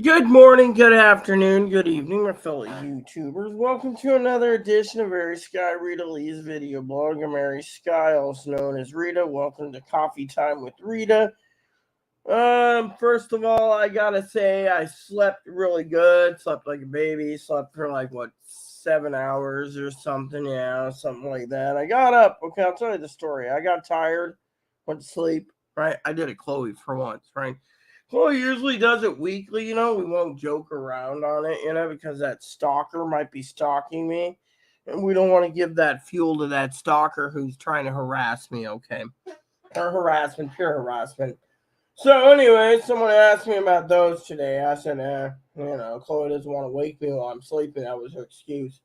Good morning, good afternoon, good evening, my fellow YouTubers. Welcome to another edition of Mary Sky Rita Lee's video blog. I'm Mary Sky, also known as Rita. Welcome to Coffee Time with Rita. First of all, I gotta say I slept really good. Slept like a baby. Slept for 7 hours or something. Yeah, something like that. I got up. Okay, I'll tell you the story. I got tired, went to sleep. Right, I did it, Chloe, for once. Right. Chloe usually does it weekly, we won't joke around on it, because that stalker might be stalking me. And we don't want to give that fuel to that stalker who's trying to harass me, okay? Or harassment, pure harassment. So anyway, someone asked me about those today. I said, Chloe doesn't want to wake me while I'm sleeping. That was her excuse.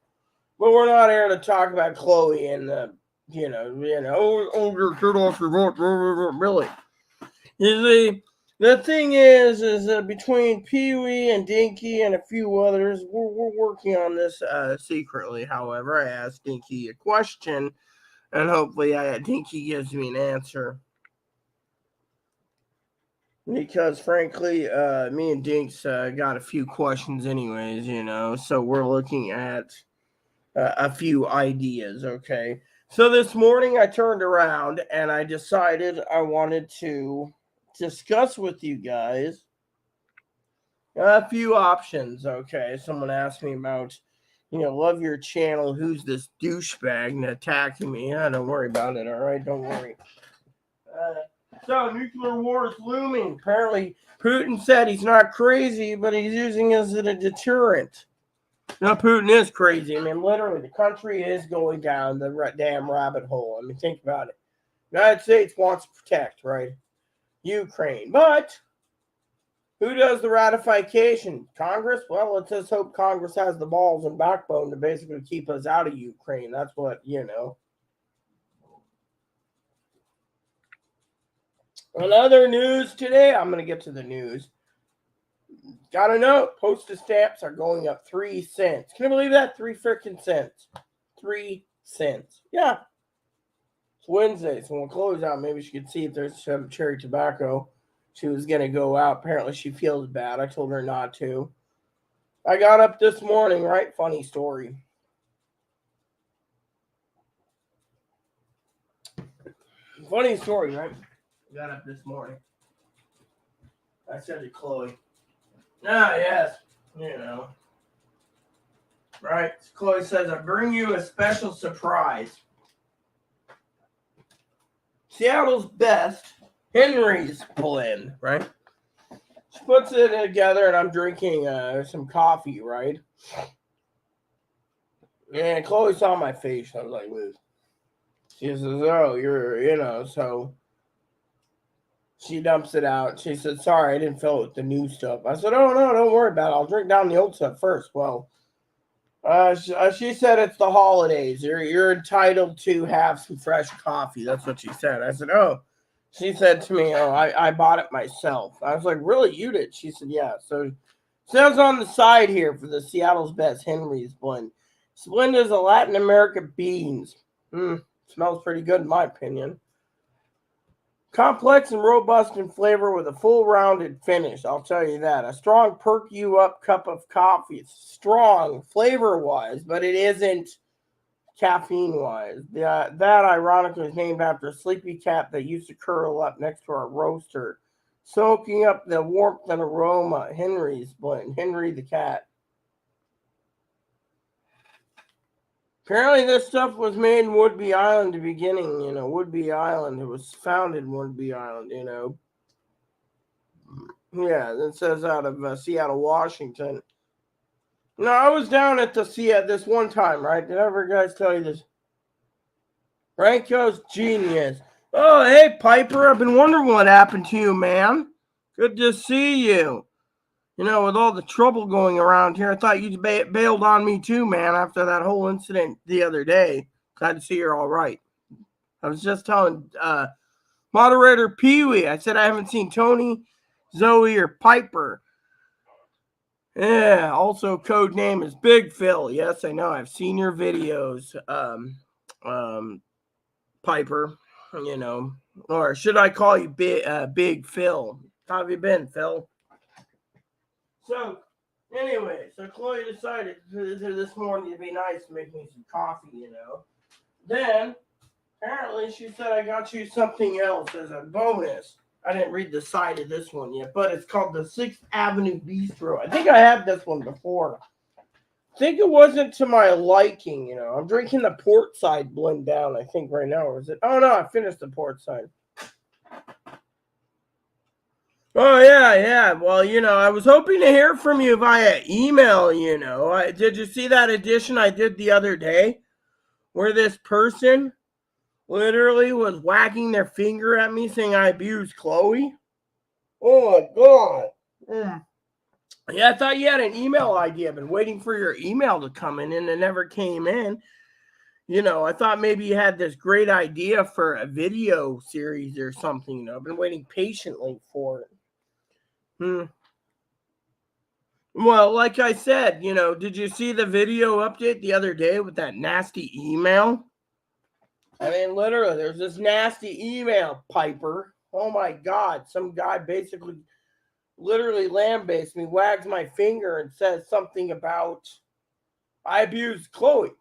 But we're not here to talk about Chloe and you're get off your vote, really. You see, the thing is between Pee Wee and Dinky and a few others, we're working on this secretly. However, I asked Dinky a question, and hopefully Dinky gives me an answer. Because frankly, me and Dinks got a few questions anyways, so we're looking at a few ideas, okay? So this morning I turned around and I decided I wanted to discuss with you guys a few options, okay? Someone asked me about, love your channel. Who's this douchebag attacking me? Don't worry about it, all right? Don't worry. So, nuclear war is looming. Apparently, Putin said he's not crazy, but he's using it as a deterrent. Now, Putin is crazy. I mean, literally, the country is going down the damn rabbit hole. I mean, think about it. The United States wants to protect, right? Ukraine. But who does the ratification? Congress? Well, let's just hope Congress has the balls and backbone to basically keep us out of Ukraine. That's what, In other news today, I'm going to get to the news. Got a note. Postage stamps are going up 3 cents. Can you believe that? 3 freaking cents. 3 cents. Yeah. It's Wednesday, so when Chloe's out, maybe she could see if there's some cherry tobacco. She was going to go out. Apparently, she feels bad. I told her not to. I got up this morning, right? Funny story. Funny story, right? Got up this morning. I said to Chloe, yes, Right? Chloe says, I bring you a special surprise. Seattle's best Henry's blend, right? She puts it together, and I'm drinking some coffee, right? And Chloe saw my face. I was like, Liz. She says, oh, you're, so she dumps it out. She said, sorry, I didn't fill it with the new stuff. I said, oh, no, don't worry about it. I'll drink down the old stuff first. Well, she said it's the holidays. You're entitled to have some fresh coffee. That's what she said. I said, oh. She said to me, oh, I bought it myself. I was like, really? You did? She said, yeah. So it says on the side here for the Seattle's Best Henry's blend. Splenda's a Latin American beans. Smells pretty good in my opinion. Complex and robust in flavor with a full rounded finish. I'll tell you that. A strong perk you up cup of coffee. It's strong flavor wise, but it isn't caffeine wise. That ironically is named after a sleepy cat that used to curl up next to our roaster, soaking up the warmth and aroma. Henry's blend. Henry the cat. Apparently this stuff was made in Woodby Island at the beginning, Woodby Island. It was founded in Woodby Island, Yeah, it says out of Seattle, Washington. No, I was down at this one time, right? Did I ever guys tell you this? Franco's genius. Oh, hey, Piper. I've been wondering what happened to you, man. Good to see you. With all the trouble going around here, I thought you bailed on me too, man, after that whole incident the other day. Glad to see you're all right. I was just telling moderator Pee Wee, I said I haven't seen Tony, Zoe, or Piper. Yeah, also code name is Big Phil. Yes, I know. I've seen your videos, Piper, or should I call you Big Phil? How have you been, Phil? So, anyway, so Chloe decided this morning to be nice and make me some coffee, Then, apparently, she said I got you something else as a bonus. I didn't read the side of this one yet, but it's called the 6th Avenue Bistro. I think I had this one before. I think it wasn't to my liking, I'm drinking the port side blend down, I think, right now. Or is it? Oh, no, I finished the port side. Oh, yeah. Well, I was hoping to hear from you via email, did you see that edition I did the other day where this person literally was wagging their finger at me saying I abused Chloe? Oh, my God. Yeah, I thought you had an email ID. I've been waiting for your email to come in, and it never came in. I thought maybe you had this great idea for a video series or something. I've been waiting patiently for it. Well, like I said, did you see the video update the other day with that nasty email? I mean, literally, there's this nasty email, Piper. Oh my God. Some guy basically literally lambastes me, wags my finger, and says something about I abused Chloe.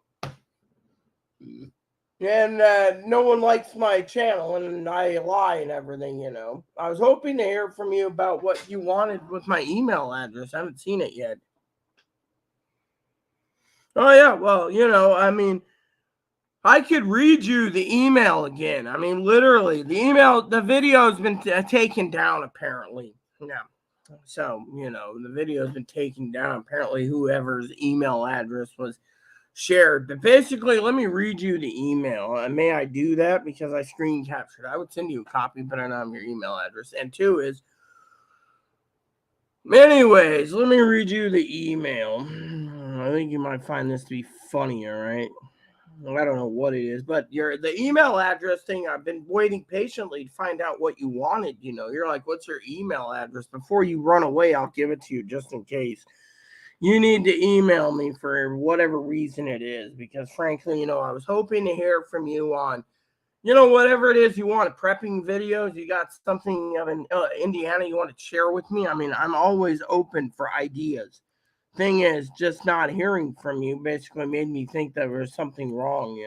And no one likes my channel, and I lie and everything, I was hoping to hear from you about what you wanted with my email address. I haven't seen it yet. Oh, yeah. Well, I mean, I could read you the email again. I mean, literally, the video has been taken down, apparently. Yeah. So, the video has been taken down. Apparently, whoever's email address was shared. But basically, let me read you the email. May I do that? Because I screen captured. I would send you a copy, but I don't have your email address. And two is, anyways, let me read you the email. I think you might find this to be funny, all right? I don't know what it is, but the email address thing, I've been waiting patiently to find out what you wanted. You're like, what's your email address? Before you run away, I'll give it to you just in case. You need to email me for whatever reason it is, because frankly, I was hoping to hear from you on, whatever it is you want, prepping videos. You got something of in Indiana you want to share with me? I mean, I'm always open for ideas. Thing is, just not hearing from you basically made me think there was something wrong,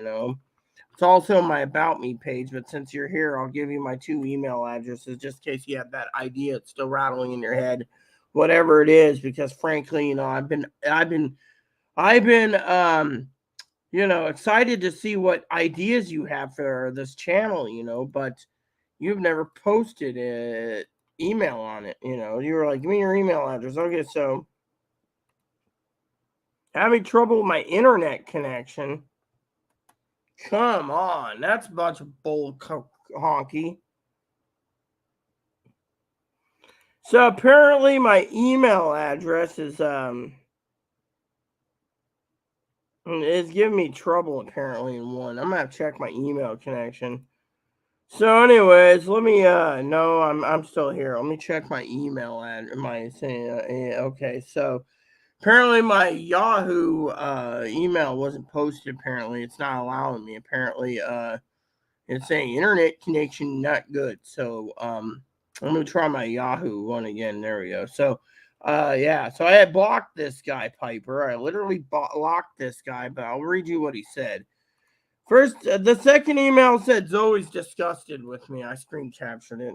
It's also my About Me page, but since you're here, I'll give you my 2 email addresses just in case you have that idea. It's still rattling in your head, whatever it is, because frankly, I've been excited to see what ideas you have for this channel, but you've never posted an email on it, You were like, give me your email address. Okay, so having trouble with my internet connection. Come on, that's a bunch of bull honky. So apparently my email address is giving me trouble apparently in one. I'm gonna have to check my email connection. So anyways, let me no, I'm still here. Let me check my email okay, so apparently my Yahoo email wasn't posted. Apparently it's not allowing me. Apparently it's saying internet connection not good. So let me try my Yahoo one again. There we go. So yeah, so I had blocked this guy, Piper. I literally blocked this guy, but I'll read you what he said. First, the second email said Zoe's disgusted with me. I screen captured it.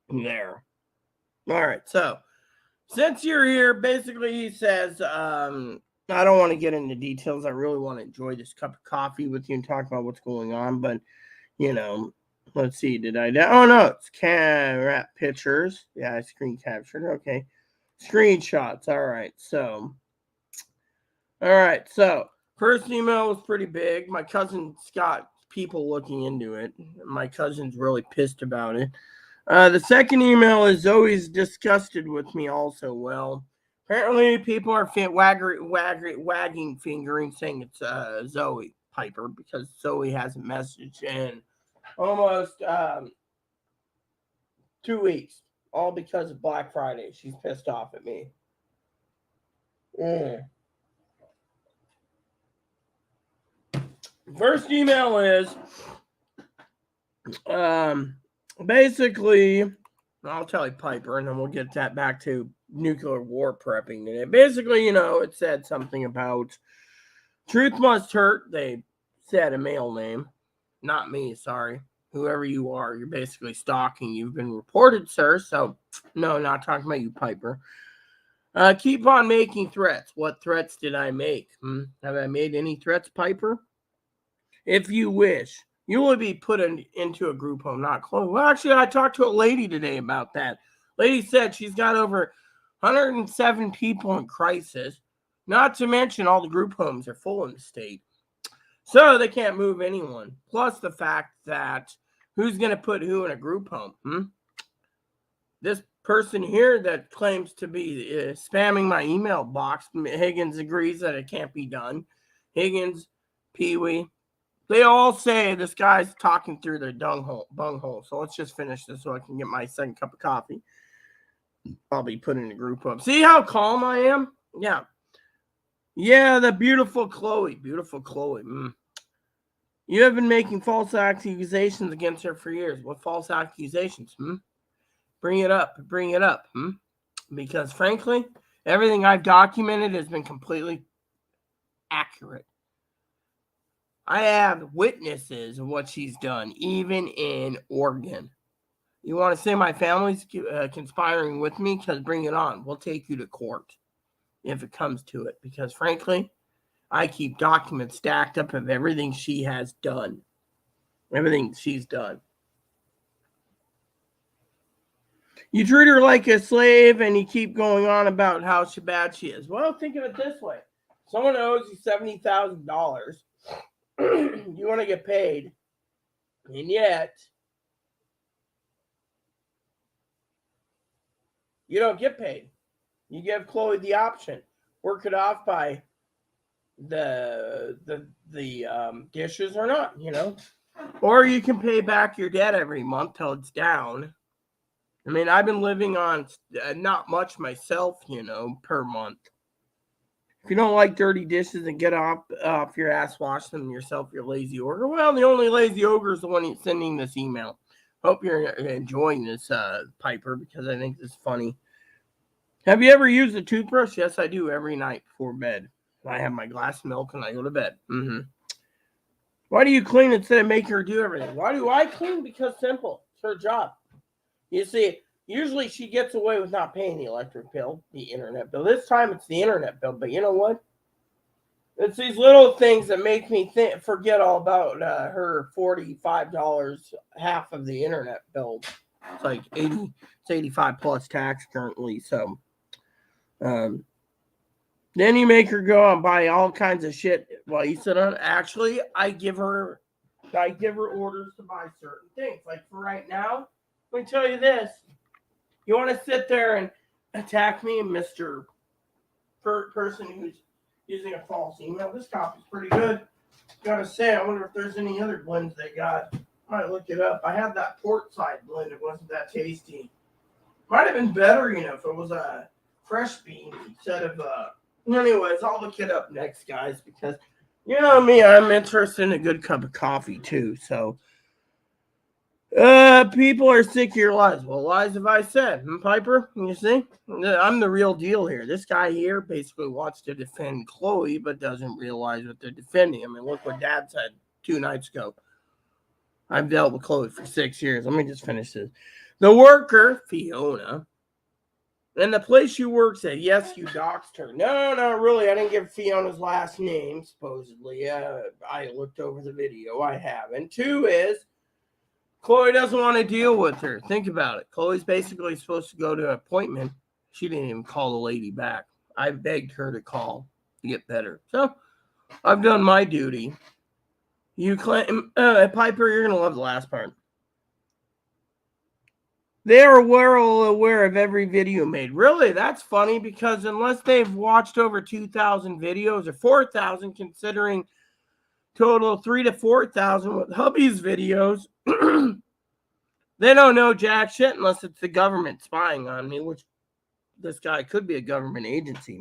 There. All right, so since you're here, basically he says, I don't want to get into details. I really want to enjoy this cup of coffee with you and talk about what's going on, but let's see. Did I? Oh no, it's camera pictures. Yeah, I screen captured. Okay, screenshots. All right, so first email was pretty big. My cousin's got people looking into it. My cousin's really pissed about it. The second email is Zoe's disgusted with me also. Well, apparently people are wagging fingering saying it's Zoe Piper because Zoe hasn't messaged in almost 2 weeks, all because of Black Friday. She's pissed off at me. First email is basically, I'll tell you, Piper, and then we'll get that back to nuclear war prepping today. Basically, it said something about truth must hurt. They said a male name. Not me, sorry. Whoever you are, you're basically stalking. You've been reported, sir. So, no, not talking about you, Piper. Keep on making threats. What threats did I make? Have I made any threats, Piper? If you wish, you will be put into a group home, not closed. Well, actually, I talked to a lady today about that. Lady said she's got over 107 people in crisis. Not to mention all the group homes are full in the state. So they can't move anyone. Plus the fact that who's going to put who in a group home? This person here that claims to be spamming my email box, Higgins agrees that it can't be done. Higgins, Pee-wee, they all say this guy's talking through their bunghole. So let's just finish this so I can get my second cup of coffee. I'll be put in a group home. See how calm I am? Yeah. Yeah, the beautiful Chloe. Beautiful Chloe. You have been making false accusations against her for years. What false accusations? Bring it up. Bring it up. Because frankly, everything I've documented has been completely accurate. I have witnesses of what she's done, even in Oregon. You want to say my family's conspiring with me? Because bring it on. We'll take you to court if it comes to it. Because frankly, I keep documents stacked up of everything she has done. Everything she's done. You treat her like a slave and you keep going on about how bad she is. Well, think of it this way. Someone owes you $70,000. You want to get paid. And yet, you don't get paid. You give Chloe the option. Work it off by the dishes or not, Or you can pay back your debt every month till it's down. I mean, I've been living on not much myself, per month. If you don't like dirty dishes and get off your ass, wash them yourself, you're lazy ogre. Well, the only lazy ogre is the one sending this email. Hope you're enjoying this, Piper, because I think this is funny. Have you ever used a toothbrush? Yes, I do every night before bed. I have my glass of milk and I go to bed. Why do you clean instead of making her do everything? Why do I clean? Because simple. It's her job. You see, usually she gets away with not paying the electric bill, the internet bill. This time it's the internet bill. But you know what? It's these little things that make me forget all about her $45, half of the internet bill. It's like 80, it's 85 plus tax currently. So, then you make her go and buy all kinds of shit while you sit on. Actually, I give her orders to buy certain things. Like for right now, let me tell you this. You want to sit there and attack me, Mr. person who's using a false email? This coffee's pretty good. Gotta say, I wonder if there's any other blends they got. I might look it up. I had that port side blend. It wasn't that tasty. Might have been better, if it was a fresh bean instead of Anyways, I'll look it up next, guys, because you know me, I'm interested in a good cup of coffee too. So, people are sick of your lies. Well, lies have I said, Piper? You see, I'm the real deal here. This guy here basically wants to defend Chloe, but doesn't realize what they're defending. I mean, look what Dad said 2 nights ago. I've dealt with Chloe for 6 years. Let me just finish this. The worker, Fiona, and the place you work said, yes, you doxed her. No, really, I didn't give Fiona's last name, supposedly. I looked over the video. I haven't. 2 is, Chloe doesn't want to deal with her. Think about it. Chloe's basically supposed to go to an appointment. She didn't even call the lady back. I begged her to call to get better. So, I've done my duty. You claim, Piper, you're going to love the last part. They are well aware of every video made. Really? That's funny because unless they've watched over 2,000 videos or 4,000, considering total 3,000 to 4,000 with hubby's videos, they don't know jack shit unless it's the government spying on me, which this guy could be a government agency.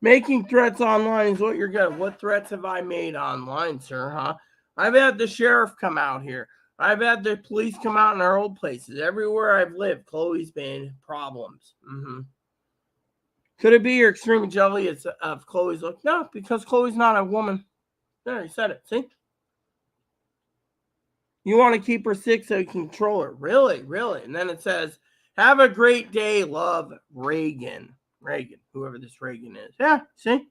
Making threats online is what you're good. What threats have I made online, sir, huh? I've had the sheriff come out here. I've had the police come out in our old places. Everywhere I've lived, Chloe's been problems. Could it be you're extremely jealous of Chloe's look? No, because Chloe's not a woman. There, you said it. See? You want to keep her sick so you can control her. Really, really. And then it says, have a great day, love, Reagan. Reagan, whoever this Reagan is. Yeah, see?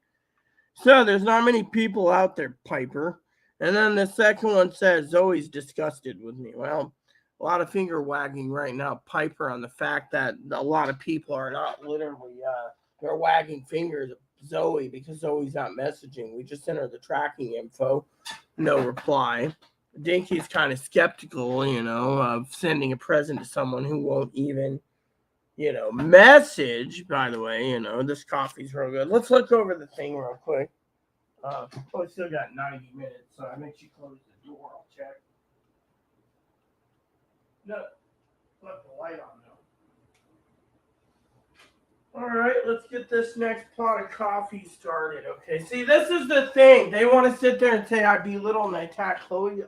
So there's not many people out there, Piper. And then the second one says, Zoe's disgusted with me. Well, a lot of finger wagging right now, Piper, on the fact that a lot of people are not literally, they're wagging fingers at Zoe because Zoe's not messaging. We just sent her the tracking info. No reply. Dinky's kind of skeptical, of sending a present to someone who won't even, message. By the way, this coffee's real good. Let's look over the thing real quick. We still got 90 minutes, so I make you close the door. I'll check. No, put the light on now. All right, let's get this next pot of coffee started. Okay, see, this is the thing. They want to sit there and say I belittle and I attack Chloe.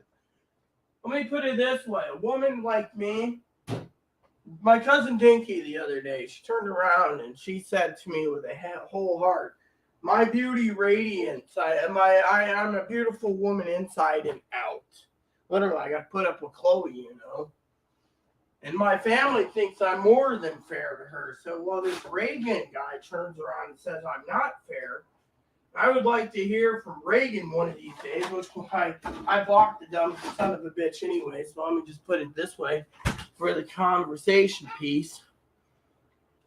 Let me put it this way. A woman like me, my cousin Dinky the other day, she turned around and she said to me with a whole heart, my beauty radiance. I'm a beautiful woman inside and out. Literally, I got put up with Chloe, And my family thinks I'm more than fair to her. So while this Reagan guy turns around and says I'm not fair, I would like to hear from Reagan one of these days, which I blocked the dumb son of a bitch anyway, so let me just put it this way for the conversation piece.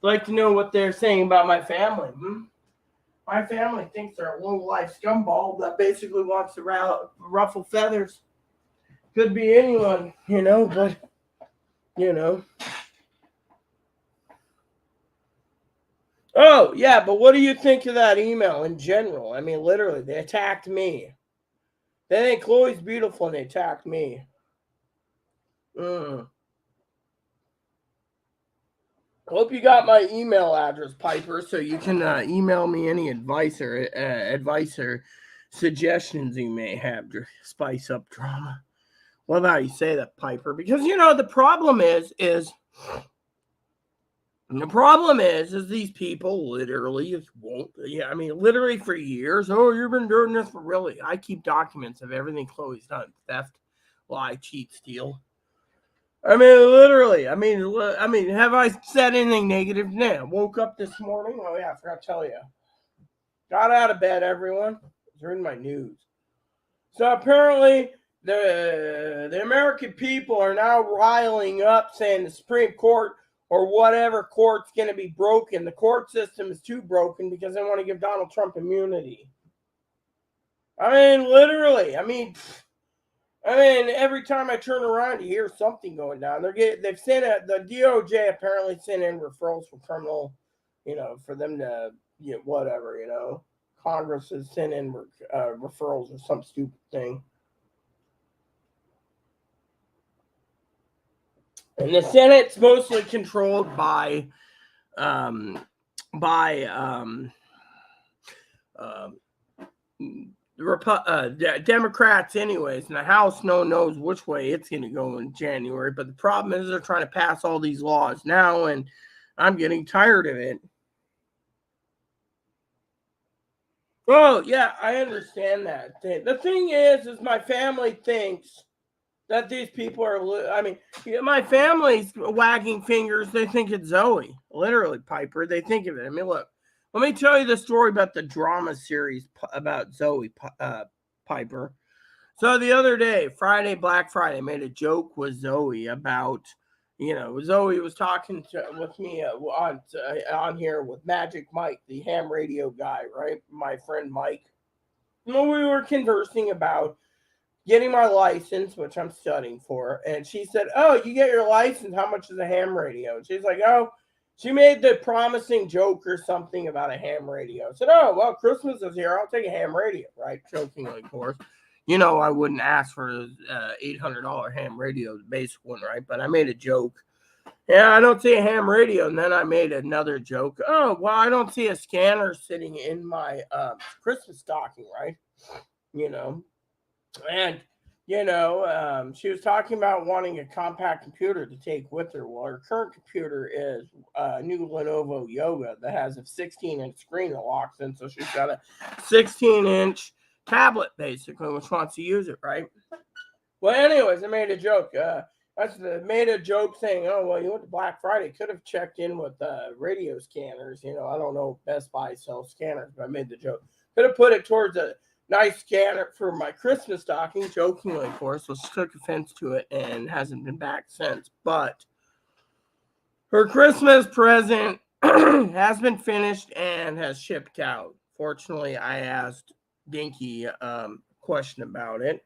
I'd like to know what they're saying about my family. My family thinks they're a low-life scumball that basically wants to ruffle feathers. Could be anyone, but, Oh, yeah, but what do you think of that email in general? I mean, literally, they attacked me. They think Chloe's beautiful and they attacked me. Hope you got my email address, Piper, so you can email me any advice or suggestions you may have to spice up drama. Love how you say that, Piper, because the problem is these people literally won't. Yeah, I mean, literally for years. Oh, you've been doing this for really. I keep documents of everything Chloe's done: theft, lie, cheat, steal. I mean, literally. I mean, have I said anything negative? No. Woke up this morning. Oh yeah, I forgot to tell you. Got out of bed, everyone. I was reading my news. So apparently, the American people are now riling up, saying the Supreme Court or whatever court's going to be broken. The court system is too broken because they want to give Donald Trump immunity. I mean, literally. I mean, every time I turn around, you hear something going down. They've sent the DOJ apparently sent in referrals for criminal, for them to, whatever, Congress has sent in referrals or some stupid thing. And the Senate's mostly controlled by Democrats anyways, and the House no one knows which way it's going to go in January. But the problem is they're trying to pass all these laws now, and I'm getting tired of it. Oh, yeah, I understand that. The thing is my family thinks that these people are, my family's wagging fingers. They think it's Zoe. Literally, Piper. They think of it. I mean, look. Let me tell you the story about the drama series about Zoe, Piper. So the other day, Black Friday, made a joke with Zoe about, Zoe was talking with me on here with Magic Mike, the ham radio guy, right? My friend Mike. We were conversing about getting my license, which I'm studying for. And she said, oh, you get your license. How much is a ham radio? And she's like, oh, she made the promising joke or something about a ham radio. I said, oh, well, Christmas is here. I'll take a ham radio, right? Jokingly, of course. I wouldn't ask for an $800 ham radio, the basic one, right? But I made a joke. Yeah, I don't see a ham radio. And then I made another joke. Oh, well, I don't see a scanner sitting in my Christmas stocking, right? And, She was talking about wanting a compact computer to take with her. Well, her current computer is a new Lenovo Yoga that has a 16-inch screen that locks in. So she's got a 16-inch tablet, basically, which wants to use it, right? Well, anyways, I made a joke. Made a joke saying, "Oh, well, you went to Black Friday. Could have checked in with radio scanners. I don't know. Best Buy sells scanners, but I made the joke. Could have put it towards a nice scanner for my Christmas stocking, jokingly, of course. So she took offense to it and hasn't been back since. But her Christmas present has been finished and has shipped out. Fortunately, I asked Dinky a question about it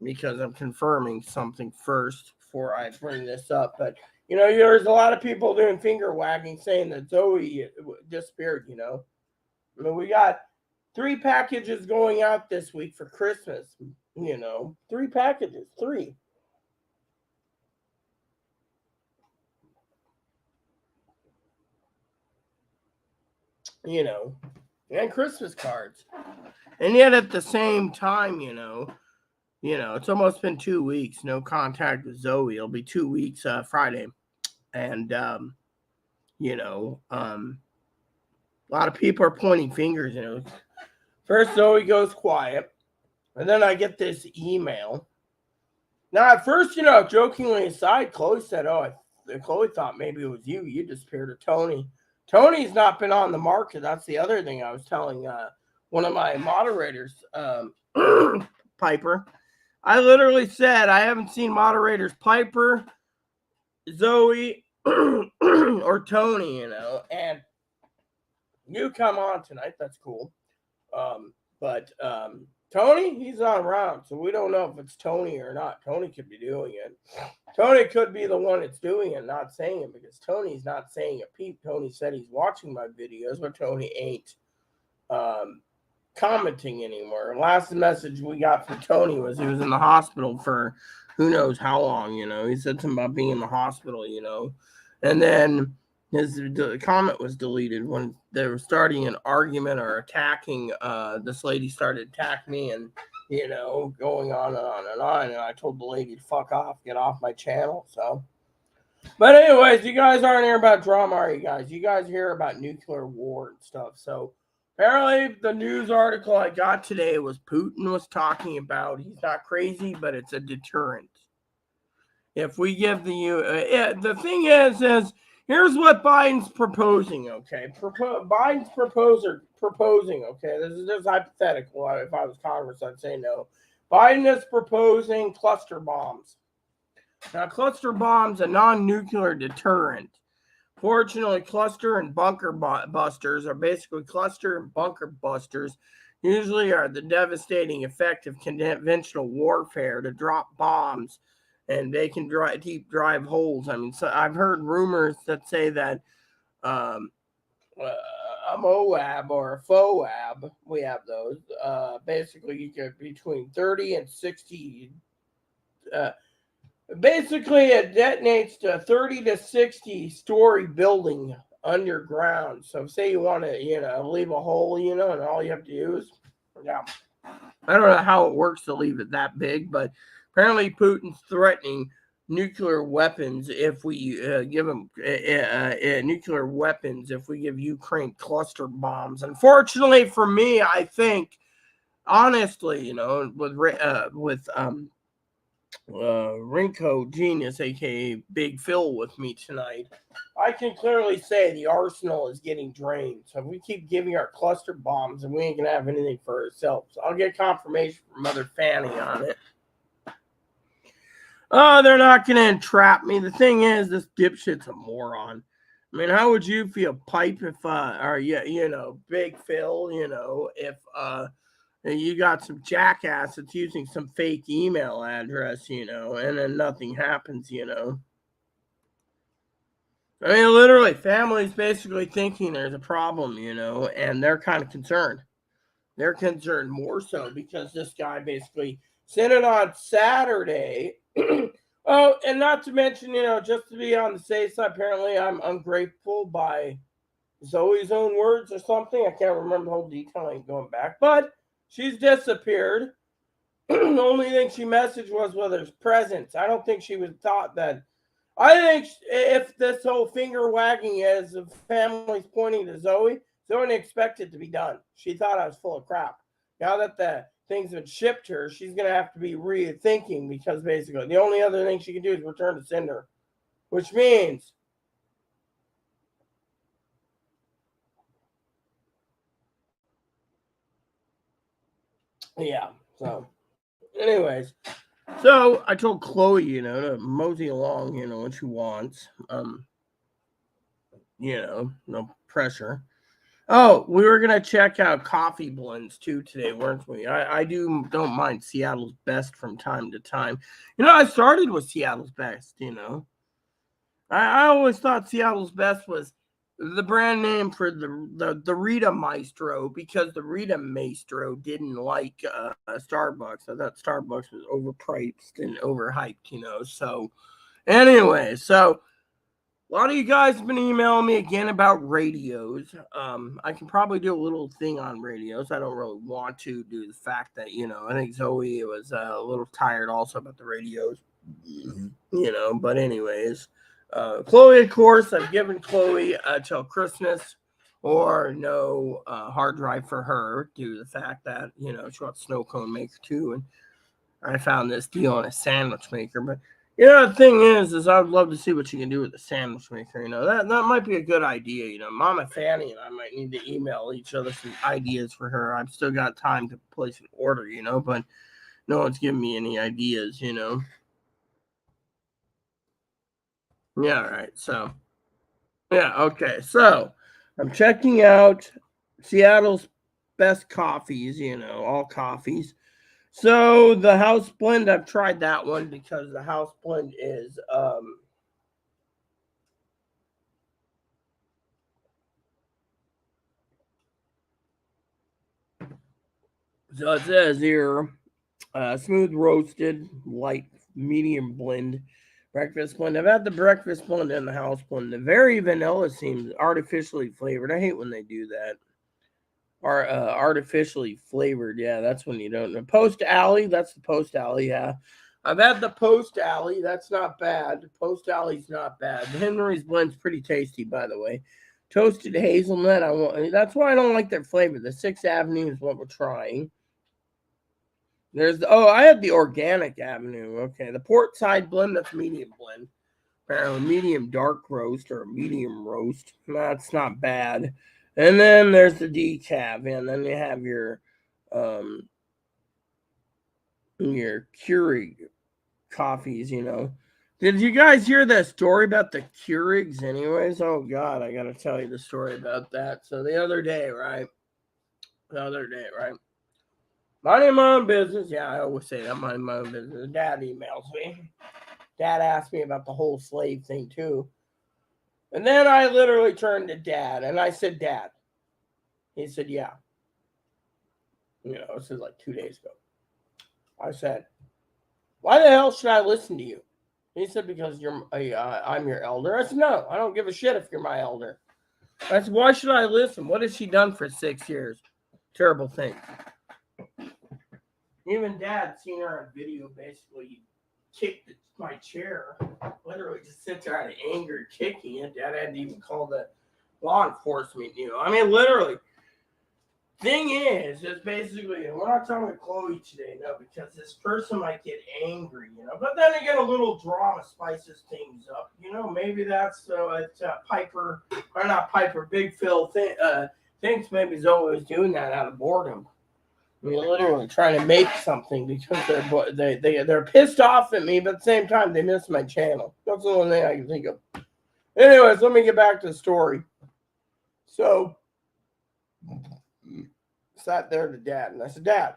because I'm confirming something first before I bring this up. But there's a lot of people doing finger wagging saying that Zoe disappeared. I mean, we got 3 packages going out this week for Christmas. 3 packages, 3. And Christmas cards. And yet at the same time, it's almost been 2 weeks, no contact with Zoe. It'll be 2 weeks Friday. And, a lot of people are pointing fingers, First, Zoe goes quiet. And then I get this email. Now, at first, jokingly aside, Chloe said, Chloe thought maybe it was you. You disappeared, or Tony. Tony's not been on the market. That's the other thing I was telling one of my moderators, Piper. I literally said I haven't seen moderators Piper, Zoe, or Tony, and you come on tonight. That's cool. But Tony, he's not around, so we don't know if it's Tony or not. Tony could be doing it. Tony could be the one that's doing it, not saying it, because Tony's not saying a peep. Tony said he's watching my videos, but Tony ain't commenting anymore. Last message we got from Tony was he was in the hospital for who knows how long, He said something about being in the hospital, And then his comment was deleted when they were starting an argument or attacking. This lady started attacking me and, going on and on and on. And I told the lady to fuck off, get off my channel. So, but anyways, you guys aren't here about drama, are you guys? You guys hear about nuclear war and stuff. So apparently the news article I got today was Putin was talking about, he's not crazy, but it's a deterrent. If we give the thing is, here's what Biden's proposing, okay? Biden's proposing, okay? This is just hypothetical. If I was Congress, I'd say no. Biden is proposing cluster bombs. Now, cluster bombs, a non-nuclear deterrent. Fortunately, cluster and bunker busters are basically cluster and bunker busters. Usually are the devastating effect of conventional warfare to drop bombs. And they can deep drive holes. I mean, so I've heard rumors that say that a MOAB or a FOAB, we have those. Basically, you get between 30 and 60. Basically, it detonates to 30 to 60 story building underground. So, say you want to, leave a hole, and all you have to do is, I don't know how it works to leave it that big, but apparently Putin's threatening nuclear weapons if we give them nuclear weapons if we give Ukraine cluster bombs. Unfortunately for me, I think, honestly, with Rinko Genius, aka Big Phil, with me tonight, I can clearly say the arsenal is getting drained. So if we keep giving our cluster bombs, and we ain't gonna have anything for ourselves. I'll get confirmation from Mother Fanny on it. Oh, they're not gonna entrap me. The thing is, this dipshit's a moron. I mean, how would you feel, Pipe, if Big Phil, if you got some jackass that's using some fake email address, and then nothing happens, I mean, literally, families basically thinking there's a problem, and they're kind of concerned. They're concerned more so because this guy basically sent it on Saturday. Oh, and not to mention, just to be on the safe side, apparently I'm ungrateful by Zoe's own words or something. I can't remember the whole detail. I ain't going back. But she's disappeared. The only thing she messaged was whether it's presents. I don't think she was thought that. I think if this whole finger wagging is the family's pointing to Zoe, Zoe didn't expect it to be done. She thought I was full of crap. Now that the things have been shipped to her, she's gonna have to be rethinking because basically the only other thing she can do is return to sender, which means yeah. So, anyways, so I told Chloe, to mosey along, when she wants. No pressure. Oh, we were gonna check out coffee blends too today, weren't we? I don't mind Seattle's Best from time to time. I started with Seattle's Best. I always thought Seattle's Best was the brand name for the Rita Maestro because the Rita Maestro didn't like Starbucks. I thought Starbucks was overpriced and overhyped. So anyway, so a lot of you guys have been emailing me again about radios. I can probably do a little thing on radios. I don't really want to do the fact that, I think Zoe was a little tired also about the radios, but anyways, Chloe, of course, I've given Chloe till Christmas or no hard drive for her due to the fact that, she wants snow cone maker too. And I found this deal on a sandwich maker, but the thing is I would love to see what you can do with the sandwich maker. That might be a good idea. Mama Fanny and I might need to email each other some ideas for her. I've still got time to place an order, but no one's giving me any ideas. Yeah, right. So, yeah, okay. So, I'm checking out Seattle's Best coffees, all coffees. So the house blend, I've tried that one because the house blend is so it says here smooth roasted, light medium blend, breakfast blend. I've had the breakfast blend and the house blend. The very vanilla seems artificially flavored. I hate when they do that. Are artificially flavored. Yeah, that's when you don't know. Post Alley, that's the Post Alley. Yeah, I've had the Post Alley. That's not bad. Post Alley's not bad. The Henry's blend's pretty tasty, by the way. Toasted hazelnut. That's why I don't like their flavor. The Sixth Avenue is what we're trying. I had the Organic Avenue. Okay, the Port Side blend. That's medium blend. Apparently, medium dark roast or medium roast. That's not bad. And then there's the decaf, and then you have your Keurig coffees. Did you guys hear that story about the Keurigs? Anyways, oh God, I gotta tell you the story about that. So the other day, right? Minding my own business. Yeah, I always say that. Minding my own business. Dad emails me. Dad asked me about the whole slave thing too. And then I literally turned to Dad and I said, Dad. He said, yeah. This is like 2 days ago. I said, why the hell should I listen to you? He said, because I'm your elder. I said, no, I don't give a shit if you're my elder. I said, why should I listen? What has she done for 6 years? Terrible thing. Even Dad seen her on video basically kicked my chair. Literally just sits there out of anger kicking it. Dad had to even call the law enforcement. I mean, literally. Thing is basically, we're not talking with Chloe today, no, because this person might get angry, But then again, a little drama spices things up, Maybe that's Piper, or not Piper, Big Phil thinks maybe Zoe was doing that out of boredom. I mean, literally trying to make something because they're pissed off at me, but at the same time they miss my channel. That's the only thing I can think of. Anyways, let me get back to the story. So sat there to Dad and I said, Dad,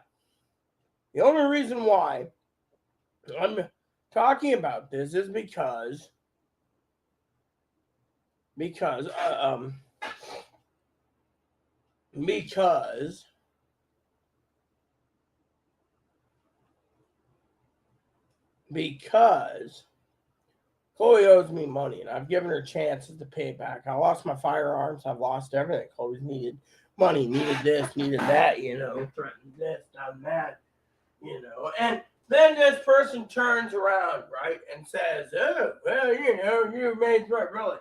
the only reason why I'm talking about this is because Chloe owes me money and I've given her chances to pay it back. I lost my firearms, I've lost everything. Chloe's needed money, needed this, needed that, threatened this, done that. And then this person turns around, right, and says, oh, well, you made right, really.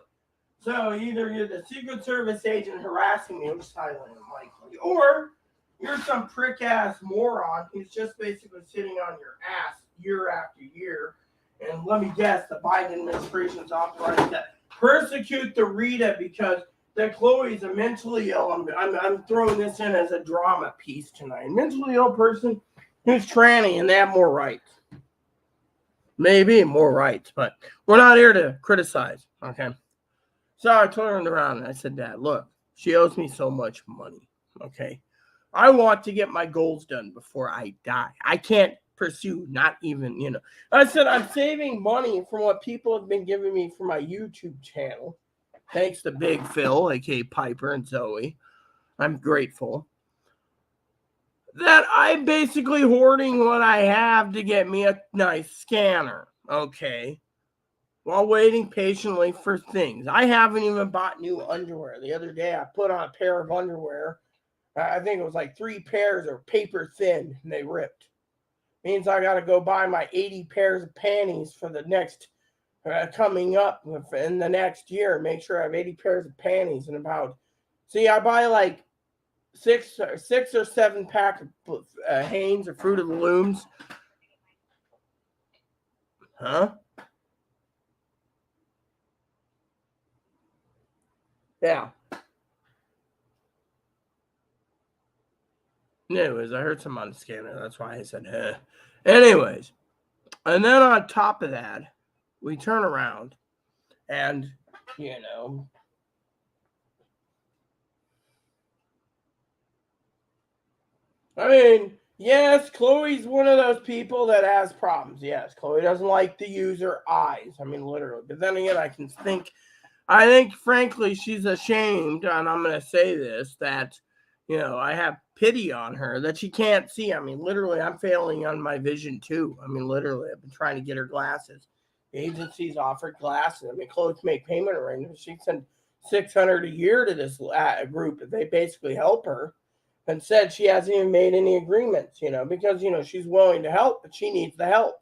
So either you're the Secret Service agent harassing me, which is highly unlikely, or you're some prick ass moron who's just basically sitting on your ass year after year. And let me guess, the Biden administration's authorized to persecute the Rita because that Chloe's a mentally ill. I'm throwing this in as a drama piece tonight. Mentally ill person who's tranny, and they have more rights. Maybe more rights, but we're not here to criticize, okay? So I turned around and I said, Dad, look, she owes me so much money, okay? I want to get my goals done before I die. I can't pursue not even. I said, I'm saving money from what people have been giving me for my YouTube channel. Thanks to Big Phil, aka Piper and Zoe. I'm grateful that I'm basically hoarding what I have to get me a nice scanner, okay? While waiting patiently for things. I haven't even bought new underwear. The other day I put on a pair of underwear. I think it was like 3 pairs are paper thin and they ripped. Means I got to go buy my 80 pairs of panties for the next coming up in the next year. Make sure I have 80 pairs of panties and about. See, I buy like six or seven pack of Hanes or Fruit of the Looms. Huh? Yeah. Anyways, I heard some on the scanner. That's why I said, Anyways, and then on top of that, we turn around and, I mean, yes, Chloe's one of those people that has problems. Yes, Chloe doesn't like to use her eyes. I mean, literally. But then again, I think, frankly, she's ashamed, and I'm going to say this, that, I have pity on her that she can't see. I mean, literally, I'm failing on my vision, too. I mean, literally, I've been trying to get her glasses. The agency's offered glasses. I mean, Chloe can make payment arrangements. She sent $600 a year to this group. They basically help her. And said she hasn't even made any agreements, because, she's willing to help, but she needs the help.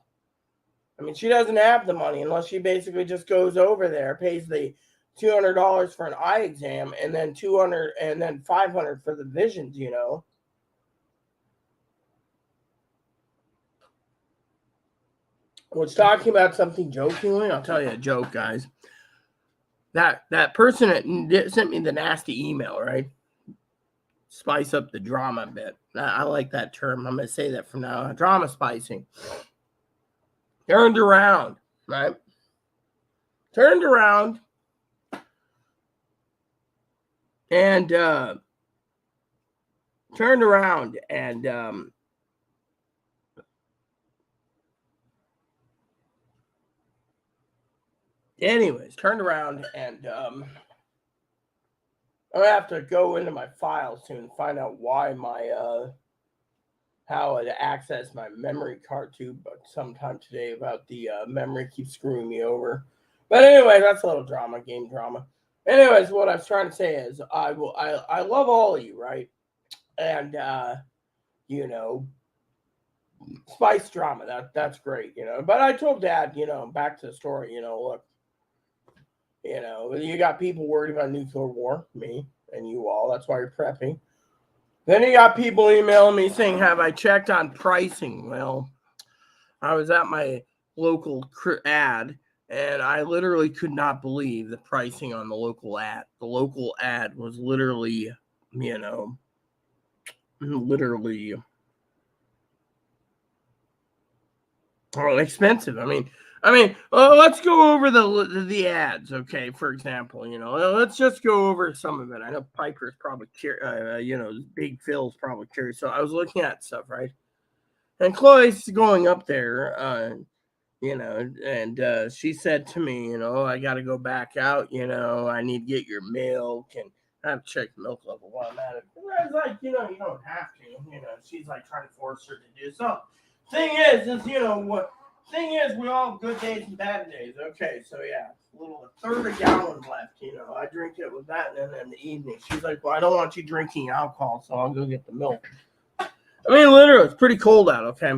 I mean, she doesn't have the money unless she basically just goes over there, pays the $200 for an eye exam, and then $200 and then $500 for the visions, Was talking about something jokingly. I'll tell you a joke, guys. That person that sent me the nasty email, right? Spice up the drama a bit. I like that term. I'm going to say that from now on. Drama spicing. Turned around, right? Turned around and anyways, turned around and I'm gonna have to go into my files soon and find out why how to access my memory card too, but sometime today about the memory keeps screwing me over. But anyway, that's a little game drama. Anyways, what I was trying to say is I love all of you, right? And spice drama, that's great, But I told Dad, back to the story, look, you got people worried about nuclear war, me and you all. That's why you're prepping. Then you got people emailing me saying, have I checked on pricing? Well, I was at my local ad, and I literally could not believe the pricing on the local ad. The local ad was literally, expensive. I mean, let's go over the ads, okay? For example, let's just go over some of it. I know Piper's probably Big Phil's probably curious. So I was looking at stuff, right? And Chloe's going up there, and she said to me, I got to go back out. I need to get your milk, and I have to check the milk level while I'm at it. I was like, you don't have to. She's like trying to force her to do something. Thing is, we all have good days and bad days. Okay, so yeah, a third of a gallon left. I drink it with that, and then in the evening, she's like, well, I don't want you drinking alcohol, so I'll go get the milk. I mean, literally, it's pretty cold out, okay?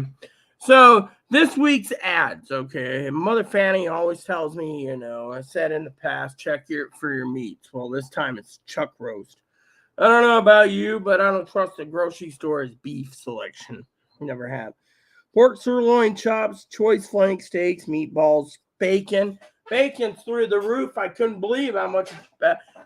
So, this week's ads, okay? Mother Fanny always tells me, I said in the past, check for your meats. Well, this time it's chuck roast. I don't know about you, but I don't trust the grocery store's beef selection. Never have. Pork sirloin chops, choice flank steaks, meatballs, bacon. Bacon's through the roof. I couldn't believe how much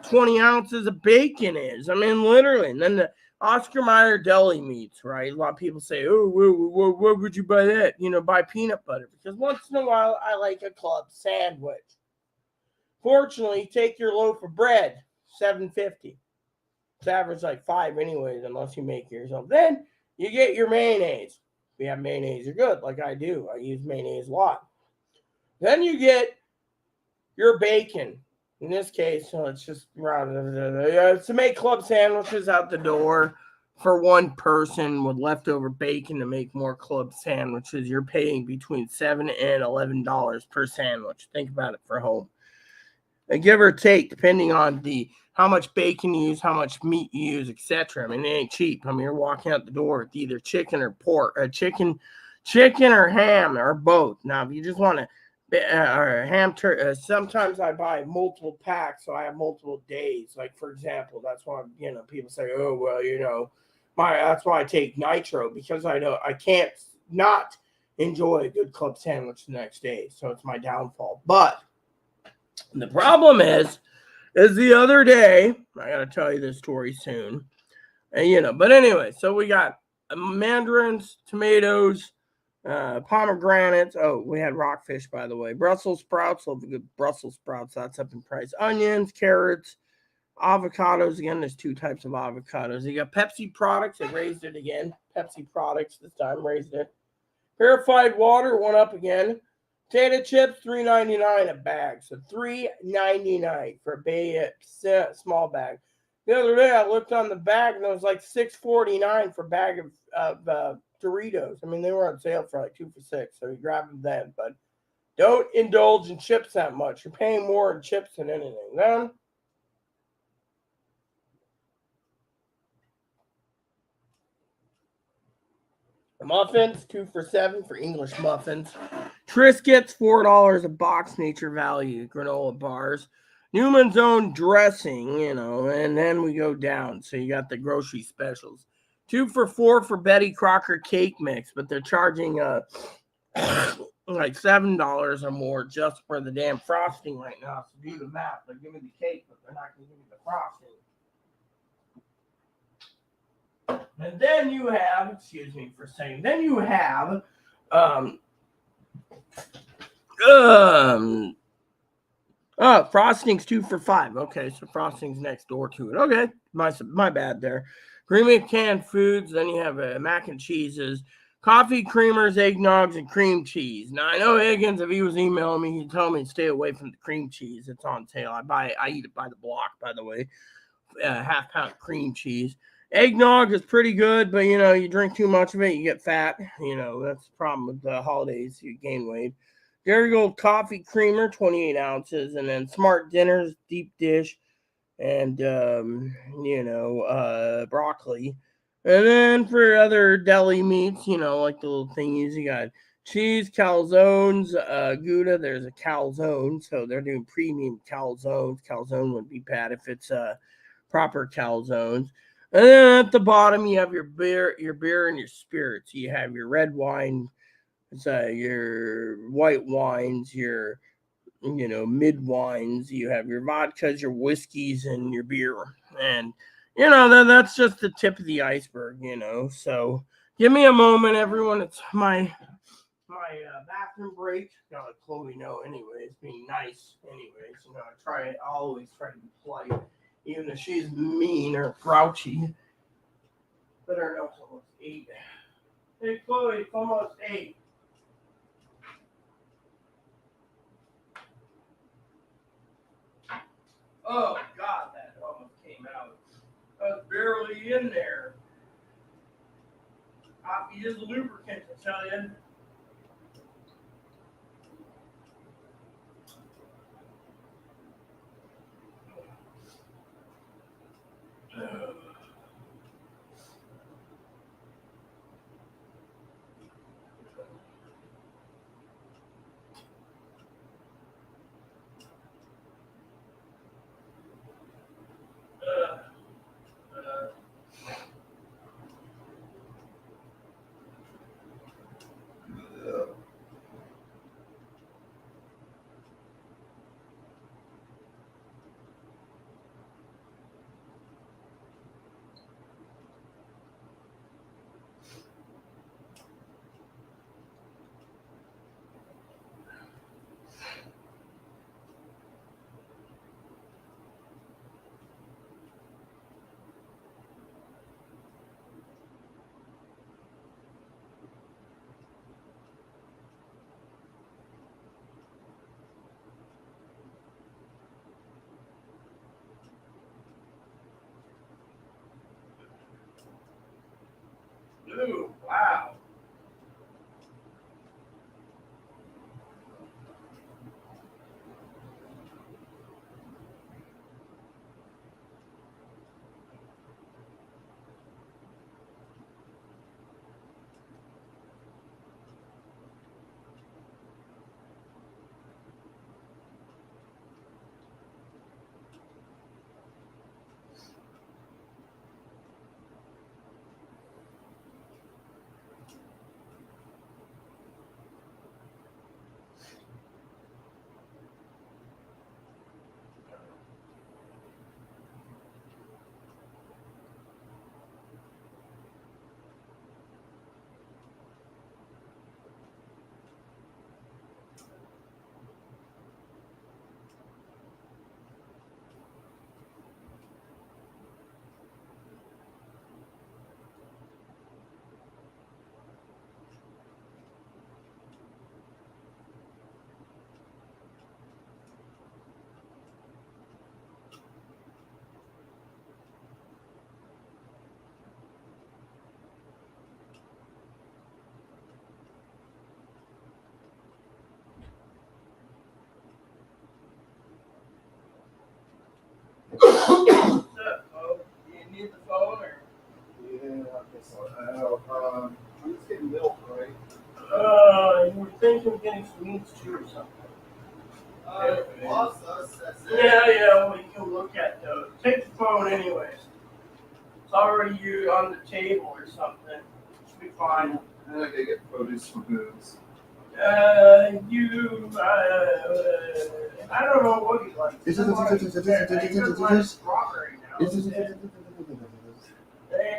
20 ounces of bacon is. I mean, literally. And then the Oscar Mayer deli meats, right? A lot of people say, oh, where would you buy that? Buy peanut butter. Because once in a while, I like a club sandwich. Fortunately, take your loaf of bread, $7.50. It's average like $5 anyways, unless you make yourself. Then you get your mayonnaise. If you have mayonnaise, you're good, like I do. I use mayonnaise a lot. Then you get your bacon. In this case, it's just to make club sandwiches out the door for one person with leftover bacon to make more club sandwiches. You're paying between $7 and $11 per sandwich. Think about it for home. Give or take, depending on how much bacon you use, how much meat you use, etc. I mean, it ain't cheap. I mean, you're walking out the door with either chicken or pork, chicken or ham, or both. Now, if you just want to or ham sometimes I buy multiple packs, so I have multiple days. Like, for example, that's why people say, oh well, that's why I take nitro, because I know I can't not enjoy a good club sandwich the next day. So it's my downfall. But the problem is the other day, I got to tell you this story soon. And, but anyway, so we got mandarins, tomatoes, pomegranates. Oh, we had rockfish, by the way. Brussels sprouts, love the good Brussels sprouts. That's up in price. Onions, carrots, avocados. Again, there's two types of avocados. You got Pepsi products. They raised it again. Pepsi products this time raised it. Purified water went up again. Potato chips, $3.99 a bag. So $3.99 for a small bag. The other day I looked on the bag and it was like $6.49 for a bag of Doritos. I mean, they were on sale for like 2 for $6, so you grab them then. But don't indulge in chips that much. You're paying more in chips than anything. Then muffins, 2 for $7 for English muffins. Triscuits, $4 a box, nature value, granola bars. Newman's Own dressing, and then we go down. So you got the grocery specials. 2 for $4 for Betty Crocker cake mix, but they're charging like $7 or more just for the damn frosting right now. So do the math. They're giving me the cake, but they're not going to give me the frosting. And then you have, excuse me for saying, then you have frosting's 2 for $5. Okay, so frosting's next door to it. Okay, my bad there. Creamy canned foods. Then you have mac and cheeses, coffee creamers, eggnogs, and cream cheese. Now I know Higgins, if he was emailing me, he'd tell me to stay away from the cream cheese. It's on sale. I eat it by the block, by the way. Half-pound cream cheese. Eggnog is pretty good, but you drink too much of it, you get fat. That's the problem with the holidays. You gain weight. Dairy coffee creamer, 28 ounces, and then Smart Dinners deep dish, and broccoli. And then for other deli meats, like the little thingies, you got cheese, calzones, Gouda. There's a calzone, so they're doing premium calzones. Calzone wouldn't be bad if it's proper calzones. And then at the bottom, you have your beer, and your spirits. You have your red wine, your white wines, your mid wines. You have your vodkas, your whiskeys, and your beer. And that's just the tip of the iceberg. So give me a moment, everyone. It's my bathroom break. Gotta let Chloe know, anyways. Being nice, anyways. I always try to be polite, even if she's mean or grouchy. But her nose almost 8. Hey, Chloe, it's almost 8. Oh, God, that almost came out. I was barely in there. Coffee is a lubricant, I tell you. Ooh, wow. What's up, Bo? Do you need the phone or? Yeah, I guess so. I'm just getting milk, right? You were thinking of getting some meats too or something. Yeah, well, you can look at those. Take the phone anyways. It's already you on the table or something. Should be fine. I gotta get produce from Boone's. I don't know what he likes. He doesn't like strawberry now. He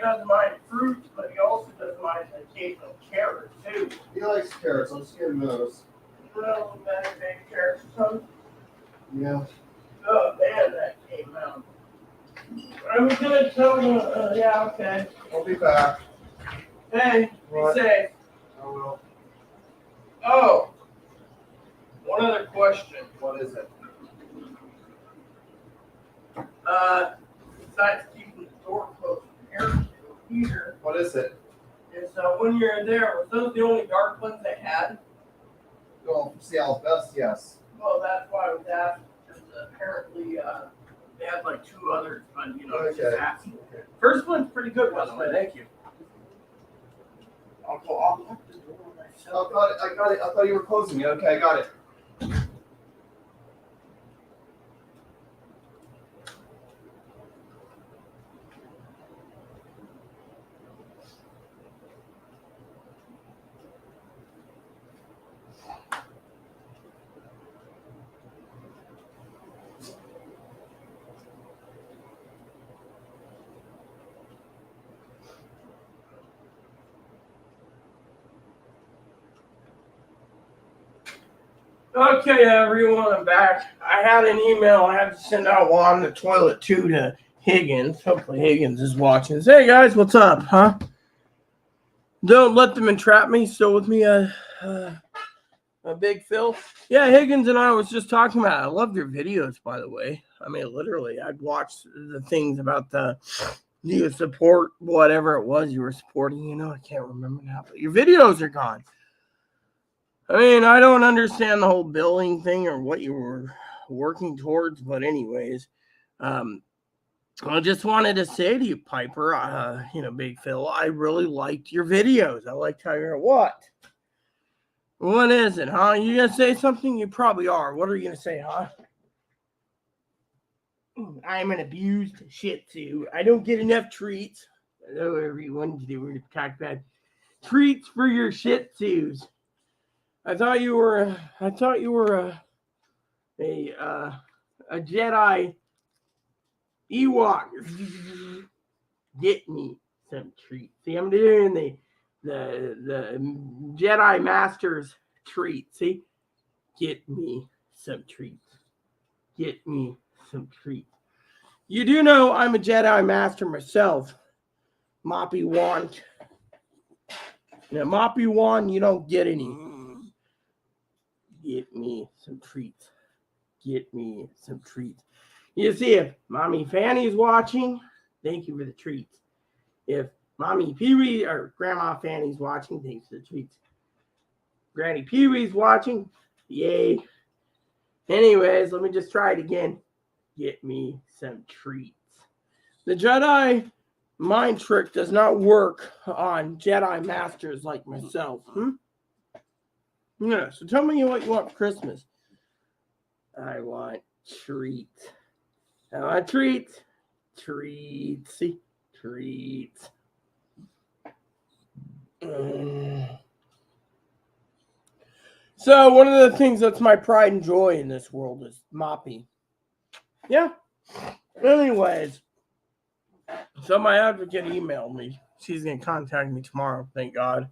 doesn't mind fruits, but he also doesn't mind the occasional carrot too. He likes carrots. I'll just give him those. Little baby carrots or something. Yeah. Oh man, that came out. I was gonna tell you. Yeah, okay. I'll be back. Hey, What? be safe. I will. Oh, one other question. What is it? Besides keeping the door closed from here, What is it? is when you're there, was those the only dark ones they had? Well, Seattle's best, yes. Well, that's why I was asking, because apparently they had like two others, but you know, just asking. Okay. First one's pretty good, by the way. Thank you. I'll lock the door myself. I got it. I thought you were closing it. Okay, I got it. Okay, everyone, I'm back. I had an email I had to send out while on the toilet too to Higgins. Hopefully Higgins is watching. Hey guys, what's up, huh? Don't let them entrap me. Still with me, a Big Phil. Yeah, Higgins and I was just talking about it. I love your videos, by the way. I mean, literally, I'd watch the things about the you support whatever it was you were supporting. You know, I can't remember now, but your videos are gone. I mean, I don't understand the whole billing thing or what you were working towards, but anyways, I just wanted to say to you, Piper, Big Phil, I really liked your videos. I liked how you're what? What is it, huh? You gonna say something? You probably are. What are you gonna say, huh? I'm an abused Shih Tzu. I don't get enough treats. I know everyone do talk about treats for your Shih Tzus. I thought you were a Jedi Ewok. Get me some treats. See, I'm doing the Jedi Master's treat. See, get me some treats. Get me some treats. You do know I'm a Jedi Master myself, Moppy Wan. Now, Moppy Wan, you don't get any. Get me some treats. Get me some treats. You see, if Mommy Fanny's watching, thank you for the treats. If Mommy Pee-wee or Grandma Fanny's watching. Thanks for the treats. Granny Pee-wee's watching. Yay. Anyways, let me just try it again. Get me some treats. The Jedi mind trick does not work on Jedi masters like myself. Yeah, so tell me what you want for Christmas. I want treats. I want treats. Treats. Treats. So one of the things that's my pride and joy in this world is Moppy. Yeah. Anyways, so my advocate emailed me. She's going to contact me tomorrow, thank God.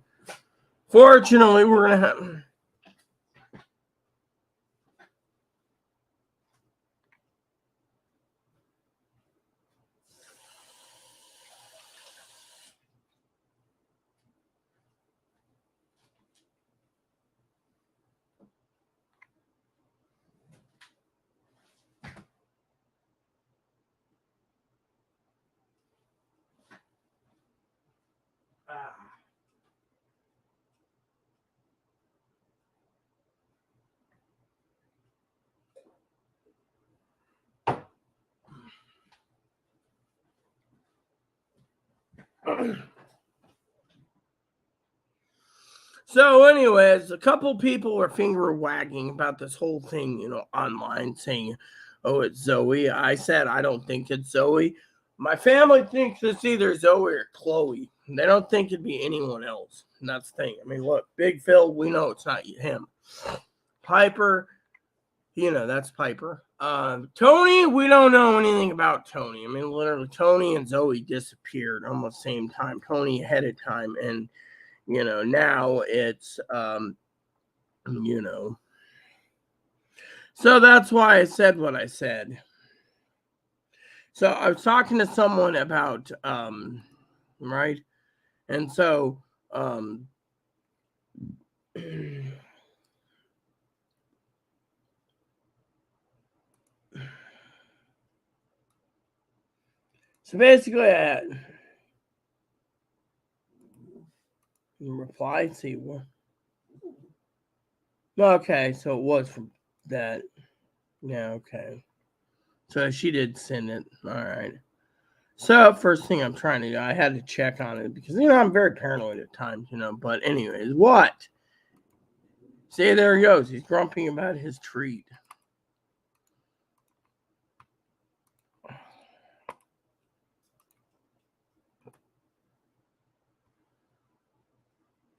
Fortunately, we're going to have... So, anyways, a couple people were finger wagging about this whole thing, online, saying, "Oh, it's Zoe." I said, "I don't think it's Zoe." My family thinks it's either Zoe or Chloe. They don't think it'd be anyone else. And that's the thing. I mean, look, Big Phil, we know it's not him. Piper, that's Piper. Tony, we don't know anything about Tony. I mean, literally, Tony and Zoe disappeared almost the same time. Tony ahead of time, and now it's, so that's why I said what I said. So I was talking to someone about, right? And so, so basically, reply, see what. Okay, so it was from that. Yeah, okay. So she did send it. All right. So first thing I'm trying to do, I had to check on it because I'm very paranoid at times, But anyways, what? See, there he goes. He's grumping about his treat.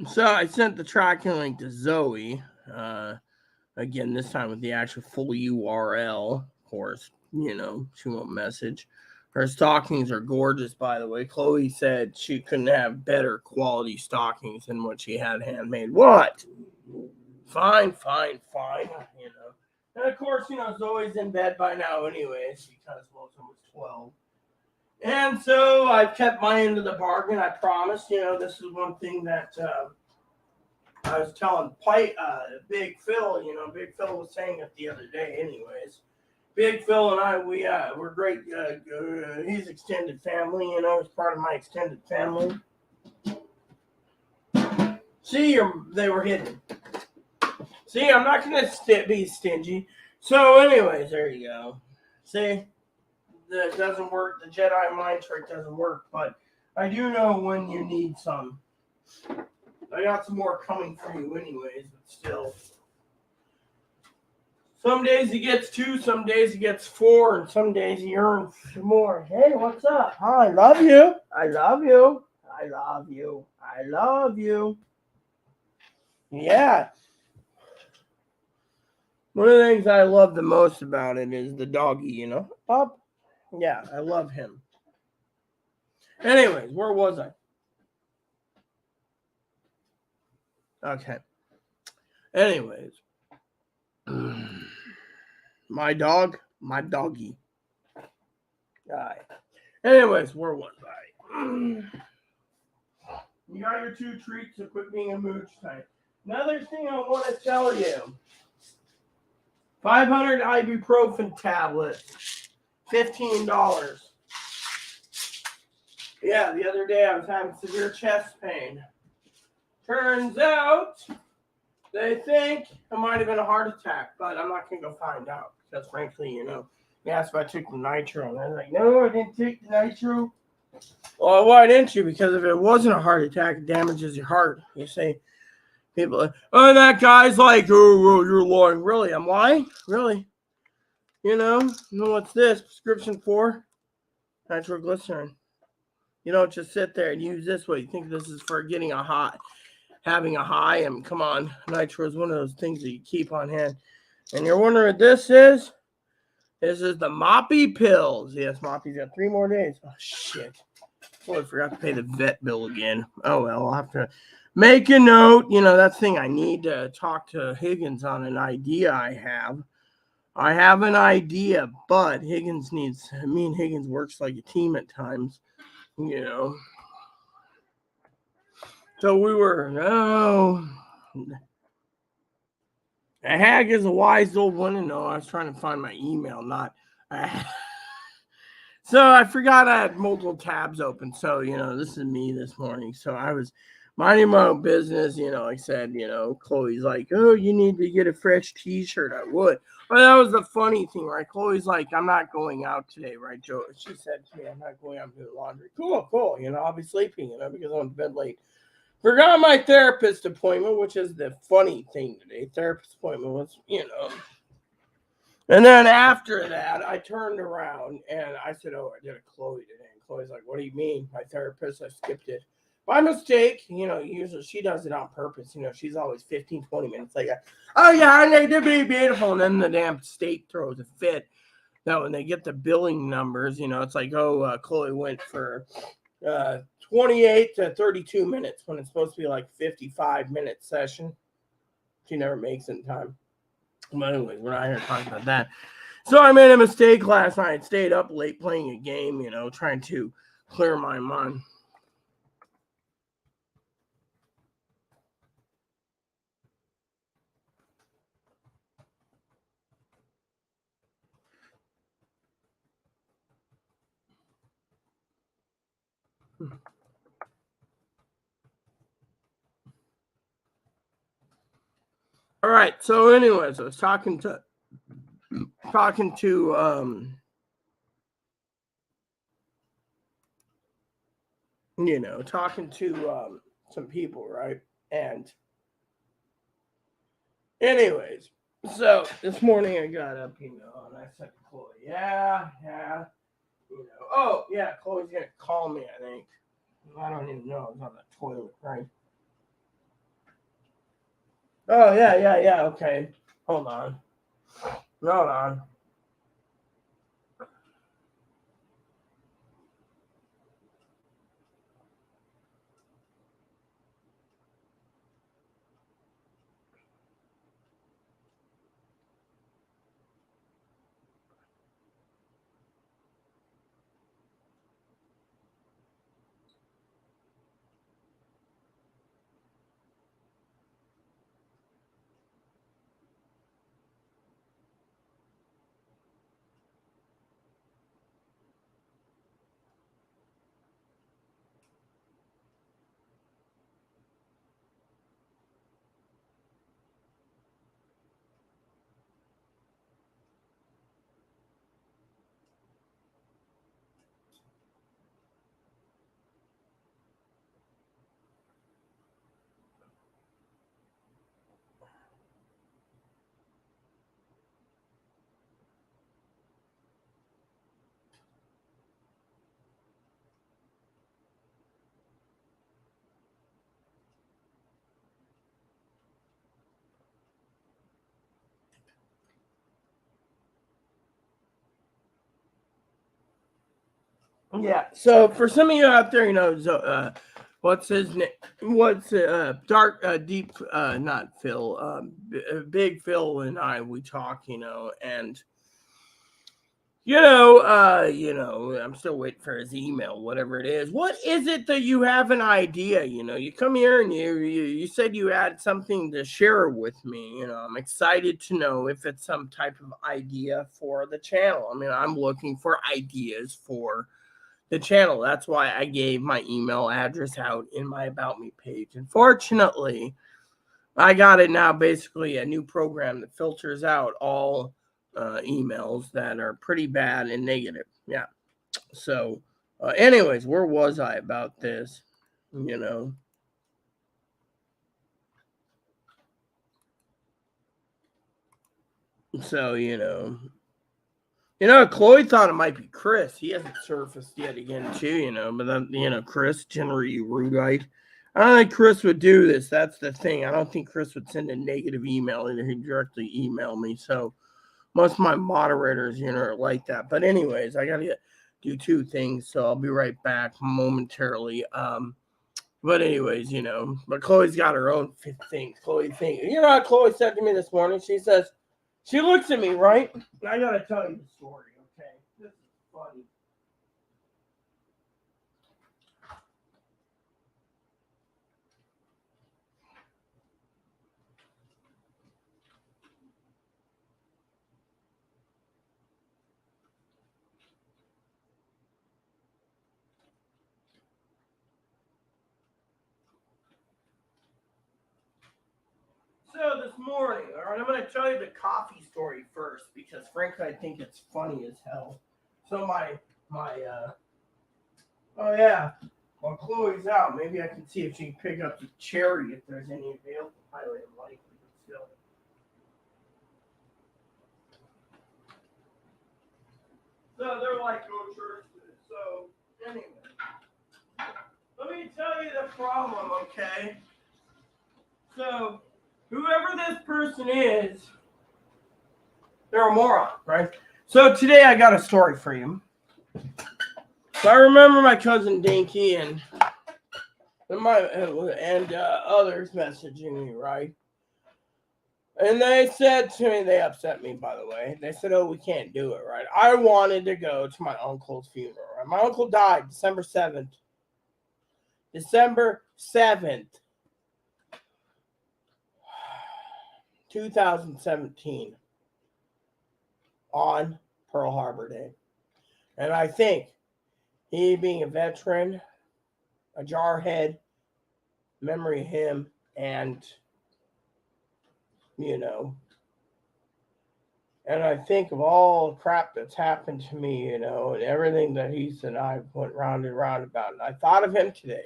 So I sent the tracking link to Zoe. Again, this time with the actual full URL. Of course, she won't message. Her stockings are gorgeous, by the way. Chloe said she couldn't have better quality stockings than what she had handmade. What? Fine. And of course, Zoe's in bed by now anyways because, well, it's almost 12. And so I've kept my end of the bargain. I promise, this is one thing that I was telling Big Phil, Big Phil was saying it the other day anyways. Big Phil and I, we're great. He's extended family, he's part of my extended family. See, they were hidden. See, I'm not going to be stingy. So anyways, there you go. See, that doesn't work. The Jedi mind trick doesn't work, but I do know when you need some. I got some more coming for you anyways, but still. Some days he gets 2, some days he gets 4, and some days he earns more. Hey, what's up? Oh, I love you. I love you. I love you. I love you. Yeah. One of the things I love the most about it is the doggy, Up. Yeah, I love him. Anyways, where was I? Okay. Anyways. My dog, my doggy. Alright. Anyways, where was I? You got your 2 treats, so quit being a mooch type. Another thing I want to tell you. 500 ibuprofen tablets. $15. Yeah, the other day I was having severe chest pain. Turns out they think it might have been a heart attack, but I'm not going to go find out because, frankly, they asked if I took the nitro, and I was like, no, I didn't take the nitro. Well, why didn't you? Because if it wasn't a heart attack, it damages your heart. You say, people are, oh, that guy's like, oh, you're lying. Really? I'm lying? Really? What's this? Prescription for nitroglycerin. You don't just sit there and use this way. You think this is for getting a high, having a high, and come on, nitro is one of those things that you keep on hand. And you're wondering what this is? This is the Moppy pills. Yes, Moppy's got 3 more days. Oh, shit. Oh, I forgot to pay the vet bill again. Oh, well, I'll have to make a note. That thing I need to talk to Higgins on an idea I have. I have an idea, but me and Higgins works like a team at times, So we were, a hag is a wise old woman. No, I was trying to find my email, not. So I forgot I had multiple tabs open. So, this is me this morning. So I was minding my own business. Like I said, Chloe's like, oh, you need to get a fresh t-shirt. I would. But that was the funny thing, right? Chloe's like, I'm not going out today, right, Joe? She said to me, I'm not going out to do laundry. Cool. I'll be sleeping, because I'm in bed late. Forgot my therapist appointment, which is the funny thing today. Therapist appointment was, And then after that, I turned around and I said, oh, I did a Chloe today. And Chloe's like, what do you mean? My therapist, I skipped it. By mistake, usually she does it on purpose. She's always 15, 20 minutes like, oh, yeah, I need to be beautiful. And then the damn state throws a fit. Now, when they get the billing numbers, it's like, oh, Chloe went for 28 to 32 minutes when it's supposed to be like 55-minute session. She never makes it in time. But anyways, we're not here talking about that. So I made a mistake last night. Stayed up late playing a game, trying to clear my mind. All right. So anyways, I was talking to some people, right? And anyways, so this morning I got up, and I said to Chloe, yeah. Oh, yeah, Chloe's going to call me, I think. I don't even know. I was on the toilet, right? Oh, yeah, okay. Hold on. Yeah. So for some of you out there, what's his name? What's dark, deep? Not Phil. Big Phil and I, we talk, and I'm still waiting for his email, whatever it is. What is it that you have an idea? You come here and you said you had something to share with me. I'm excited to know if it's some type of idea for the channel. I mean, I'm looking for ideas for the channel. That's why I gave my email address out in my About Me page. Unfortunately, I got it now, basically a new program that filters out all emails that are pretty bad and negative. Yeah. So, anyways, where was I about this? You know. So, Chloe thought it might be Chris. He hasn't surfaced yet again, too, but then, Chris, generally Rudite. I don't think Chris would do this. That's the thing. I don't think Chris would send a negative email. Either he'd directly email me. So most of my moderators, are like that. But anyways, I got to do two things. So I'll be right back momentarily. But anyways, but Chloe's got her own things. Chloe thinks, what Chloe said to me this morning? She says, she looks at me, right? I got to tell you the story, okay? This is funny. So this morning, all right, I'm going to tell you the coffee story first because frankly, I think it's funny as hell. So oh yeah, while Chloe's out, maybe I can see if she can pick up the cherry if there's any available. Highly unlikely, but still. So they're like go church. So anyway, let me tell you the problem, okay? So whoever this person is, they're a moron, right? So today I got a story for you. So I remember my cousin Dinky and others messaging me, right? And they said to me, they upset me, by the way. They said, "Oh, we can't do it," right? I wanted to go to my uncle's funeral. Right? My uncle died December 7th. December 7th, 2017, on Pearl Harbor Day. And I think he being a veteran, a jarhead, memory of him, and, and I think of all the crap that's happened to me, and everything that he said, I went round and round about. And I thought of him today.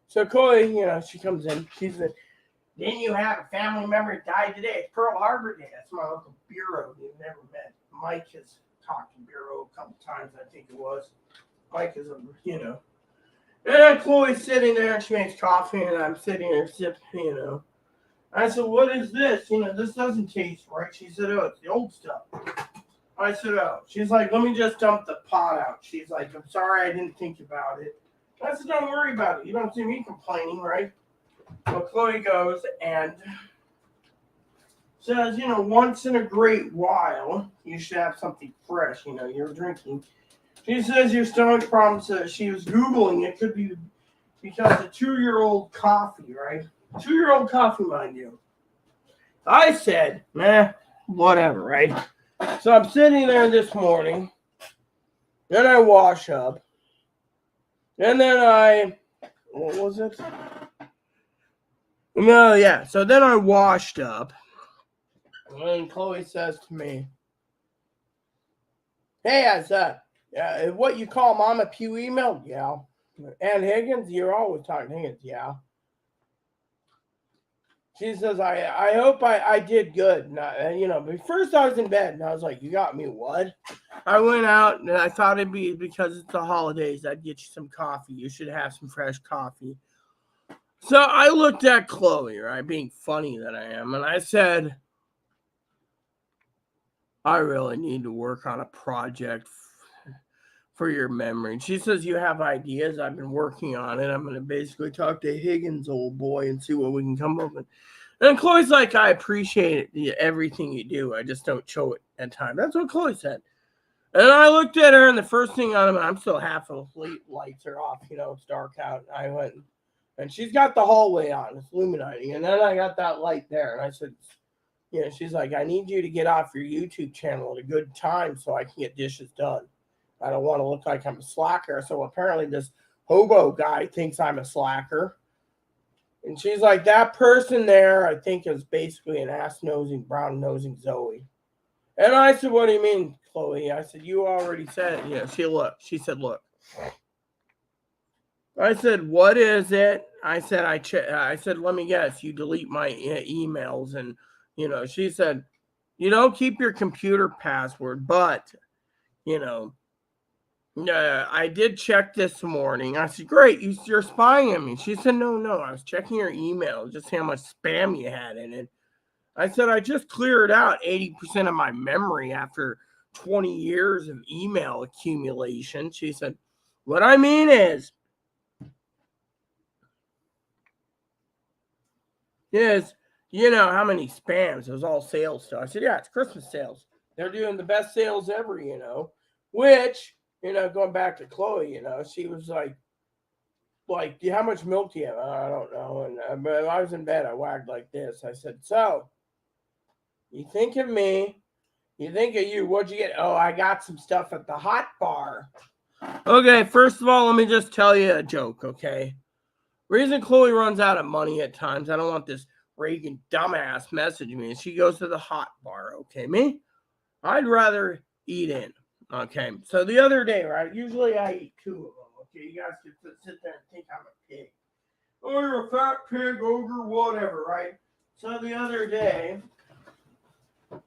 So Chloe, she comes in. She said, "Didn't you have a family member that died today? It's Pearl Harbor Day." That's my Uncle Bureau. You've never met. Mike has talked to Bureau a couple times, I think it was. Mike is And then Chloe's sitting there and she makes coffee and I'm sitting there sipping, I said, "What is this? This doesn't taste right." She said, "Oh, it's the old stuff." I said, "Oh." She's like, "Let me just dump the pot out." She's like, "I'm sorry, I didn't think about it." I said, "Don't worry about it. You don't see me complaining, right?" Well, Chloe goes and says, "Once in a great while, you should have something fresh. You're drinking." She says your stomach problems. She was Googling. It could be because of 2-year-old coffee, right? 2-year-old coffee, mind you. I said, whatever, right? So I'm sitting there this morning. Then I wash up. And then what was it? No, yeah. So then I washed up. And Chloe says to me, "Hey, what you call Mama Pew email?" "Yeah." "And Higgins, you're always talking Higgins." "Yeah." She says, I hope I did good. And but first I was in bed and I was like, "You got me what?" I went out and I thought it'd be because it's the holidays. I'd get you some coffee. You should have some fresh coffee. So I looked at Chloe, right, being funny that I am. And I said, "I really need to work on a project for your memory." And she says, "You have ideas?" "I've been working on it. I'm going to basically talk to Higgins, old boy, and see what we can come up with." And Chloe's like, "I appreciate everything you do. I just don't show it at times." That's what Chloe said. And I looked at her, and the first thing I'm still half asleep. Lights are off. It's dark out. I went, and she's got the hallway on. It's illuminating. And then I got that light there. And I said, she's like, "I need you to get off your YouTube channel at a good time so I can get dishes done." I don't want to look like I'm a slacker. So apparently this hobo guy thinks I'm a slacker. And she's like, that person there, I think, is basically an ass nosing, brown nosing Zoe. And I said, what do you mean, Chloe? I said, you already said it. You know, she said, look. I said, what is it? I said, I said, let me guess. You delete my emails. And, you know, she said, you don't keep your computer password, but, you know, I did check this morning. I said, great, you're spying on me. She said, no, I was checking your email, just see how much spam you had in it. I said, I just cleared out 80% of my memory after 20 years of email accumulation. She said, what I mean is you know how many spams? It was all sales stuff. I said, yeah, it's Christmas sales. They're doing the best sales ever, you know, which, you know, going back to Chloe, you know, she was like, how much milk do you have? I don't know. And but I was in bed. I wagged like this. I said, so you think of me, you think of you. What'd you get? Oh, I got some stuff at the hot bar. Okay, first of all, let me just tell you a joke, okay? Reason Chloe runs out of money at times, I don't want this Reagan dumbass message me. She goes to the hot bar, okay? Me? I'd rather eat in. Okay. So the other day, right? Usually I eat two of them. Okay. You guys can sit there and think I'm a pig. Oh, you're a fat pig, ogre, whatever, right? So the other day,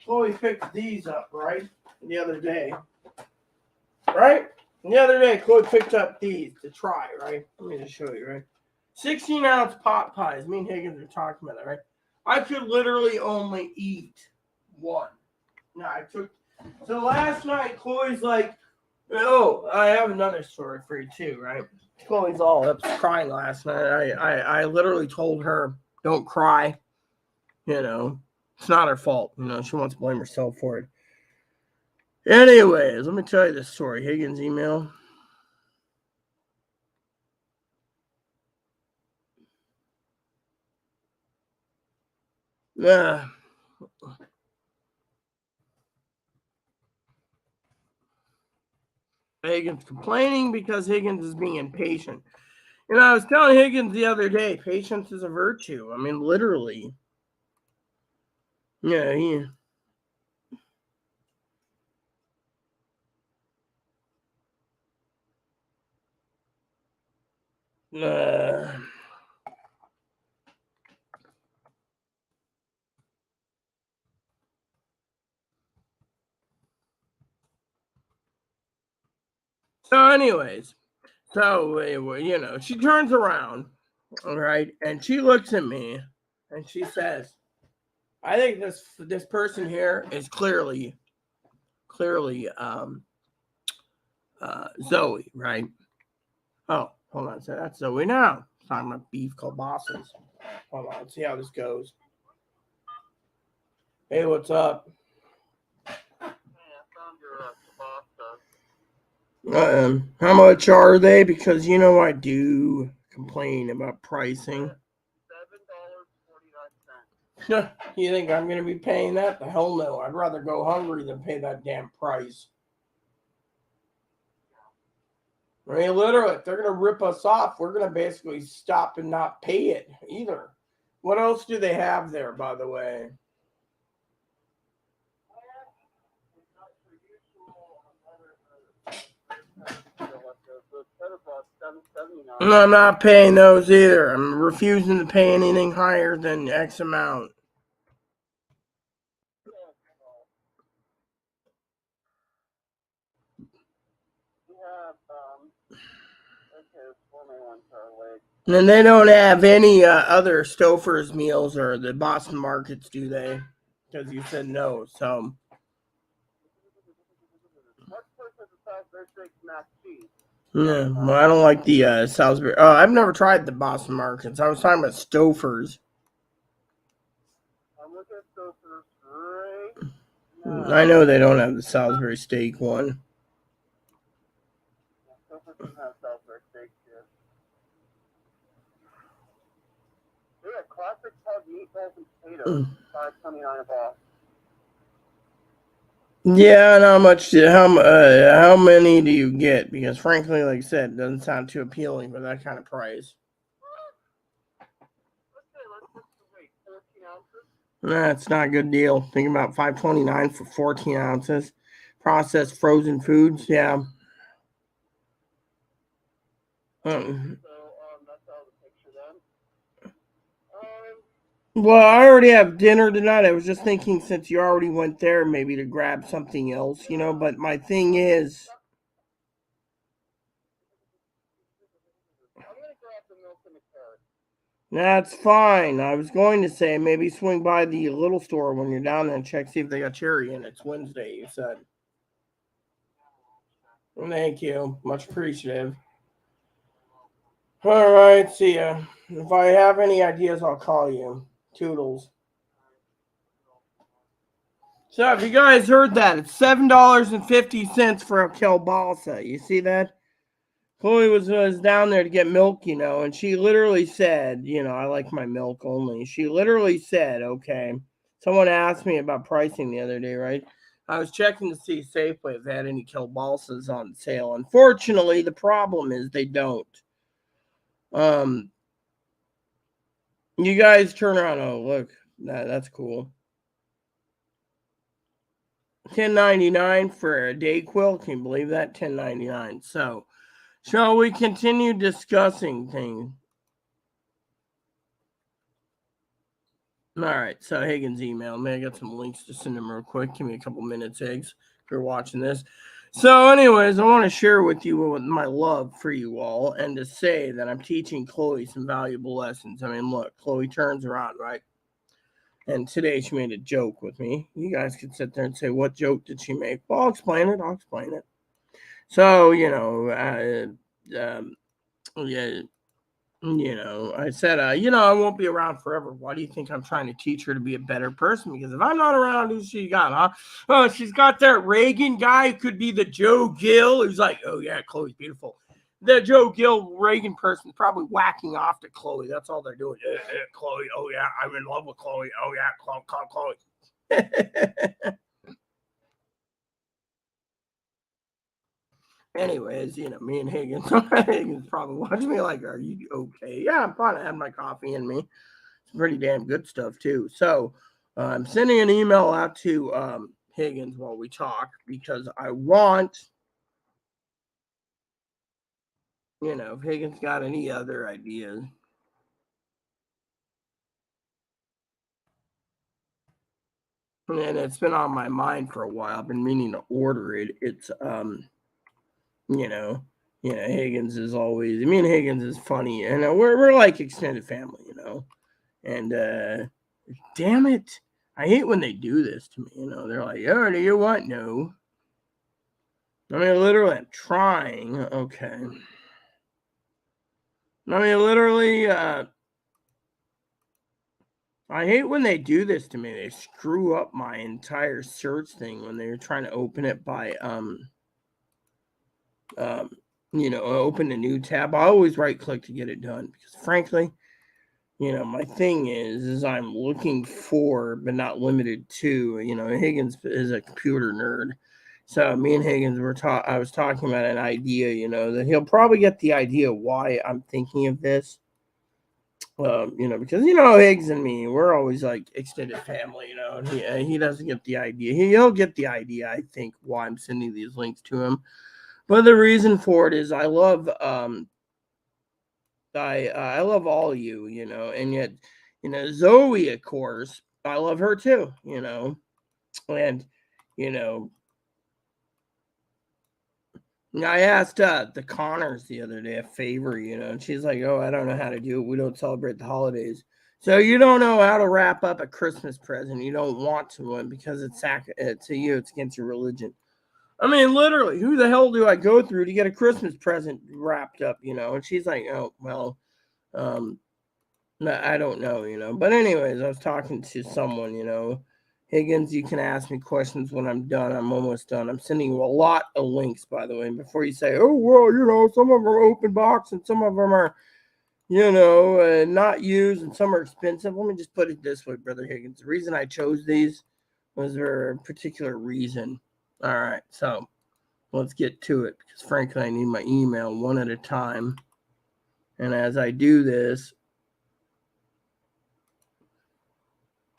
Chloe picked these up, right? The other day. Right? And the other day, Chloe picked up these to try, right? Let me just show you, right? 16-ounce pot pies. Me and Higgins are talking about that, right? I could literally only eat one. Now, so last night, Chloe's like, oh, I have another story for you too, right? Chloe's all up crying last night. I literally told her, don't cry. You know, it's not her fault. You know, she wants to blame herself for it. Anyways, let me tell you this story. Higgins' email. Yeah. Higgins complaining because Higgins is being impatient. You know, I was telling Higgins the other day, patience is a virtue. I mean, literally. Yeah. Uh, so, anyways, you know, she turns around, all right, and she looks at me, and she says, "I think this person here is clearly Zoe, right? Oh, hold on, so that's Zoe now. Talking about beef called bosses. Hold on, let's see how this goes. Hey, what's up? How much are they? Because you know I do complain about pricing. You think I'm going to be paying that? The hell no. I'd rather go hungry than pay that damn price. I mean, literally, if they're going to rip us off, we're going to basically stop and not pay it either. What else do they have there, by the way? No, I'm not paying those either. I'm refusing to pay anything higher than X amount. And they don't have any other Stouffer's meals or the Boston Markets, do they? Because you said no. So yeah, well, I don't like the Salisbury. Oh, I've never tried the Boston Markets. I was talking about Stouffer's. I know they don't have the Salisbury steak one. Yeah, and how many do you get? Because frankly, like I said, it doesn't sound too appealing for that kind of price. That's not a good deal. Think about $5.29 for 14 ounces. Processed frozen foods, yeah. Um, well, I already have dinner tonight. I was just thinking since you already went there, maybe to grab something else, But my thing is, that's fine. I was going to say maybe swing by the little store when you're down there and check see if they got cherry in it. It's Wednesday, you said. Thank you. Much appreciative. All right, see ya. If I have any ideas, I'll call you. Toodles. So, if you guys heard that, it's $7.50 for a kielbasa. You see that? Chloe was down there to get milk, and she literally said, I like my milk only. She literally said, okay. Someone asked me about pricing the other day, right? I was checking to see Safeway if they had any kielbasas on sale. Unfortunately, the problem is they don't. Um, you guys turn around. Oh, look, that's cool. $10.99 for a day quilt. Can you believe that? $10.99. So, shall we continue discussing things? All right, so Higgins emailed me. I got some links to send him real quick. Give me a couple minutes, Higgs, if you're watching this. So, anyways, I want to share with you my love for you all and to say that I'm teaching Chloe some valuable lessons. I mean, look, Chloe turns around, right? And today she made a joke with me. You guys could sit there and say, what joke did she make? Well, I'll explain it. So, yeah, I said, I won't be around forever. Why do you think I'm trying to teach her to be a better person? Because if I'm not around, who's she got, huh? Oh, she's got that Reagan guy who could be the Joe Gill, who's like, oh, yeah, Chloe's beautiful. The Joe Gill Reagan person probably whacking off to Chloe. That's all they're doing. Chloe, oh, yeah, I'm in love with Chloe. Oh, yeah, Chloe. Anyways, me and Higgins, Higgins probably watching me like, are you okay? Yeah, I'm fine. I had my coffee in me. Pretty damn good stuff too. So I'm sending an email out to Higgins while we talk because I want, if Higgins got any other ideas. And it's been on my mind for a while. I've been meaning to order it. It's you know, Higgins is always me and Higgins is funny, and we're like extended family, And damn it, I hate when they do this to me. They're like, "Oh, do you want no?" I mean, literally, I'm trying. Okay. I mean, literally, I hate when they do this to me. They screw up my entire search thing when they're trying to open it by, open a new tab. I always right click to get it done because, frankly, my thing is I'm looking for, but not limited to, Higgins is a computer nerd. So me and Higgins I was talking about an idea, that he'll probably get the idea why I'm thinking of this. Because Higgs and me, we're always like extended family, and he doesn't get the idea. He'll get the idea, I think, why I'm sending these links to him. But the reason for it is I love I love all you, and yet, Zoe, of course, I love her too, and you know, I asked the Connors the other day a favor, and she's like, "Oh, I don't know how to do it. We don't celebrate the holidays." So you don't know how to wrap up a Christmas present. You don't want to one because to you, it's against your religion. I mean, literally, who the hell do I go through to get a Christmas present wrapped up? And she's like, "Oh, well, um, I don't know, But anyways, I was talking to someone, Higgins, you can ask me questions when I'm done. I'm almost done. I'm sending you a lot of links, by the way. And before you say, oh, well, some of them are open box and some of them are, not used and some are expensive. Let me just put it this way, Brother Higgins. The reason I chose these was for a particular reason. All right, so let's get to it because frankly, I need my email one at a time. And as I do this,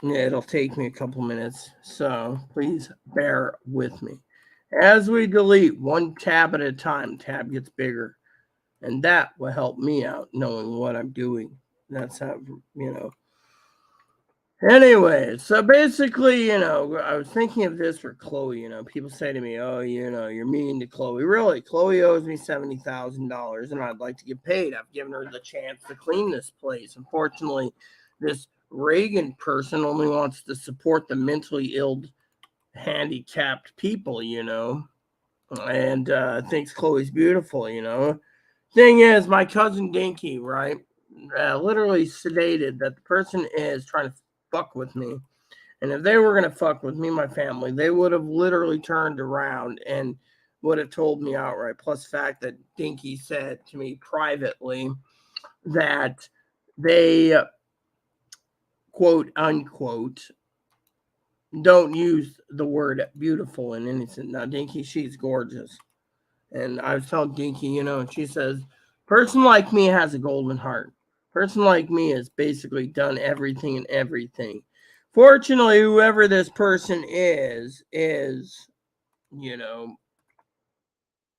it'll take me a couple minutes. So please bear with me. As we delete one tab at a time, tab gets bigger. And that will help me out knowing what I'm doing. That's how, you know. Anyway, so basically, I was thinking of this for Chloe. People say to me, "Oh, you're mean to Chloe." Really, Chloe owes me $70,000, and I'd like to get paid. I've given her the chance to clean this place. Unfortunately, this Reagan person only wants to support the mentally ill, handicapped people, and thinks Chloe's beautiful, Thing is, my cousin Dinky, right, literally stated that the person is trying to fuck with me. And if they were going to fuck with me, my family, they would have literally turned around and would have told me outright. Plus, the fact that Dinky said to me privately that they, quote unquote, don't use the word beautiful and innocent. Now, Dinky, she's gorgeous. And I was telling Dinky, and she says, person like me has a golden heart. Person like me has basically done everything and everything. Fortunately, whoever this person is, you know,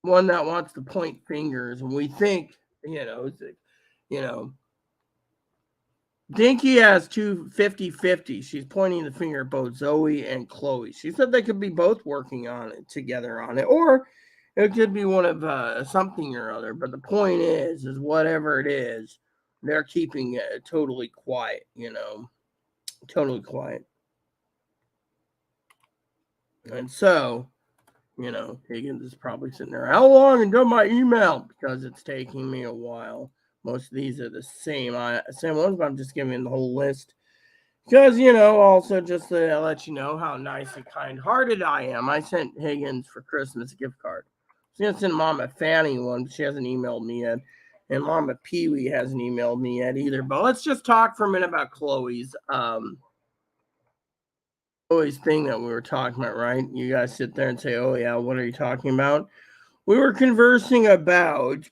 one that wants to point fingers. And we think, you know, Dinky has two 50-50. She's pointing the finger at both Zoe and Chloe. She said they could be both working on it together on it, or it could be one of something or other. But the point is whatever it is, they're keeping it totally quiet. Totally quiet. And so, Higgins is probably sitting there. How long until my email? Because it's taking me a while. Most of these are the same ones, but I'm just giving the whole list. Because, also just to let you know how nice and kind-hearted I am, I sent Higgins for Christmas a gift card. I was going to send Mama Fanny one, but she hasn't emailed me yet. And Mama Pee-wee hasn't emailed me yet either. But let's just talk for a minute about Chloe's thing that we were talking about, right? You guys sit there and say, oh, yeah, what are you talking about? We were conversing about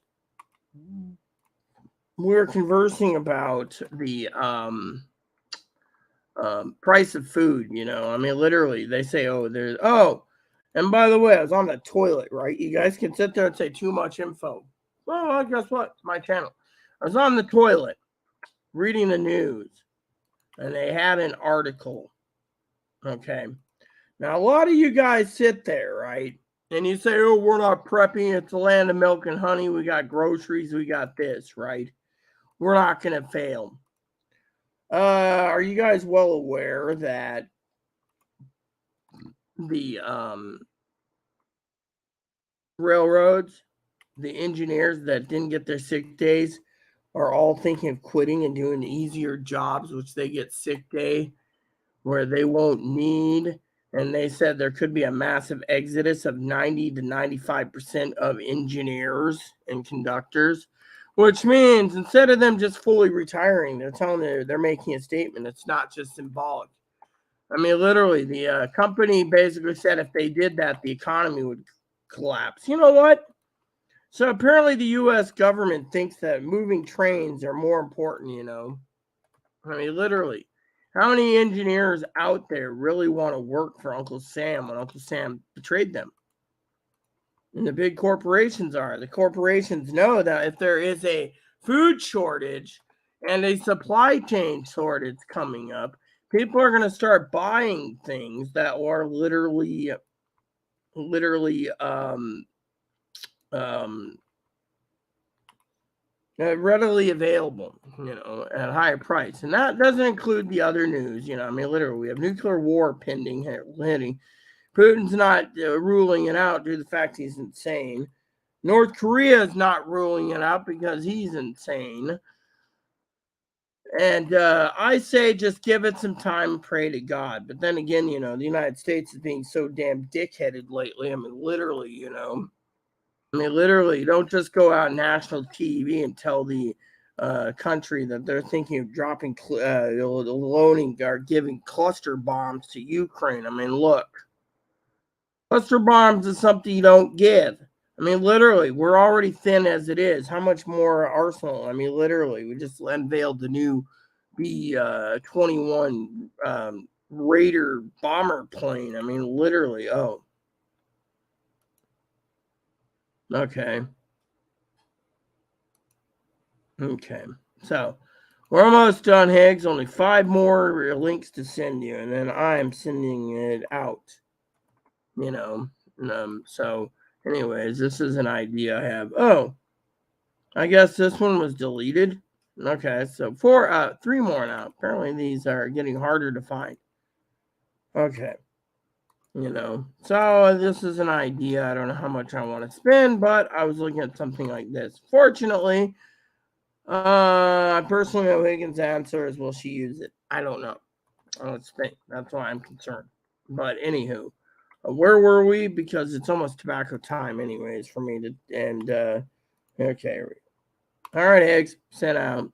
the price of food, I mean, literally, they say, and by the way, I was on the toilet, right? You guys can sit there and say too much info. Well, guess what? It's my channel. I was on the toilet reading the news, and they had an article. Okay. Now, a lot of you guys sit there, right? And you say, oh, we're not prepping. It's the land of milk and honey. We got groceries. We got this, right? We're not going to fail. Are you guys well aware that the railroads, the engineers that didn't get their sick days are all thinking of quitting and doing easier jobs, which they get sick day where they won't need? And they said there could be a massive exodus of 90 to 95% of engineers and conductors, which means instead of them just fully retiring, they're making a statement. It's not just symbolic. I mean, literally, the company basically said if they did that, the economy would collapse. You know what? So apparently the U.S. government thinks that moving trains are more important, I mean, literally. How many engineers out there really want to work for Uncle Sam when Uncle Sam betrayed them? And the big corporations are. The corporations know that if there is a food shortage and a supply chain shortage coming up, people are going to start buying things that are literally readily available, at a higher price. And that doesn't include the other news. I mean, literally, we have nuclear war pending hitting. Putin's not ruling it out due to the fact he's insane. North Korea is not ruling it out because he's insane. And I say just give it some time and pray to God. But then again, the United States is being so damn dickheaded lately. I mean, literally, don't just go out on national TV and tell the country that they're thinking of dropping, loaning or giving cluster bombs to Ukraine. I mean, look, Cluster bombs is something you don't give. I mean, literally, we're already thin as it is. How much more arsenal? I mean, literally, we just unveiled the new B-21 Raider bomber plane. I mean, literally. Oh, okay. Okay. So we're almost done, Higgs. Only 5 more links to send you, and then I'm sending it out. You know. So, anyways, this is an idea I have. Oh, I guess this one was deleted. Okay, so 3 more now. Apparently, these are getting harder to find. Okay. So this is an idea. I don't know how much I want to spend, but I was looking at something like this. Fortunately, I personally know Higgins' answer is, will she use it? I don't know. Let's think. That's why I'm concerned. But anywho, where were we? Because it's almost tobacco time, anyways, for me to. And okay, all right, Higgs, sent out.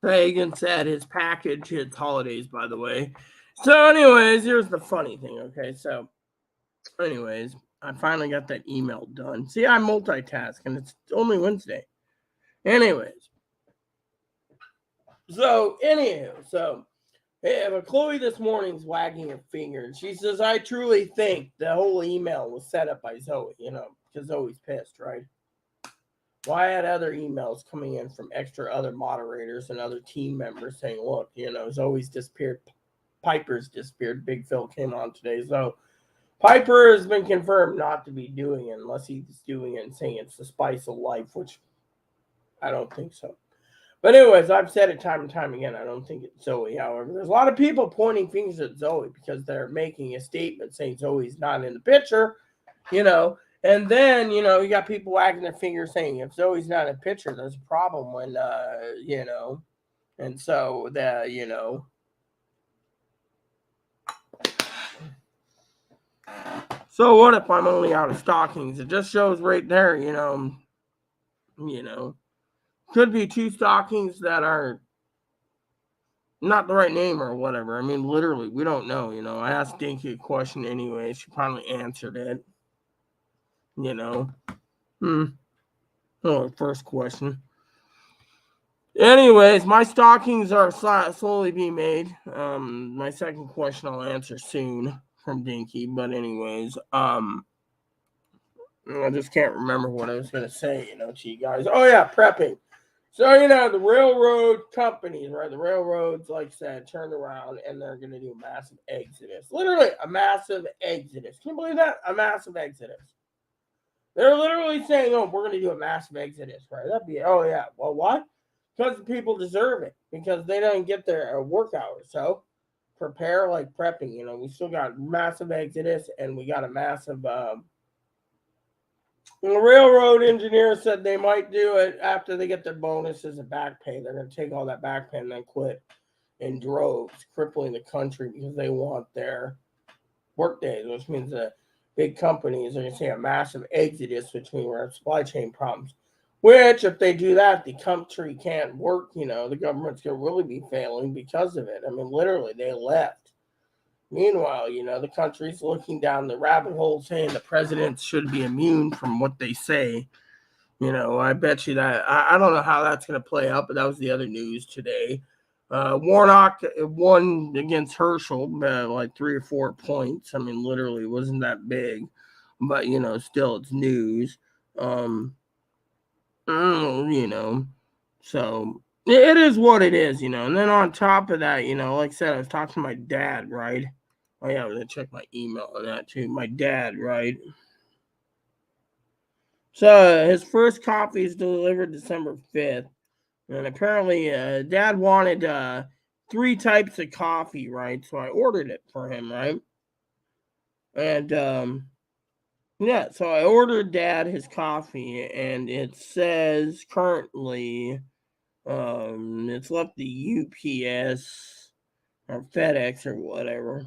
Hagen said his package hits holidays, by the way. So, anyways, here's the funny thing. Okay, so, anyways, I finally got that email done. See, I multitask, and it's only Wednesday. Anyways, so hey, but Chloe this morning's wagging her finger, and she says, "I truly think the whole email was set up by Zoe. Because Zoe's pissed, right?" Well, I had other emails coming in from other moderators and other team members saying, look, Zoe's disappeared. Piper's disappeared. Big Phil came on today. So Piper has been confirmed not to be doing it unless he's doing it and saying it's the spice of life, which I don't think so. But anyways, I've said it time and time again. I don't think it's Zoe. However, there's a lot of people pointing fingers at Zoe because they're making a statement saying Zoe's not in the picture, And then, you got people wagging their fingers saying if Zoe's not a pitcher, there's a problem when, and so So what if I'm only out of stockings? It just shows right there, could be 2 stockings that are not the right name or whatever. I mean, literally, we don't know, I asked Dinky a question anyway. She finally answered it, Oh, first question. Anyways, my stockings are slowly being made. My second question I'll answer soon from Dinky. But anyways, I just can't remember what I was gonna say, to you guys. Oh yeah, prepping. So the railroad companies, right? The railroads, like I said, turned around and they're gonna do a massive exodus. Literally a massive exodus. Can you believe that? A massive exodus. They're literally saying, "Oh, we're gonna do a massive exodus," right? That'd be, oh yeah. Well, why? Because the people deserve it. Because they don't get their work hours. So prepare like prepping. We still got massive exodus, and we got a massive. The railroad engineer said they might do it after they get their bonuses and back pay. They're going to take all that back pay and then quit in droves, crippling the country because they want their work days, which means that big companies are going to see a massive exodus between our supply chain problems. Which, if they do that, the country can't work. The government's going to really be failing because of it. I mean, literally, they left. Meanwhile, the country's looking down the rabbit hole saying the presidents should be immune from what they say. I bet you that. I don't know how that's going to play out, but that was the other news today. Warnock won against Herschel like 3 or 4 points. I mean, literally, it wasn't that big, but still, it's news. So it is what it is, And then on top of that, like I said, I was talking to my dad, right? Oh yeah, I'm gonna check my email on that too. My dad, right? So his first copy is delivered December 5th. And apparently, Dad wanted 3 types of coffee, right? So I ordered it for him, right? And yeah, so I ordered Dad his coffee, and it says currently It's left the UPS or FedEx or whatever.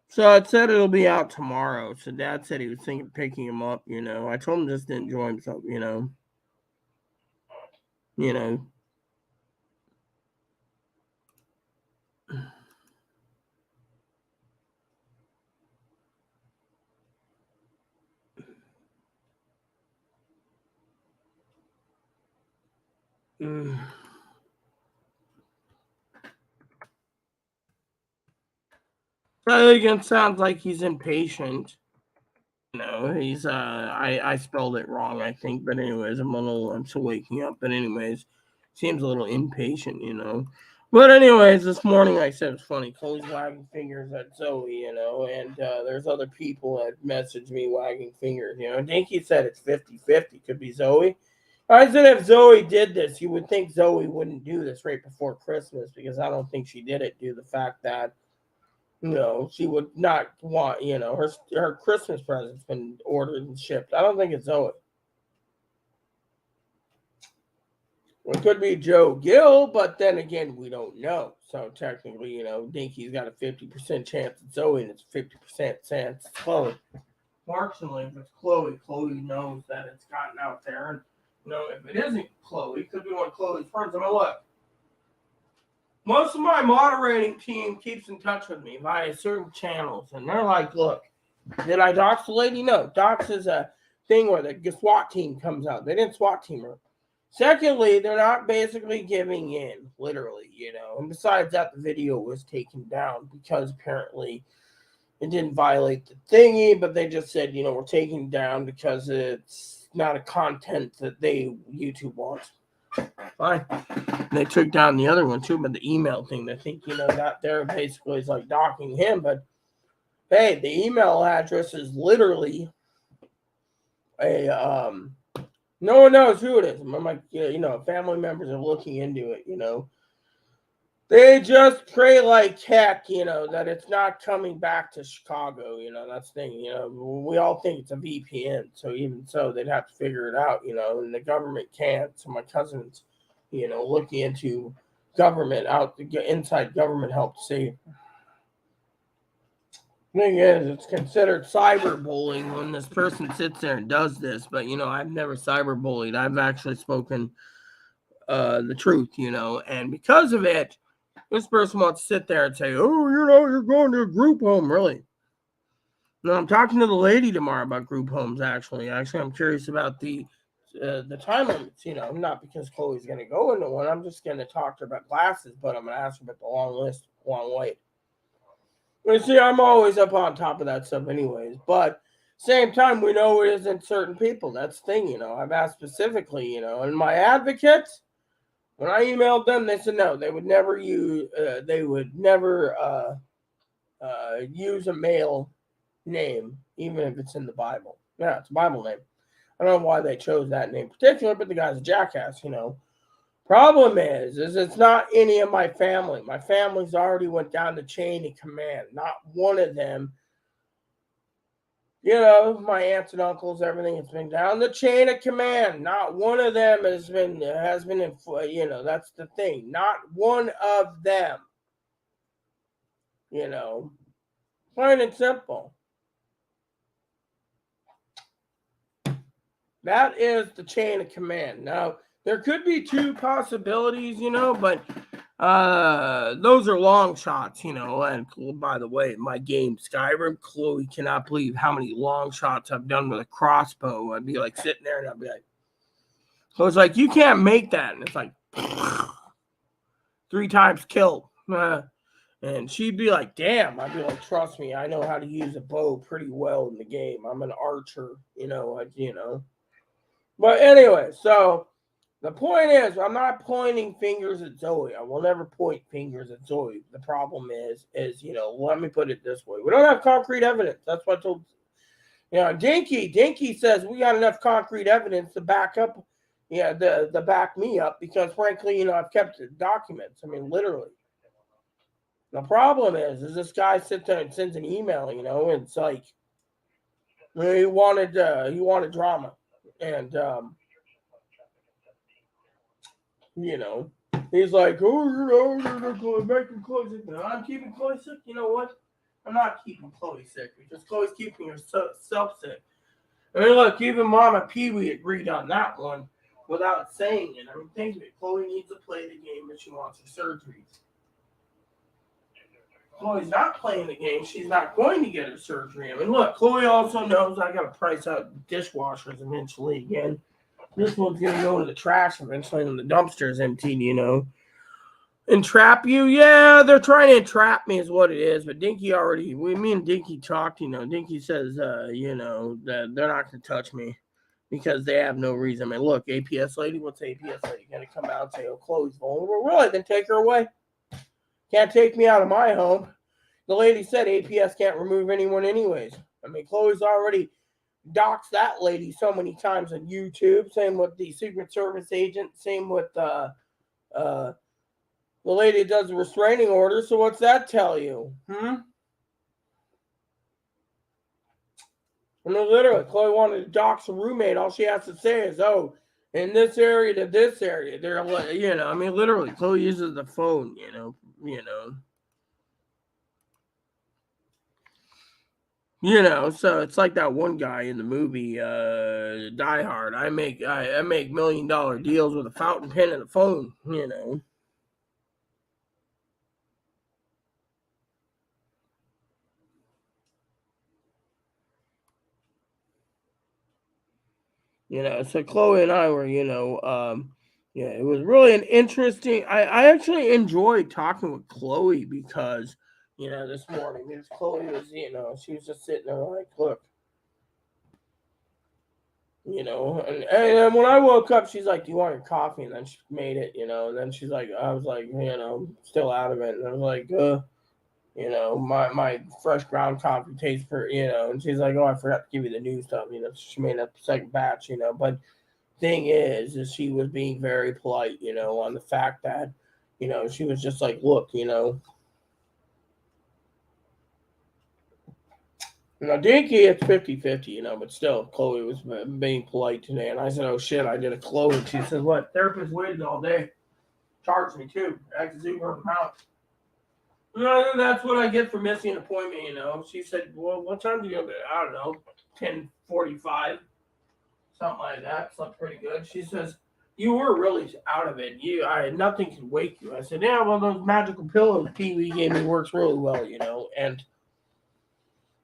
So it said it'll be out tomorrow. So Dad said he was thinking of picking him up. I told him just to enjoy himself. You know. Mm. So again, sounds like he's impatient. He's I spelled it wrong, I think, but anyways, I'm still waking up. But anyways, seems a little impatient. But anyways, this morning I said it's funny. Chloe's wagging fingers at Zoe, and there's other people that messaged me wagging fingers. Dinky said it's 50-50. Could be Zoe. I said if Zoe did this, you would think Zoe wouldn't do this right before Christmas because I don't think she did it due to the fact that she would not want, her Christmas present's been ordered and shipped. I don't think it's Zoe. It could be Joe Gill, but then again, we don't know. So technically, Dinky's got a 50% chance it's Zoe and it's 50% chance it's Chloe. Fortunately, if it's Chloe knows that it's gotten out there. And, if it isn't Chloe, it could be one of Chloe's friends. I mean, look, most of my moderating team keeps in touch with me via certain channels, and they're like, look, did I dox the lady? No. Dox is a thing where the SWAT team comes out. They didn't SWAT team her. Secondly, they're not basically giving in, literally, And besides that, the video was taken down because apparently it didn't violate the thingy, but they just said, we're taking it down because it's not a content that YouTube wants. Fine. And they took down the other one too, but the email thing, they think, that there basically is like docking him, but hey, the email address is literally no one knows who it is. I'm like, family members are looking into it, They just pray like heck, that it's not coming back to Chicago, that's the thing, we all think it's a VPN. So even so, they'd have to figure it out, and the government can't. So my cousin's, looking into government inside government help to see. Thing is, it's considered cyberbullying when this person sits there and does this. But I've never cyberbullied. I've actually spoken the truth, and because of it, this person wants to sit there and say, "Oh, you're going to a group home, really?" No, I'm talking to the lady tomorrow about group homes. Actually, I'm curious about the time limits. Not because Chloe's going to go into one. I'm just going to talk to her about classes, but I'm going to ask her about the long wait. You see, I'm always up on top of that stuff anyways. But same time, we know it isn't certain people. That's the thing, I've asked specifically, and my advocates, when I emailed them, they said no, they would never use a male name, even if it's in the Bible. Yeah, it's a Bible name. I don't know why they chose that name in particular, but the guy's a jackass, Problem is it's not any of my family. My family's already went down the chain of command. Not one of them, my aunts and uncles, everything has been down the chain of command. Not one of them has been that's the thing. Not one of them. Plain and simple. That is the chain of command. Now, there could be two possibilities, but those are long shots, and by the way, my game Skyrim, Chloe cannot believe how many long shots I've done with a crossbow. I'd be like sitting there and I'd be like, so it's like, you can't make that. And it's like 3 times killed. And she'd be like, damn. I'd be like, trust me, I know how to use a bow pretty well in the game. I'm an archer, But anyway, so the point is, I'm not pointing fingers at Zoe. I will never point fingers at Zoe. The problem is, let me put it this way. We don't have concrete evidence. That's what I told, Dinky says we got enough concrete evidence to back up, the back me up because frankly, I've kept documents. I mean, literally. The problem is this guy sits there and sends an email, and it's like, he wanted drama. And, You know, he's like, oh, they're making Chloe sick. No, I'm keeping Chloe sick. You know what? I'm not keeping Chloe sick because Chloe's keeping herself sick. I mean, look, even Mama Pee Wee agreed on that one without saying it. I mean, think of it. Chloe needs to play the game if she wants her surgeries. Chloe's not playing the game. She's not going to get her surgery. I mean, look, Chloe also knows I got to price out dishwashers eventually again. This one's going to go in the trash eventually when the dumpster's emptied, you know. Entrap you? Yeah, they're trying to entrap me is what it is. But Dinky me and Dinky talked, you know. Dinky says, you know, that they're not going to touch me because they have no reason. I mean, look, APS lady, what's APS lady going to come out and say, oh, Chloe's vulnerable? Really? Then take her away. Can't take me out of my home. The lady said APS can't remove anyone anyways. I mean, Chloe's already doxed that lady so many times on YouTube. Same with the Secret Service agent. Same with the lady that does the restraining order. So what's that tell you? I mean, literally, Chloe wanted to dox a roommate. All she has to say is, oh, in this area to this area. They're, you know, I mean, literally, Chloe uses the phone, you know. You know, so it's like that one guy in the movie Die Hard. I make $1 million deals with a fountain pen and a phone, you know. You know, so Chloe and I were, you know, yeah, it was really an interesting. I actually enjoyed talking with Chloe because, you know, this morning, because Chloe was, you know, she was just sitting there like, look, you know, and then when I woke up, she's like, do you want your coffee? And then she made it, you know, and then she's like, I was like, you know, still out of it. And I was like, you know, my fresh ground coffee tastes for, you know, and she's like, oh, I forgot to give you the new stuff, you know, she made a second batch, you know, but thing is she was being very polite, you know, on the fact that, you know, she was just like, look, you know, Dinky, it's 50-50, you know, but still, Chloe was being polite today, and I said, oh, shit, I did a Chloe, and she said, what, therapist waited all day, charged me, too, acted super amount. No, that's what I get for missing an appointment, you know. She said, well, what time do you go? I don't know, 10:45, something like that. Slept pretty good. She says, you were really out of it. Nothing can wake you. I said, yeah, well, those magical pillows Pee Wee gave me works really well, you know. And,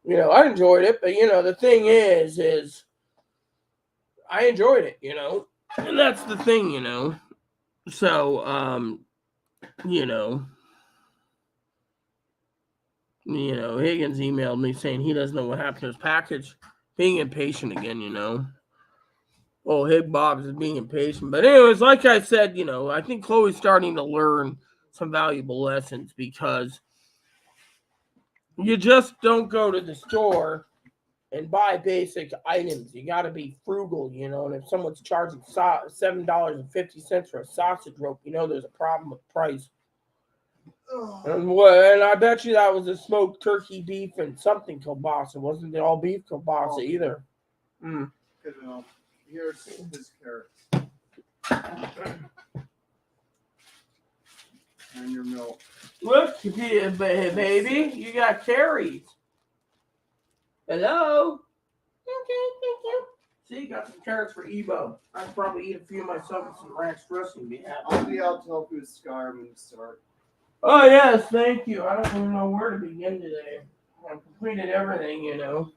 you know, I enjoyed it. But, you know, the thing is I enjoyed it, you know. And that's the thing, you know. So, you know, Higgins emailed me saying he doesn't know what happened to his package. Being impatient again, you know. Oh, Hig Bobs is being impatient. But anyways, like I said, you know, I think Chloe's starting to learn some valuable lessons because you just don't go to the store and buy basic items. You got to be frugal, you know. And if someone's charging $7.50 for a sausage rope, you know there's a problem with price. And I bet you that was a smoked turkey beef and something kielbasa. Wasn't it all beef kielbasa either? Here's his carrots. And your milk. Look, baby, you got carrots. Hello? See, you got some carrots for Ebo. I'd probably eat a few myself with some ranch dressing. I'll be out to help you with Skyrim and start. Oh, yes, thank you. I don't even know where to begin today. I've completed everything, you know.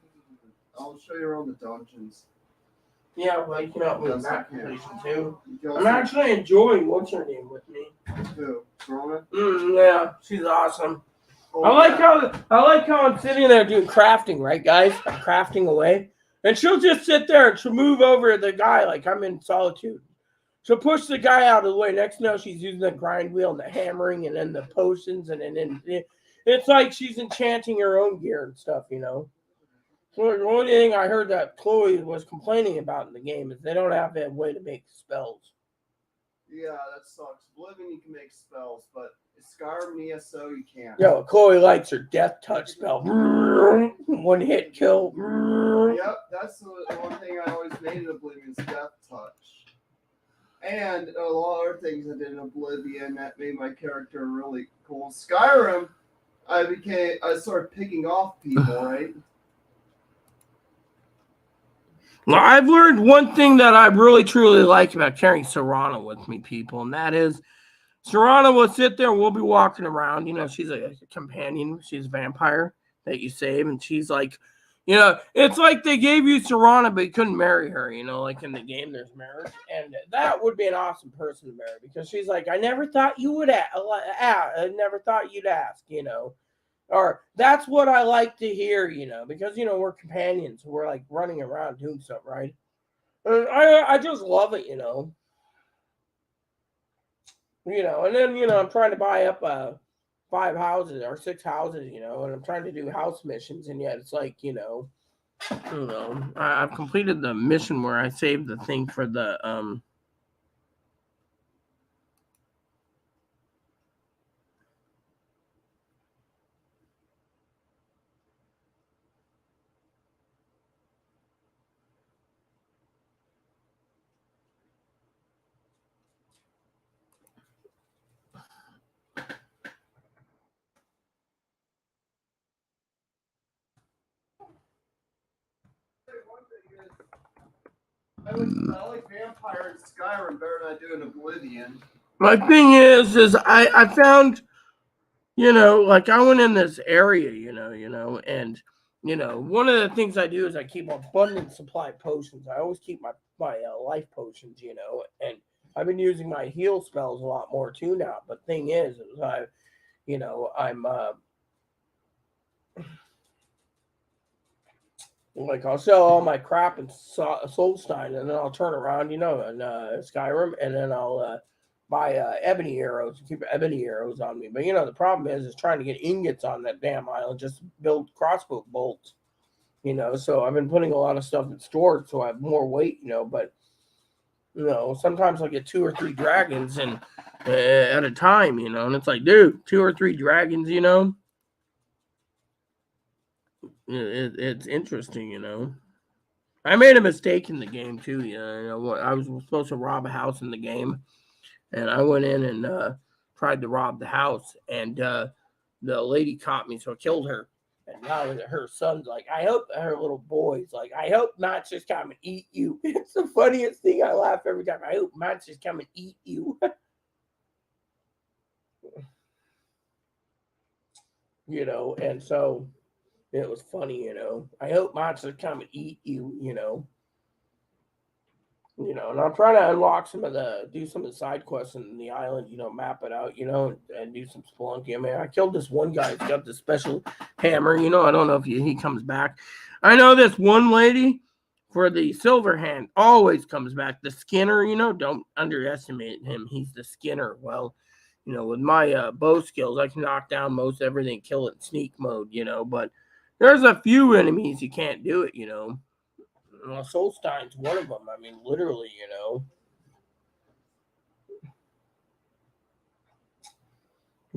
I'll show you around the dungeons. Yeah, well, you can help me with that completion, too. I'm actually enjoying what's her name with me. Who? Rona? Yeah, she's awesome. I like how I'm sitting there doing crafting, right, guys? I'm crafting away. And she'll just sit there and she'll move over to the guy like I'm in solitude. She'll push the guy out of the way. Next thing you know, she's using the grind wheel and the hammering and then the potions and it's like she's enchanting her own gear and stuff, you know. So the only thing I heard that Chloe was complaining about in the game is they don't have a way to make spells. Yeah, that sucks. Oblivion, you can make spells, but Skyrim and ESO, you can't. Yo, Chloe likes her death touch spell. One hit kill. Yep, that's the one thing I always made in Oblivion is death touch. And a lot of other things I did in Oblivion that made my character really cool. Skyrim, I started picking off people, right? Well, I've learned one thing that I really truly like about carrying Serrana with me, people, and that is Serrana will sit there. We'll be walking around. She's a companion. She's a vampire that you save, and she's like, it's like they gave you Serrana, but you couldn't marry her. Like in the game, there's marriage, and that would be an awesome person to marry because she's like, I never thought you would I never thought you'd ask. Or that's what I like to hear. Because we're companions. We're like running around doing something, right? And I just love it. And then I'm trying to buy up 5 houses or 6 houses, and I'm trying to do house missions, and yet it's like, I've completed the mission where I saved the thing for the I like Vampire and Skyrim better than I do in Oblivion. my thing is I found, like I went in this area, and one of the things I do is I keep abundant supply of potions. I always keep my life potions, and I've been using my heal spells a lot more too now. But thing is I'm like I'll sell all my crap in Soulstein, and then I'll turn around, in Skyrim, and then I'll buy ebony arrows and keep ebony arrows on me. But the problem is trying to get ingots on that damn island just to build crossbow bolts. So I've been putting a lot of stuff in storage so I have more weight. But sometimes I'll get 2 or 3 dragons and at a time. And it's like, dude, 2 or 3 dragons. It's interesting. I made a mistake in the game too. I was supposed to rob a house in the game, and I went in and tried to rob the house, and the lady caught me, so I killed her. And now her son's like, I hope her little boy's like, I hope monsters come and eat you. It's the funniest thing. I laugh every time. I hope monsters come and eat you. And so it was funny. I hope monsters come and eat you. And I'm trying to unlock do some of the side quests in the island, map it out, and do some spelunking. I mean, I killed this one guy. He's got this special hammer, I don't know if he comes back. I know this one lady for the silver hand always comes back. The Skinner, don't underestimate him. He's the Skinner. Well, with my bow skills, I can knock down most everything, kill it in sneak mode, but there's a few enemies you can't do it, Well, Solstein's one of them. I mean, literally,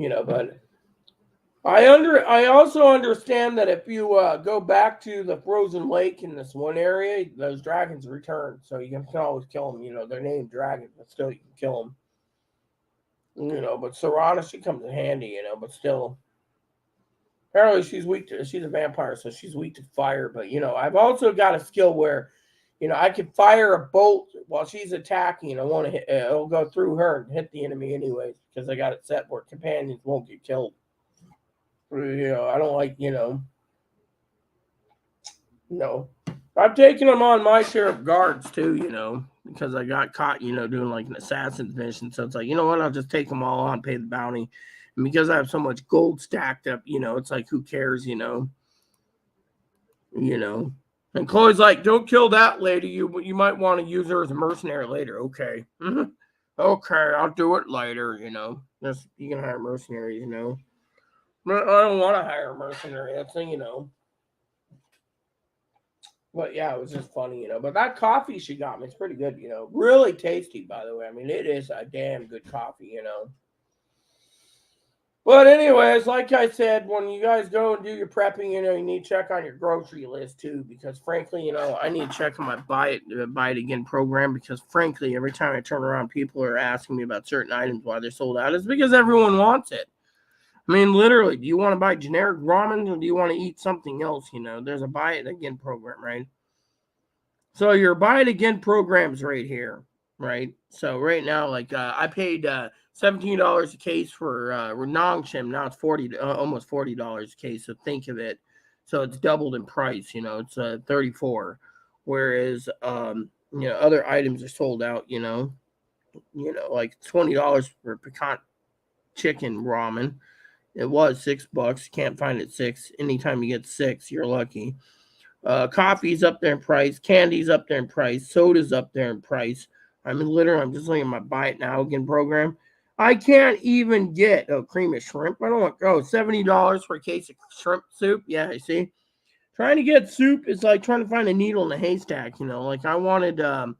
But I also understand that if you go back to the frozen lake in this one area, those dragons return, so you can always kill them. They're named dragons, but still you can kill them. But Serrana, she comes in handy, but still. Apparently, she's a vampire, so she's weak to fire. But I've also got a skill where I can fire a bolt while she's attacking, and I want to hit. It'll go through her and hit the enemy anyways because I got it set where companions won't get killed. I don't like. No, I've taken them on my share of guards too. Because I got caught. Doing like an assassin's mission. So it's like, what? I'll just take them all on, pay the bounty, and because I have so much gold stacked up, it's like, who cares? And Chloe's like, don't kill that lady. You might want to use her as a mercenary later. Okay. Okay, I'll do it later, Just, you can hire mercenaries, But I don't want to hire a mercenary. That's thing. But yeah, it was just funny, But that coffee she got me, it's pretty good, Really tasty, by the way. I mean, it is a damn good coffee, But anyways, like I said, when you guys go and do your prepping, you need to check on your grocery list too, because frankly, I need to check on my buy it again program, because frankly, every time I turn around, people are asking me about certain items why they're sold out. It's because everyone wants it. I mean, literally, do you want to buy generic ramen or do you want to eat something else? There's a buy it again program, right? So your buy it again program's right here, right? So right now, like I paid $17 a case for Renong. Now it's almost $40 a case. So think of it. So it's doubled in price. It's 34, whereas other items are sold out. Like $20 for pecan chicken ramen. It was $6. Can't find it six. Anytime you get six, you're lucky. Coffee's up there in price. Candy's up there in price. Soda's up there in price. I mean, literally, I'm just looking at my buy it now again program. I can't even get cream of shrimp. I don't want $70 for a case of shrimp soup. Yeah, I see. Trying to get soup is like trying to find a needle in a haystack. Like I wanted to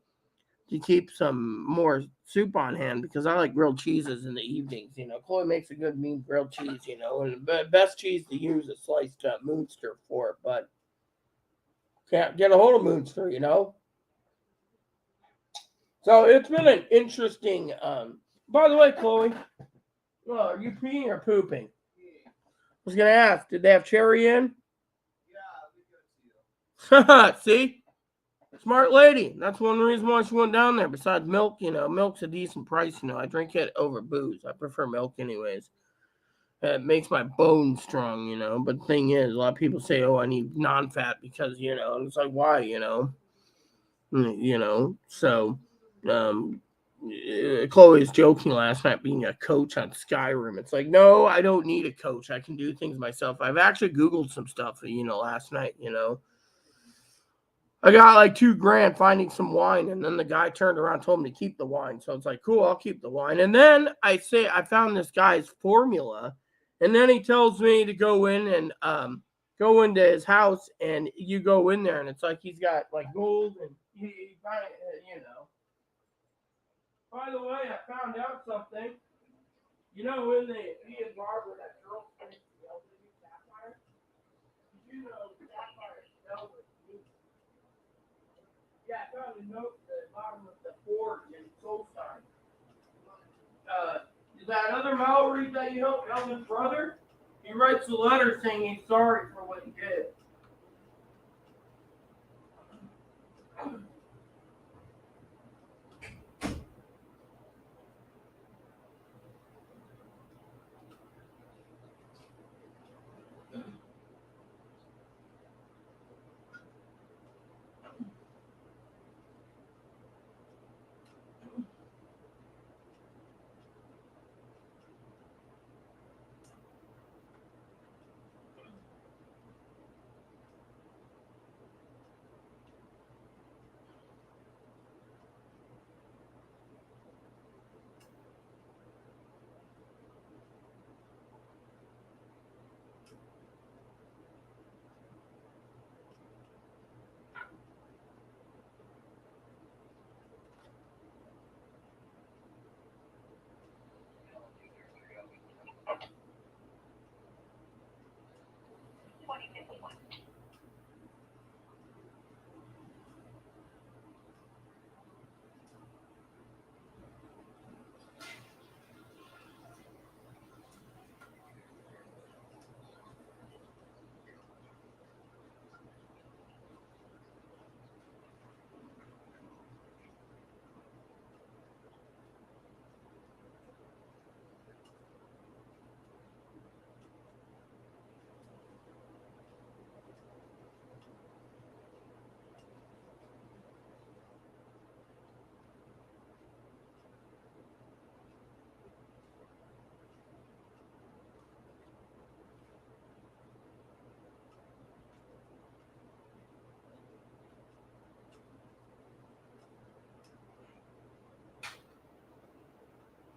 keep some more soup on hand because I like grilled cheeses in the evenings. Chloe makes a good mean grilled cheese. And the best cheese to use is sliced Moonster for it, but can't get a hold of Moonster. So it's been an interesting. By the way, Chloe, are you peeing or pooping? I was gonna ask. Did they have cherry in? Yeah. See, smart lady. That's one reason why she went down there. Besides milk, milk's a decent price. I drink it over booze. I prefer milk, anyways. It makes my bones strong, But the thing is, a lot of people say, "Oh, I need non-fat because," and it's like, why, So, um, Chloe was joking last night being a coach on Skyrim. It's like, no, I don't need a coach. I can do things myself. I've actually Googled some stuff, last night, I got like $2,000 finding some wine, and then the guy turned around and told me to keep the wine. So it's like, cool, I'll keep the wine. And then I found this guy's formula, and then he tells me to go in and go into his house, and you go in there, and it's like he's got like gold, and he By the way, I found out something. When me and Barbara, that girl, sapphire. Did you know sapphire spelled with me? Yeah, I found a note at the bottom of the board in Soulstein. Is that other Mallory that you helped, Elvin's brother? He writes a letter saying he's sorry for what he did.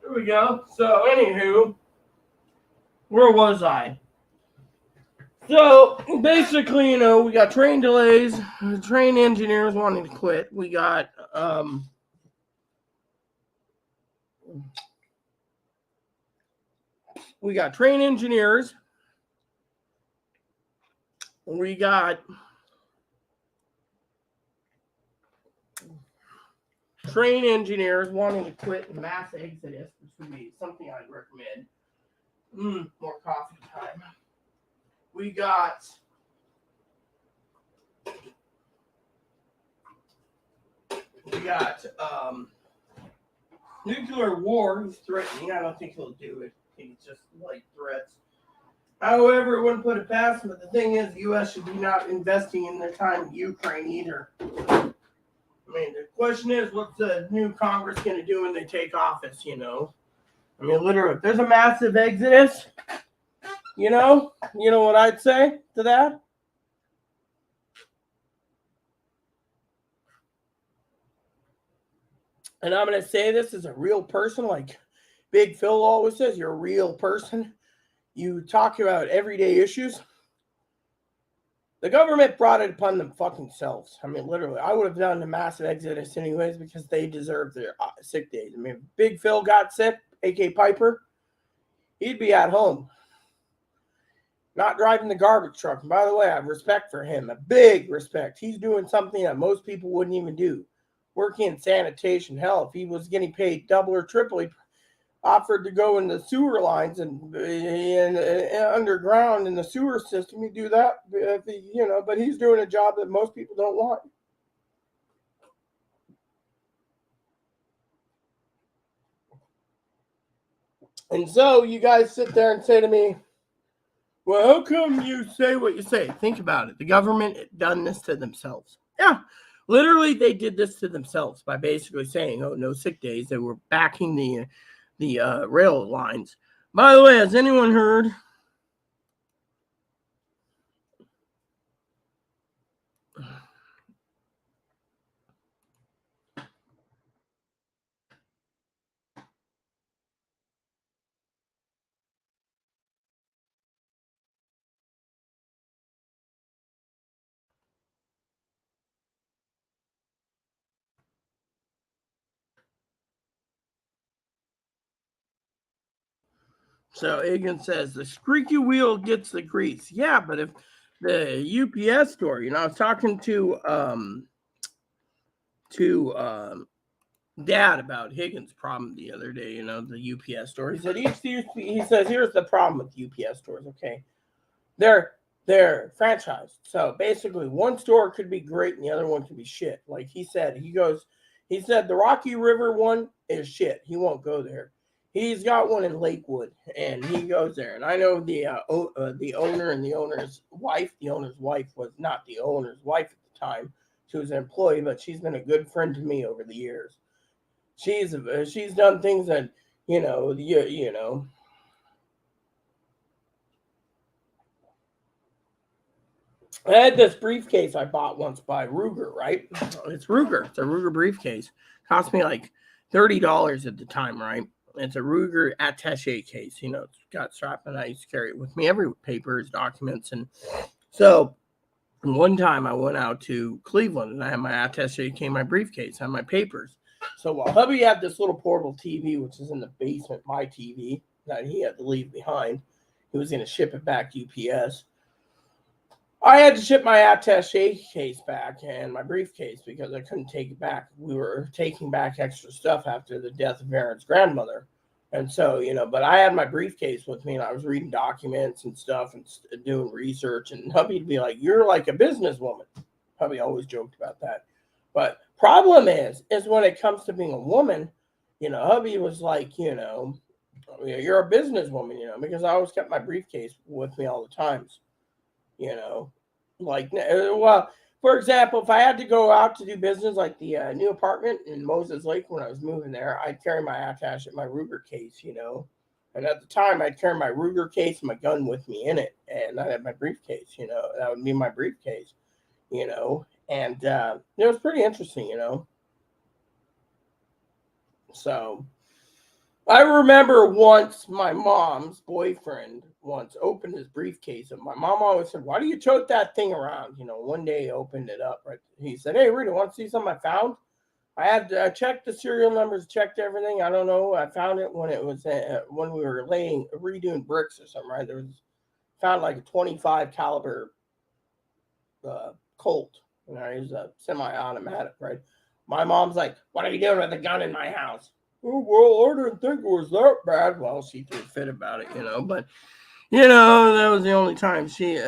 There we go. So, anywho, where was I? So basically, we got train delays, train engineers wanting to quit. We got We got train engineers. We got train engineers wanting to quit in mass exodus, which would be something I'd recommend. More coffee time. We got nuclear war. He's threatening. I don't think he'll do it. I think it's just light threats. However, it wouldn't put it past him. But the thing is, the U.S. should be not investing in their time in Ukraine either. I mean, the question is, what's the new Congress going to do when they take office, I mean, literally, if there's a massive exodus, you know what I'd say to that? And I'm going to say this as a real person, like Big Phil always says, you're a real person. You talk about everyday issues. The government brought it upon them fucking selves. I mean, literally, I would have done a massive exodus anyways because they deserve their sick days. I mean, if Big Phil got sick, A.K. Piper, he'd be at home, not driving the garbage truck. And by the way, I have respect for him, a big respect. He's doing something that most people wouldn't even do. Working in sanitation. Hell, if he was getting paid double or triple, he offered to go in the sewer lines and underground in the sewer system. He'd do that, but he's doing a job that most people don't want. And so you guys sit there and say to me, well, how come you say what you say? Think about it. The government done this to themselves. Yeah, literally they did this to themselves by basically saying, oh, no sick days. They were backing the rail lines. By the way, has anyone heard? So Egan says the squeaky wheel gets the grease. Yeah, but if the UPS store, I was talking to Dad about Higgins' problem the other day. The UPS store. He said he says here's the problem with UPS stores. Okay, they're franchised. So basically, one store could be great and the other one could be shit. Like he said, he said the Rocky River one is shit. He won't go there. He's got one in Lakewood, and he goes there. And I know the owner and the owner's wife. The owner's wife was not the owner's wife at the time. She was an employee, but she's been a good friend to me over the years. She's done things that you know. I had this briefcase I bought once by Ruger, right? It's Ruger. It's a Ruger briefcase. Cost me like $30 at the time, right? It's a Ruger attaché case. It's got strap, and I used to carry it with me everywhere, papers, documents. And so one time I went out to Cleveland, and I had my attaché case, my briefcase, and my papers. So while hubby had this little portable TV, which is in the basement, my TV, that he had to leave behind, he was going to ship it back to UPS. I had to ship my attaché case back and my briefcase because I couldn't take it back. We were taking back extra stuff after the death of Aaron's grandmother. And so, but I had my briefcase with me and I was reading documents and stuff and doing research. And hubby'd be like, you're like a businesswoman. Hubby always joked about that. But problem is when it comes to being a woman, hubby was like, you're a businesswoman, because I always kept my briefcase with me all the times. Well, for example, if I had to go out to do business, like the new apartment in Moses Lake when I was moving there, I'd carry my attaché, my Ruger case, and at the time I'd carry my Ruger case and my gun with me in it, and I had my briefcase, that would be my briefcase, and it was pretty interesting, so I remember once my mom's boyfriend once opened his briefcase, and my mom always said, why do you tote that thing around? One day he opened it up. Right? He said, hey, Rita, want to see something I found? I had checked the serial numbers, checked everything. I don't know. I found it when it was when we were redoing bricks or something. Right, there was found like a 25 caliber Colt. You know, it was a semi-automatic. Right. My mom's like, "What are you doing with a gun in my house?" Oh, well, I didn't think it was that bad. Well, she threw a fit about it, but that was the only time she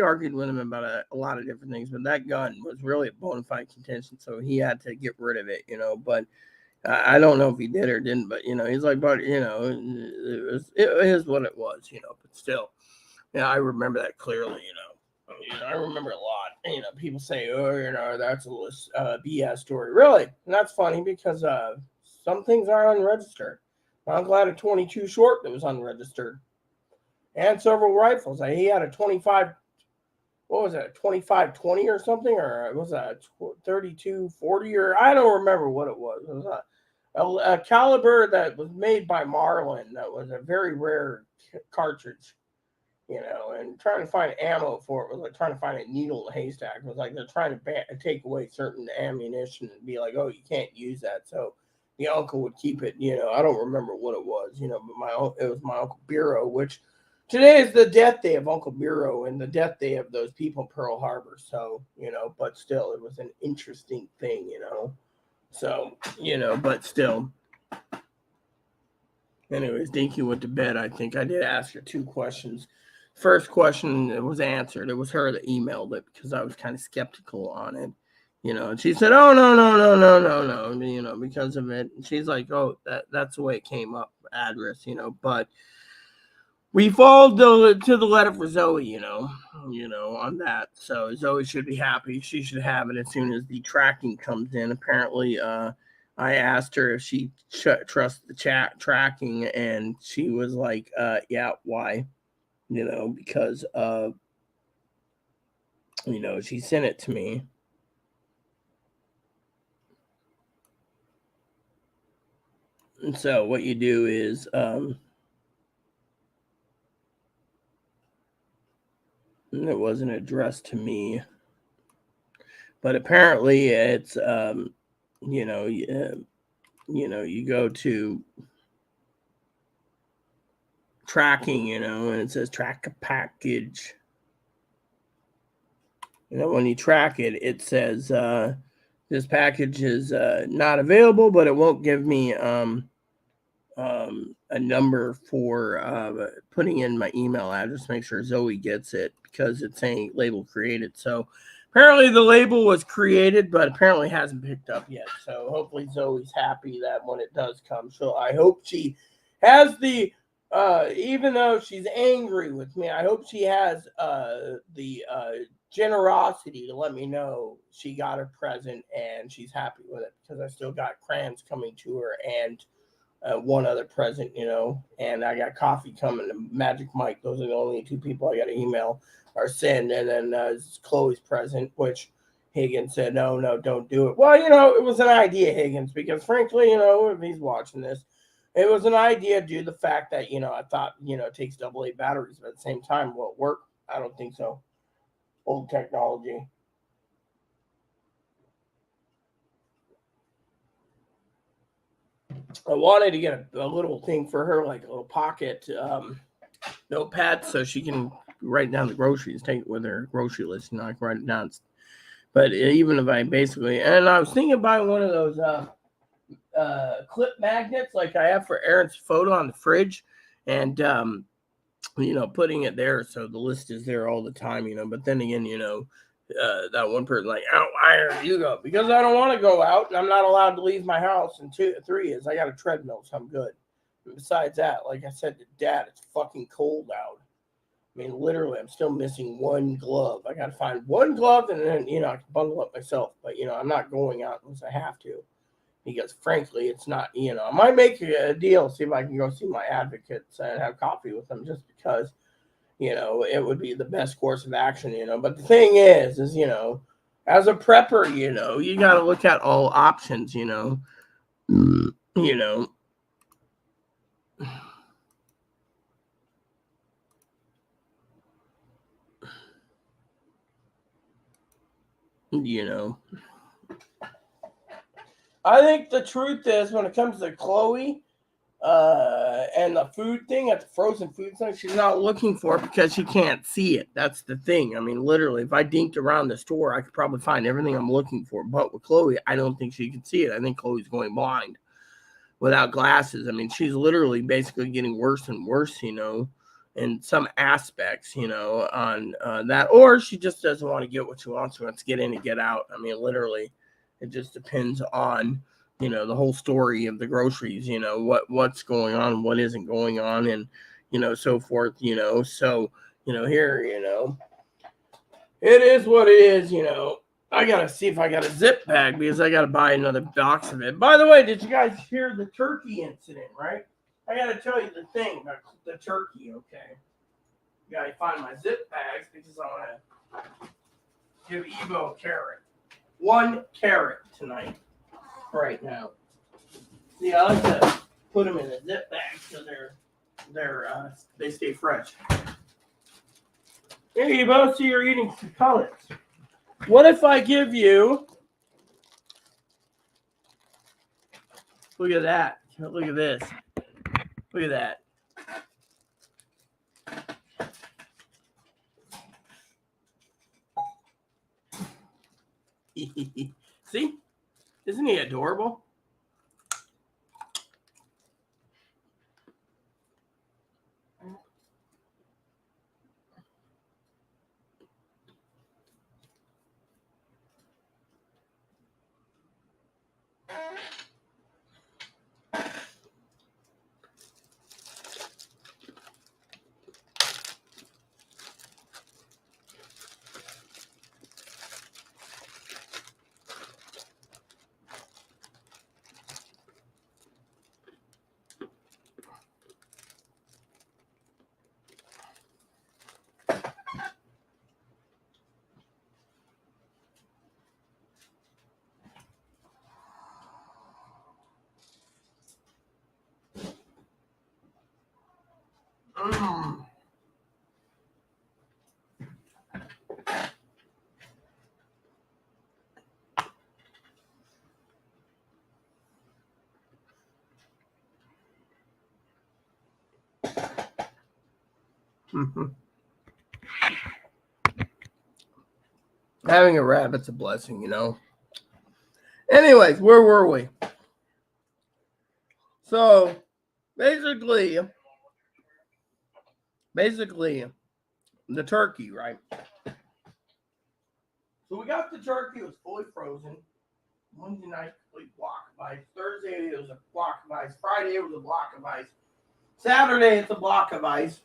argued with him about a lot of different things. But that gun was really a bona fide contention, so he had to get rid of it. But I don't know if he did or didn't. But he's like, but it is what it was. But still, yeah, I remember that clearly. I remember a lot. People say, oh, that's a BS story. Really, and that's funny because some things are unregistered. I'm glad a 22 short that was unregistered and several rifles. He had a 25. What was that? 25-20 or something, or was that 32-40? Or I don't remember what it was. It was a caliber that was made by Marlin. That was a very rare cartridge. And trying to find ammo for it was like trying to find a needle in a haystack. It was like they're trying to take away certain ammunition and be like, oh, you can't use that. So the uncle would keep it. I don't remember what it was. But it was my Uncle Bureau, which today is the death day of Uncle Bureau and the death day of those people in Pearl Harbor. So but still, it was an interesting thing. So but still. Anyways, Dinky went to bed. I think I did ask her 2 questions. First question was answered. It was her that emailed it because I was kind of skeptical on it. And she said, "Oh no," because of it. And she's like, "Oh, that's the way it came up, address, but we followed to the letter for Zoe, on that. So Zoe should be happy. She should have it as soon as the tracking comes in. Apparently, I asked her if she trusts the chat tracking, and she was like, "Yeah, why?" Because she sent it to me. And so what you do is, it wasn't addressed to me, but apparently it's, you go to tracking, and it says track a package. When you track it, it says this package is not available, but it won't give me a number for putting in my email address. Make sure Zoe gets it because it's saying label created. So apparently the label was created, but apparently hasn't picked up yet. So hopefully Zoe's happy that when it does come. So I hope she has the even though she's angry with me, I hope she has the generosity to let me know she got her present and she's happy with it because I still got crayons coming to her and one other present, and I got coffee coming to Magic Mike. Those are the only 2 people I got to email or send. And then Chloe's present, which Higgins said, no, don't do it. Well, it was an idea, Higgins, because frankly, if he's watching this, it was an idea due to the fact that, I thought, it takes AA batteries, but at the same time, will it work? I don't think so. Old technology. I wanted to get a little thing for her, like a little pocket notepad, so she can write down the groceries, take it with her grocery list, I can write it down. But even if I basically, and I was thinking of buying one of those clip magnets like I have for Aaron's photo on the fridge, and putting it there so the list is there all the time, But then again, that one person like, oh, where you go? Because I don't want to go out, and I'm not allowed to leave my house. And 3 is I got a treadmill, so I'm good. And besides that, like I said to Dad, it's fucking cold out. I mean, literally, I'm still missing one glove. I got to find one glove, and then I can bundle up myself. But I'm not going out unless I have to, because frankly, it's not. I might make a deal, see if I can go see my advocates and have coffee with them, just because it would be the best course of action. But the thing is as a prepper, you got to look at all options. You know. You know. I think the truth is when it comes to Chloe, and the food thing at the frozen food thing, she's not looking for it because she can't see it. That's the thing. I mean, literally, if I dinked around the store, I could probably find everything I'm looking for. But with Chloe, I don't think she can see it. I think Chloe's going blind without glasses. I mean, she's literally basically getting worse and worse, in some aspects, on that. Or she just doesn't want to get what she wants. She wants to get in and get out. I mean, literally, it just depends on the whole story of the groceries, what's going on, what isn't going on, and so forth, so here, it is what it is, I gotta see if I got a zip bag because I gotta buy another box of it. By the way, did you guys hear the turkey incident? Right, I gotta tell you the thing about the turkey. Okay, gotta find my zip bags because I want to give Evo a carrot, 1 carrot tonight. Right now. See, I like to put them in a zip bag so they stay fresh. Here you both see you're eating some pellets. What if I give you? Look at that. Look at this. Look at that. See? Isn't he adorable? Mm. Mm-hmm. Having a rabbit's a blessing, Anyways, where were we? So, basically, the turkey, right? So we got the turkey. It was fully frozen. Wednesday night, complete block of ice. Thursday, it was a block of ice. Friday, it was a block of ice. Saturday, it's a block of ice.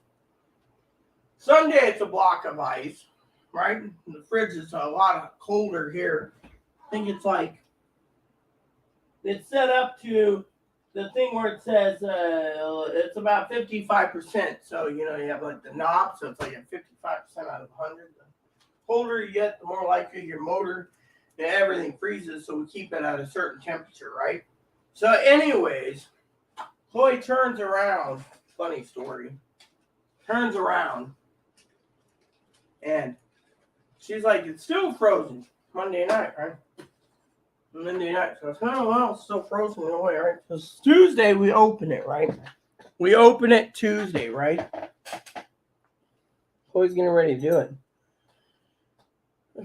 Sunday, it's a block of ice, right? And the fridge is a lot colder here. I think it's set up to the thing where it says it's about 55%. So, you have like the knob, so it's like a 55% out of 100. The colder you get, the more likely your motor and everything freezes, so we keep it at a certain temperature, right? So, anyways, Chloe turns around. Funny story. Turns around, and she's like, "It's still frozen." Monday night, right? Monday night. So, oh well, it's still frozen in a way, right? So Tuesday we open it, right? We open it Tuesday, right? Chloe's getting ready to do it.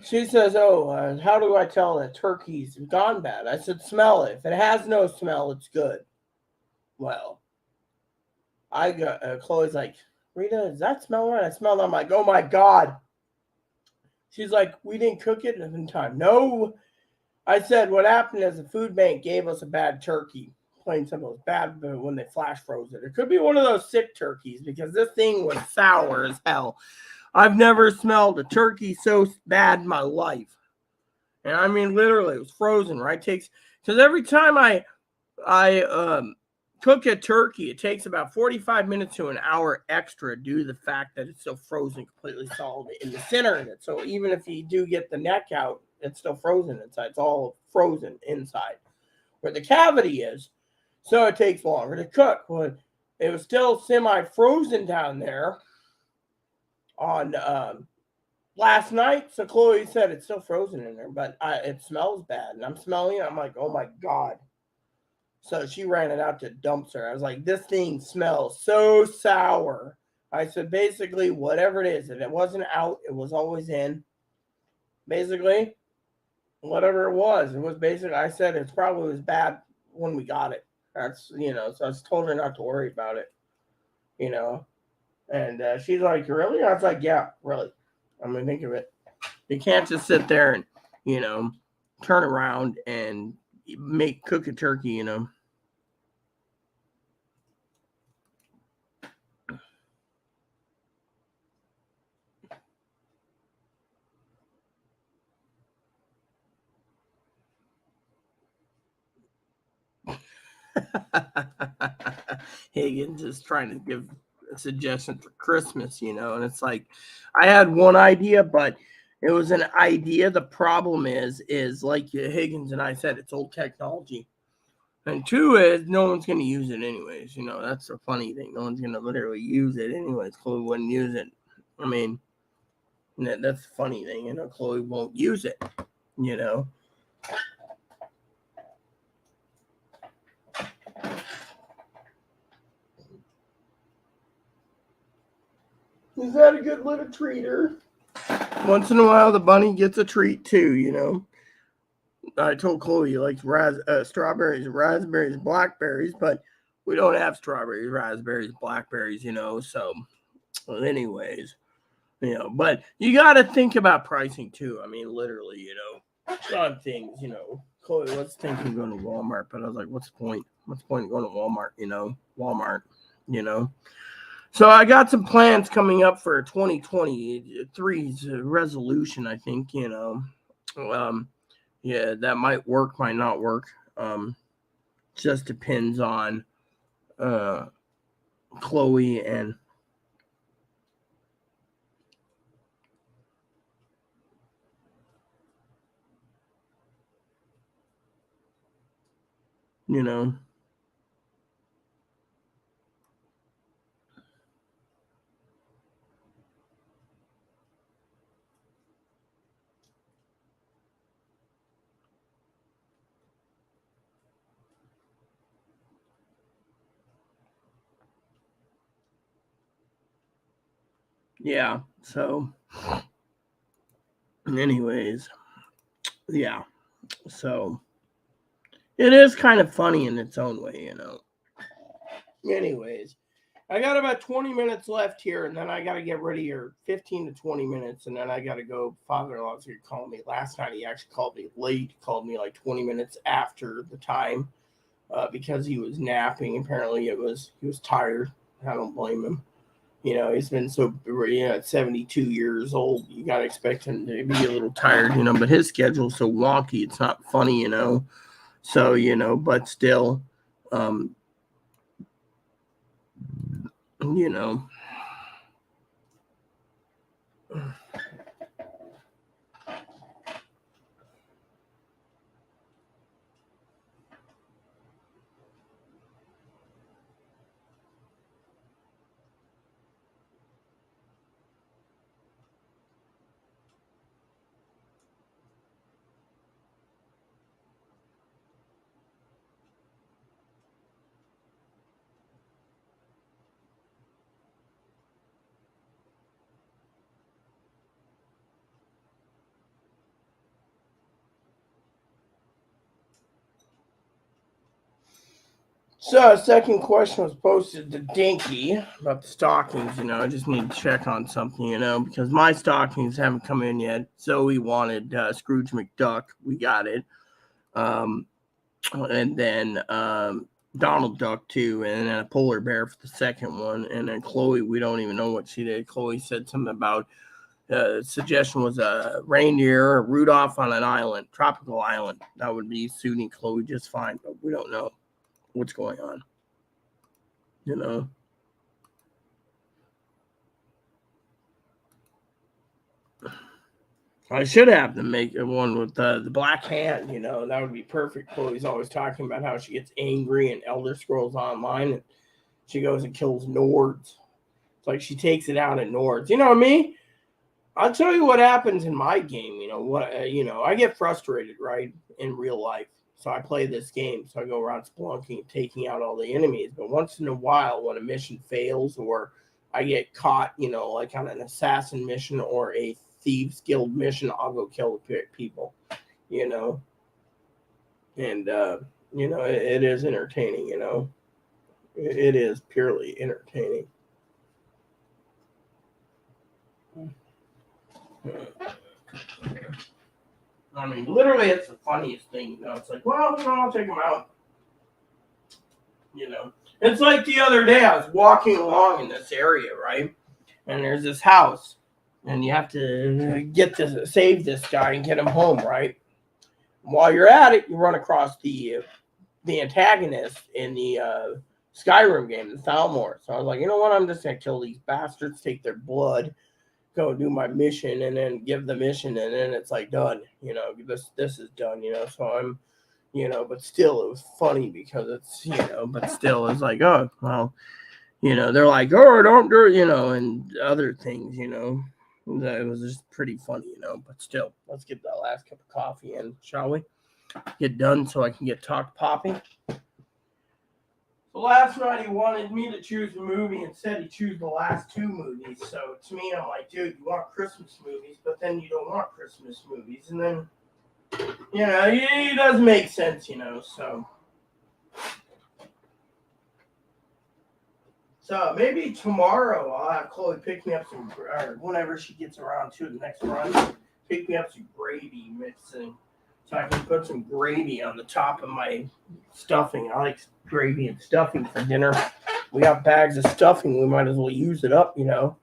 She says, "Oh, how do I tell that turkey's gone bad?" I said, "Smell it. If it has no smell, it's good." Well, I got Chloe's like, "Rita, does that smell right?" I smelled it. I'm like, "Oh my god." She's like, "We didn't cook it in time." No. I said, "What happened is the food bank gave us a bad turkey. Plain simple. It was bad when they flash froze it. It could be one of those sick turkeys because this thing was sour as hell. I've never smelled a turkey so bad in my life. And I mean, literally, it was frozen, right? Because every time I cook a turkey, it takes about 45 minutes to an hour extra due to the fact that it's still frozen, completely solid in the center of it. So even if you do get the neck out, it's still frozen inside. It's all frozen inside where the cavity is. So it takes longer to cook. Well, it was still semi-frozen down there on last night. So Chloe said it's still frozen in there, but it smells bad. And I'm smelling it. I'm like, oh my God. So she ran it out to dumpster. I was like, this thing smells so sour. I said, basically, whatever it is, and it wasn't out, it was always in. Basically, whatever it was basically, I said it's probably was bad when we got it. That's, so I told her not to worry about it, you know. And she's like, really? I was like, yeah, really. I'm going to think of it. You can't just sit there and, turn around and cook a turkey, Higgins is trying to give a suggestion for Christmas, and it's like I had one idea, but it was an idea. The problem is like Higgins and I said, it's old technology. And two is no one's going to use it anyways. That's the funny thing. No one's going to literally use it anyways. Chloe wouldn't use it. I mean, that's the funny thing. Chloe won't use it, Is that a good little treater? Once in a while, the bunny gets a treat too, I told Chloe he likes strawberries, raspberries, blackberries, but we don't have strawberries, raspberries, blackberries, so anyways, but you got to think about pricing too. I mean, literally, on things, Chloe was thinking going to Walmart, but I was like, what's the point? What's the point of going to Walmart, Walmart, So I got some plans coming up for 2023's resolution, I think, yeah, that might work, might not work. Just depends on Chloe and yeah. So anyways, yeah. So it is kind of funny in its own way, Anyways, I got about 20 minutes left here, and then I got to get ready here, 15 to 20 minutes, and then I got to go. Father-in-law's going to call me. Last night he actually called me late, called me like 20 minutes after the time because he was napping. Apparently he was tired. I don't blame him. He's been so, at 72 years old, you got to expect him to be a little tired, but his schedule's so wonky, it's not funny, So, but still, So, second question was posted to Dinky about the stockings. I just need to check on something, because my stockings haven't come in yet. Zoe wanted Scrooge McDuck. We got it. And then Donald Duck, too. And then a polar bear for the second one. And then Chloe, we don't even know what she did. Chloe said something about suggestion was a reindeer or Rudolph on an island, tropical island. That would be suiting Chloe just fine, but we don't know what's going on, I should have them make one with the black hand, that would be perfect. Chloe's always talking about how she gets angry in Elder Scrolls Online and she goes and kills Nords. It's like she takes it out at Nords. You know me? I'll tell you what happens in my game. I get frustrated, right, in real life. So I play this game. So I go around spelunking, taking out all the enemies. But once in a while, when a mission fails or I get caught, like on an assassin mission or a thieves guild mission, I'll go kill the people. You know, and it is entertaining. It is purely entertaining. I mean, literally, it's the funniest thing. It's like, well, I'll take them out. It's like the other day I was walking along in this area, right? And there's this house, and you have to save this guy and get him home, right? While you're at it, you run across the antagonist in the Skyrim game, the Thalmor. So I was like, you know what? I'm just gonna kill these bastards, take their blood, go do my mission, and then give the mission, and then it's like done. This is done. So I'm, but still it was funny because it's, but still it's like, oh well, they're like, oh, don't do, and other things, it was just pretty funny, but still, let's get that last cup of coffee in, shall we? Get done so I can get talked popping. So last night he wanted me to choose a movie and said he choose the last two movies. So to me, I'm like, dude, you want Christmas movies, but then you don't want Christmas movies. And then, it doesn't make sense, So maybe tomorrow I'll have Chloe pick me up some, or whenever she gets around to the next run, pick me up some gravy mixing. So I can put some gravy on the top of my stuffing. I like gravy and stuffing for dinner. We got bags of stuffing. We might as well use it up, For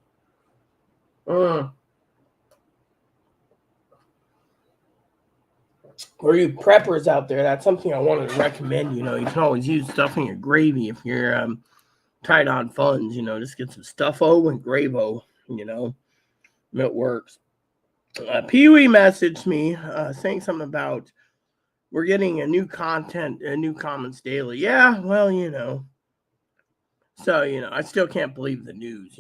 you preppers out there, that's something I wanted to recommend. You can always use stuffing or gravy if you're tight on funds. Just get some stuffo and gravo. It works. Pee-wee messaged me saying something about we're getting a new comments daily. Yeah, well, So, I still can't believe the news,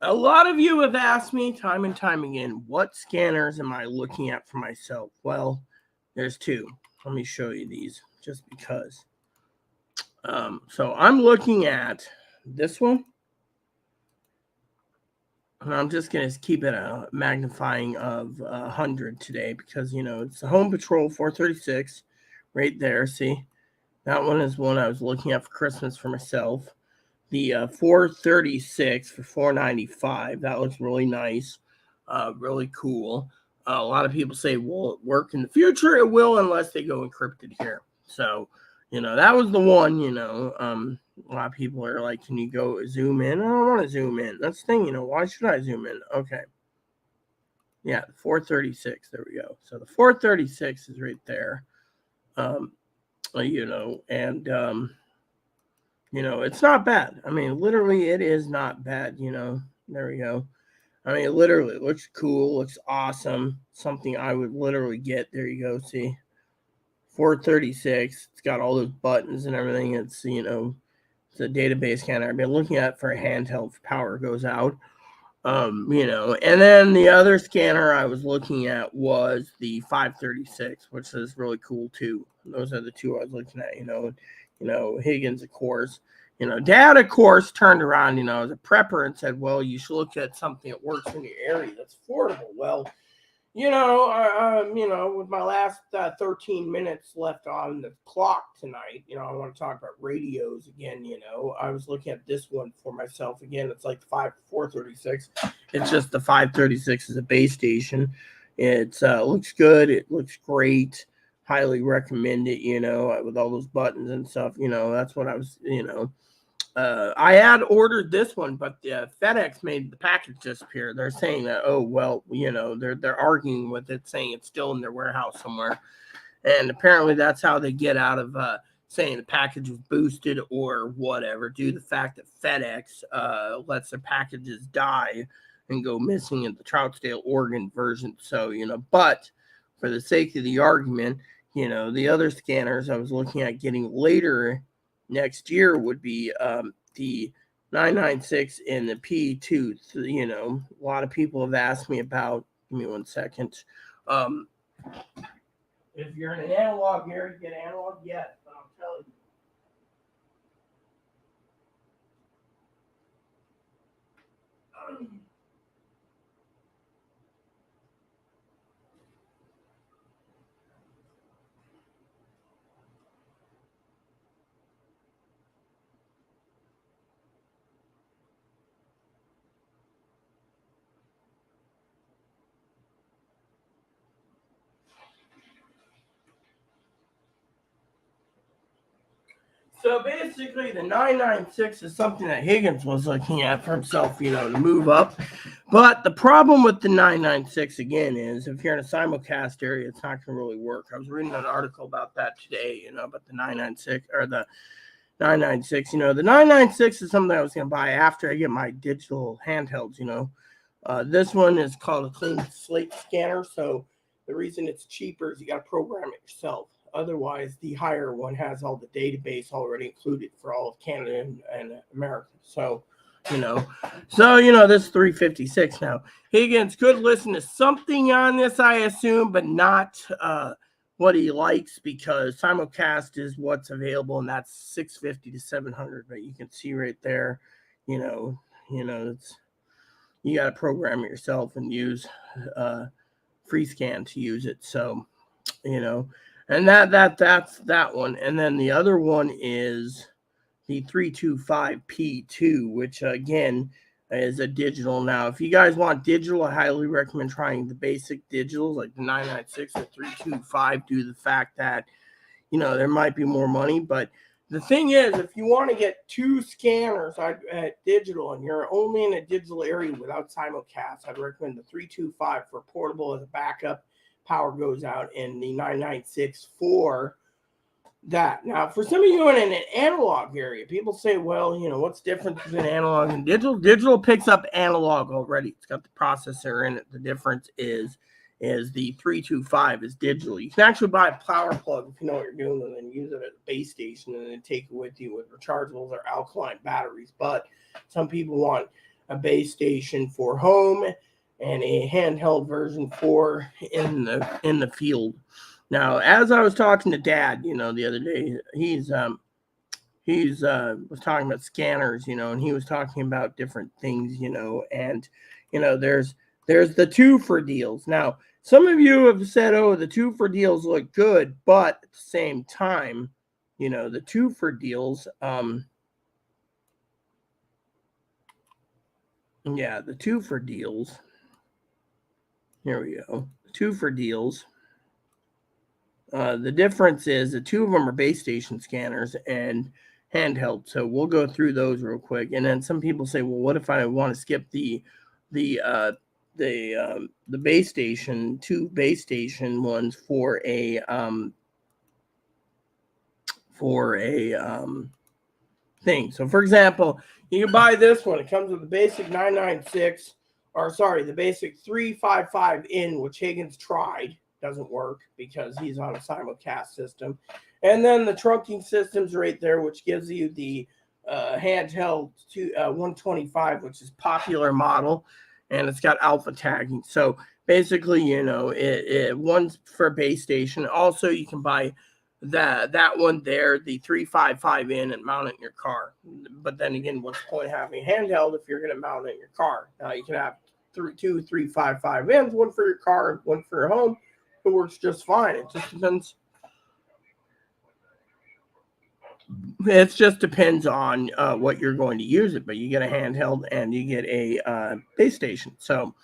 A lot of you have asked me time and time again, what scanners am I looking at for myself? Well, there's two. Let me show you these just because. So I'm looking at this one. And I'm just going to keep it a magnifying of 100 today because, it's the Home Patrol 436 right there. See, that one is one I was looking at for Christmas for myself. The 436 for $495. That looks really nice, really cool. A lot of people say, will it work in the future? It will, unless they go encrypted here. So, that was the one, a lot of people are like, can you go zoom in? I don't want to zoom in. That's the thing, why should I zoom in? Okay. Yeah, 436. There we go. So the 436 is right there. And it's not bad. I mean, literally, it is not bad. There we go. I mean, literally, it looks cool, looks awesome. Something I would literally get. There you go. See, 436. It's got all those buttons and everything. It's, it's a database scanner. I've been looking at for a handheld if power goes out. And then the other scanner I was looking at was the 536, which is really cool too. Those are the two I was looking at, Higgins, of course. Dad, of course, turned around, as a prepper and said, well, you should look at something that works in your area that's affordable. Well, with my last 13 minutes left on the clock tonight, I want to talk about radios again. I was looking at this one for myself again. It's like 436. It's just the 536 is a base station. It looks good. It looks great. Highly recommend it, with all those buttons and stuff. That's what I was, I had ordered this one, but FedEx made the package disappear. They're saying that, oh, well, they're arguing with it, saying it's still in their warehouse somewhere. And apparently that's how they get out of saying the package was boosted or whatever, due to the fact that FedEx lets their packages die and go missing in the Troutdale, Oregon version. So, but for the sake of the argument, the other scanners I was looking at getting later next year would be the 996 in the P2. You know, a lot of people have asked me about. Give me 1 second. If you're in an analog here, you get analog, yes, but I'm telling you. So basically, the 996 is something that Higgins was looking at for himself, you know, to move up. But the problem with the 996 again is if you're in a simulcast area, it's not going to really work. I was reading an article about that today, you know, about the 996 or the 996. You know, the 996 is something I was going to buy after I get my digital handhelds, you know. This one is called a clean slate scanner. So the reason it's cheaper is you got to program it yourself. Otherwise, the higher one has all the database already included for all of Canada and America. So, this 356 now. Higgins could listen to something on this, I assume, but not what he likes because simulcast is what's available, and that's 650 to 700. But you can see right there, it's you got to program it yourself and use FreeScan to use it. So, and that's that one. And then the other one is the 325P2, which again is a digital. Now, if you guys want digital, I highly recommend trying the basic digitals like the 996 or 325 due to the fact that, there might be more money. But the thing is, if you want to get two scanners at digital and you're only in a digital area without simulcast, I'd recommend the 325 for portable as a backup. Power goes out, and the 996 for that. Now, for some of you in an analog area, people say, well, what's different between analog and digital? Digital picks up analog already. It's got the processor in it. The difference is the 325 is digital. You can actually buy a power plug if you know what you're doing and then use it at a base station and then take it with you with rechargeables or alkaline batteries. But some people want a base station for home and a handheld version for in the field. Now, as I was talking to Dad, the other day, he's was talking about scanners, and he was talking about different things, and there's the two for deals. Now, some of you have said, oh, the two for deals look good, but at the same time, the two for deals, the two for deals. Here we go. Two for deals. The difference is the two of them are base station scanners and handheld. So we'll go through those real quick. And then some people say, well, what if I want to skip the base station, two base station ones for a thing. So for example, you can buy this one. It comes with the basic 996, the basic 355 in, which Higgins tried. Doesn't work because he's on a simulcast system. And then the trunking system's right there, which gives you the handheld 125, which is popular model, and it's got alpha tagging. So basically, one's for base station. Also, you can buy that one there, the 355 in, and mount it in your car. But then again, what's the point of having a handheld if you're going to mount it in your car? Now you can have two 355 ins, one for your car, one for your home. It works just fine. It just depends. It just depends on what you're going to use it, but you get a handheld and you get a base station. So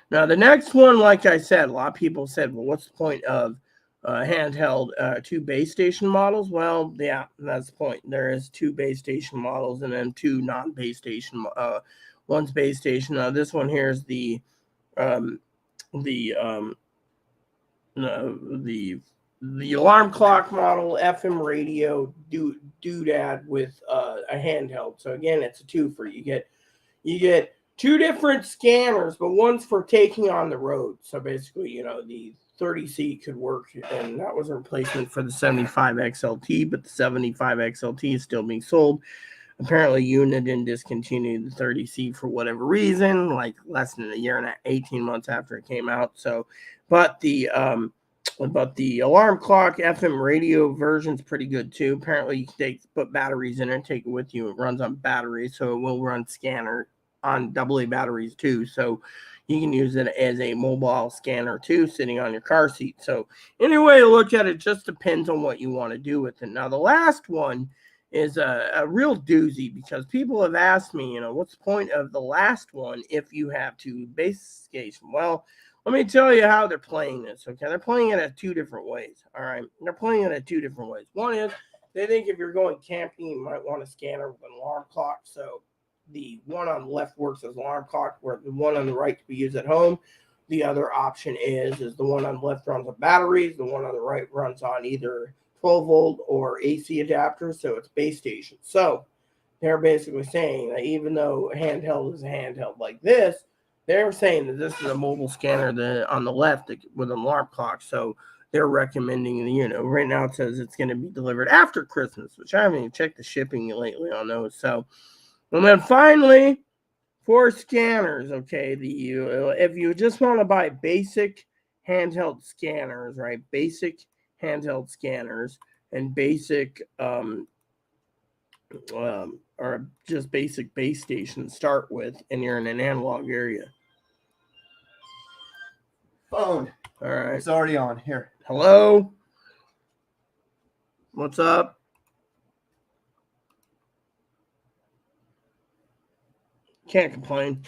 now the next one, like I said, a lot of people said, well, what's the point of handheld two base station models? Well, yeah, that's the point. There is two base station models and then two non-base station. One's base station. This one here is the alarm clock model, FM radio doodad with a handheld. So again, it's a twofer. You get two different scanners, but one's for taking on the road. So basically, the 30C could work, and that was a replacement for the 75 XLT, but the 75 XLT is still being sold. Apparently, Uniden discontinued the 30C for whatever reason, like less than a year and 18 months after it came out. So, but the alarm clock FM radio version's pretty good too. Apparently, you can put batteries in it, take it with you. It runs on batteries, so it will run scanner on AA batteries too. So you can use it as a mobile scanner too, sitting on your car seat. So anyway, you look at it, just depends on what you want to do with it. Now, the last one is a real doozy because people have asked me, what's the point of the last one if you have two base stations? Well, let me tell you how they're playing this, okay? They're playing it at two different ways, all right? They're playing it at two different ways. One is they think if you're going camping, you might want a scanner with an alarm clock. So the one on the left works as an alarm clock, where the one on the right can be used at home. The other option is the one on the left runs on batteries. The one on the right runs on either 12-volt or AC adapter, so it's base station. So they're basically saying that even though handheld is a handheld like this, they're saying that this is a mobile scanner on the left with an alarm clock. So they're recommending, right now it says it's going to be delivered after Christmas, which I haven't even checked the shipping lately on those. So, and then finally, for scanners, okay, if you just want to buy basic handheld scanners, right? Basic handheld scanners and basic or just basic base station to start with, and you're in an analog area. Phone. All right. It's already on. Here. Hello? What's up? Can't complain.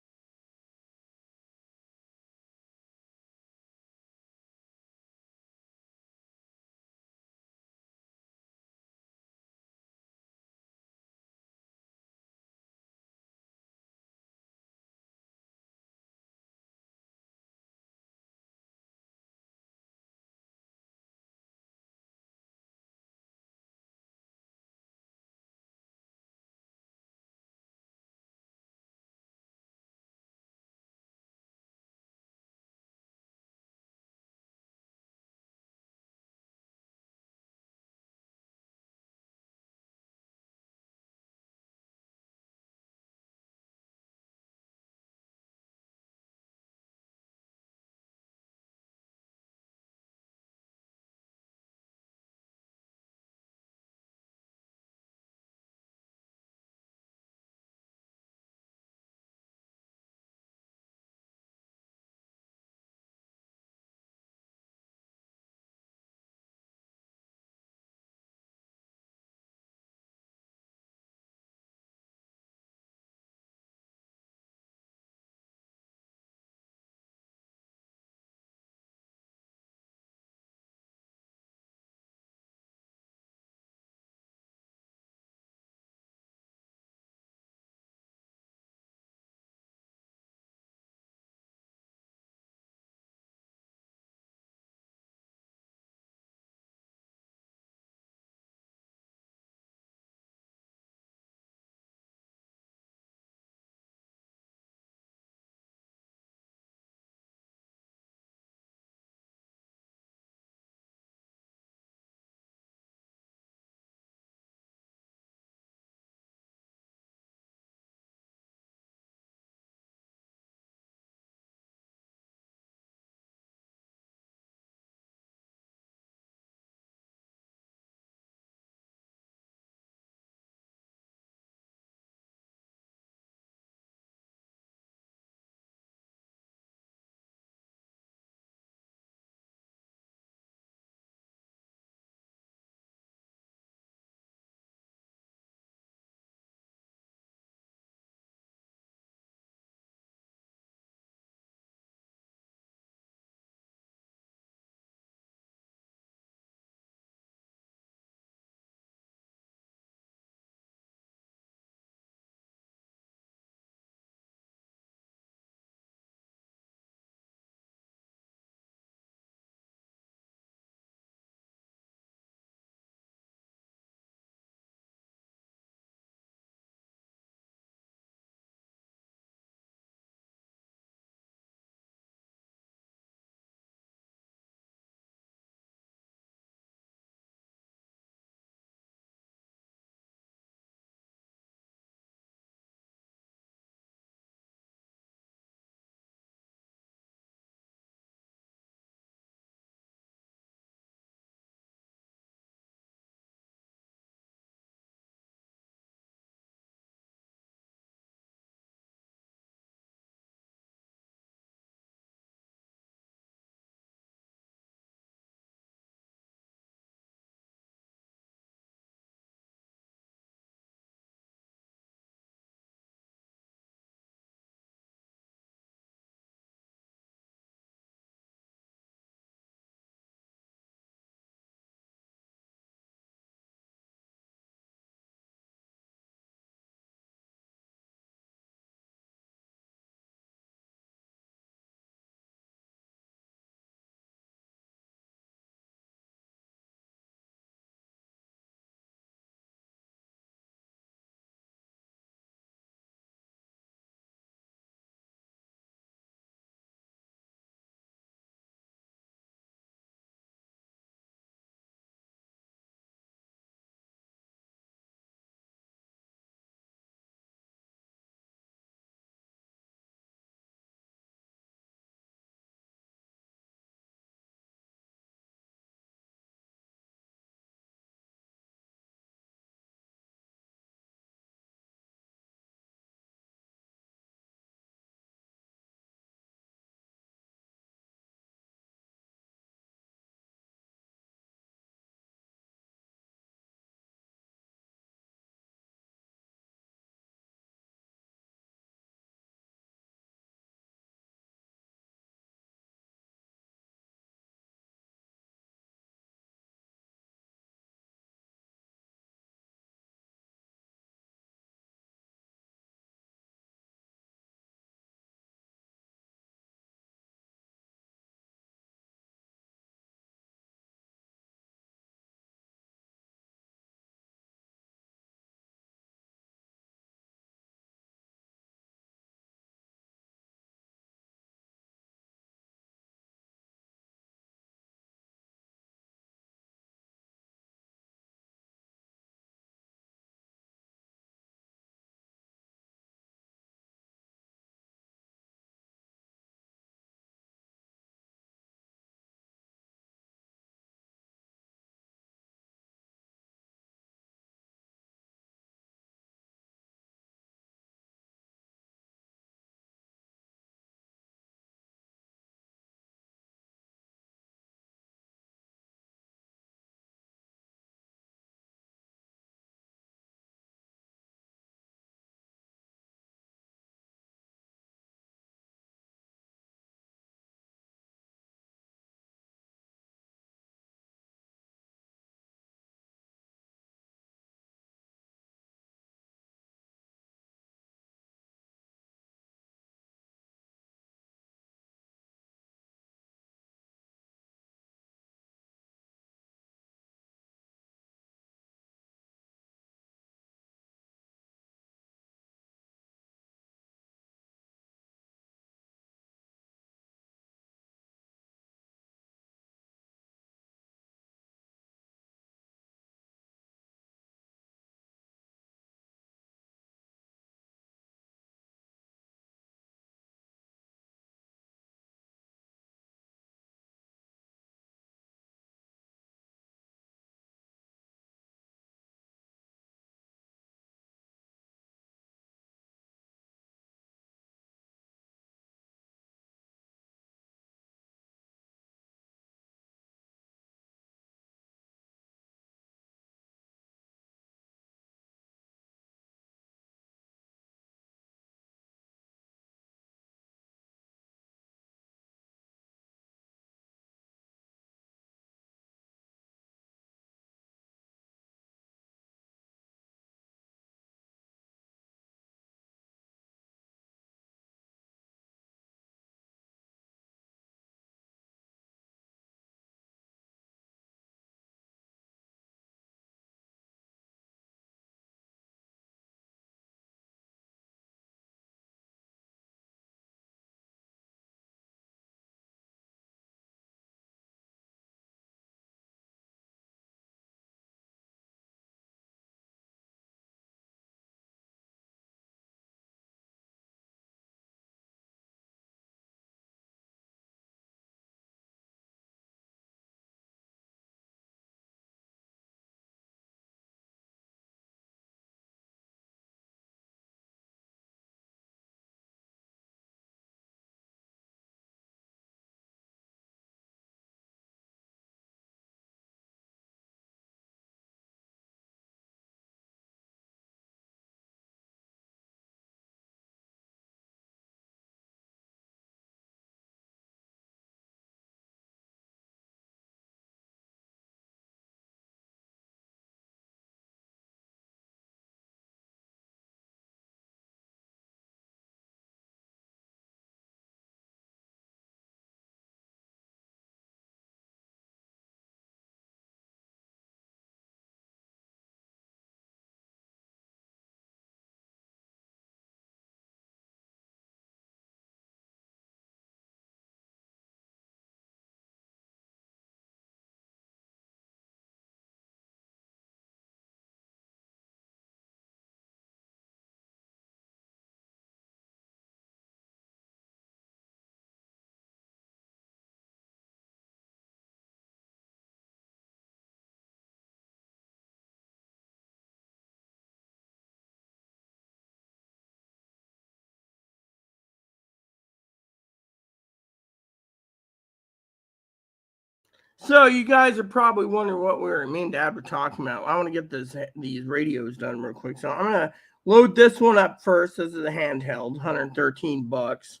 So you guys are probably wondering what me and Dad were talking about. I want to get these radios done real quick. So I'm gonna load this one up first. This is a handheld, 113 bucks.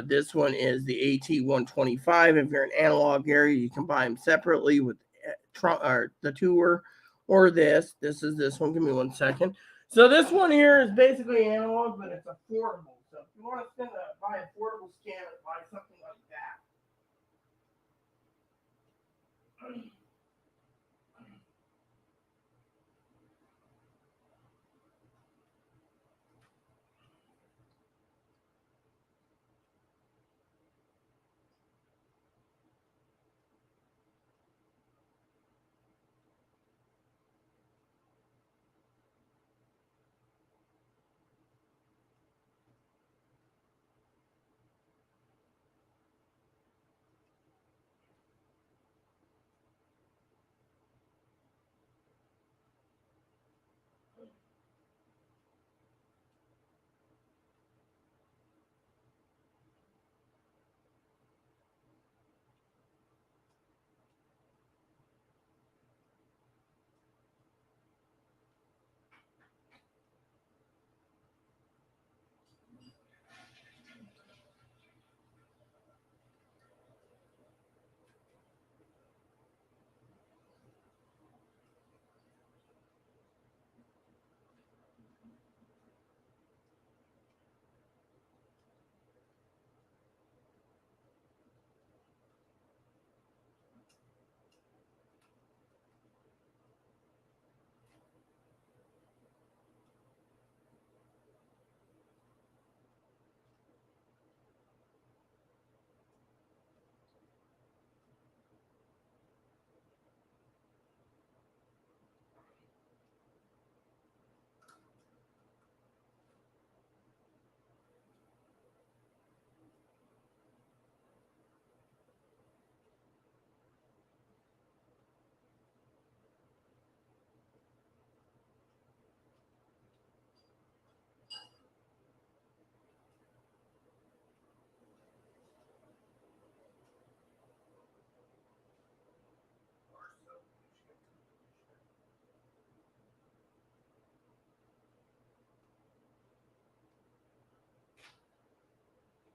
This one is the AT125. If you're in analog area, you can buy them separately with or the tour or this. This is this one. Give me 1 second. So this one here is basically analog, but it's affordable. So if you want to buy a portable scanner, buy something like that.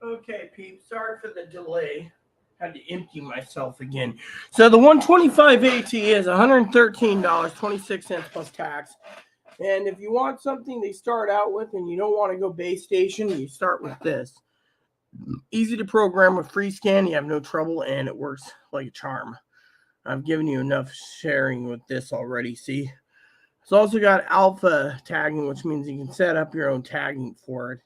Okay, peeps. Sorry for the delay. Had to empty myself again. So the 125 AT is $113.26 plus tax. And if you want something they start out with and you don't want to go base station, you start with this. Easy to program with free scan. You have no trouble and it works like a charm. I've given you enough sharing with this already. See? It's also got alpha tagging, which means you can set up your own tagging for it.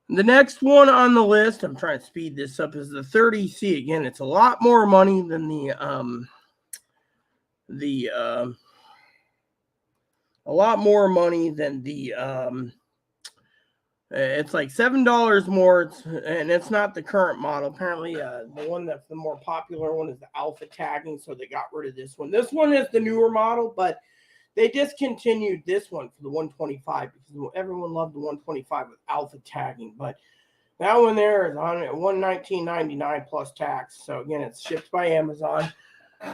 The next one on the list, I'm trying to speed this up, is the 30C. Again, it's a lot more money than a lot more money than it's like $7 more, and it's not the current model. Apparently, the one that's the more popular one is the alpha tagging, so they got rid of this one. This one is the newer model, but they discontinued this one for the 125 because everyone loved the 125 with alpha tagging. But that one there is on $119.99 plus tax. So again, it's shipped by Amazon.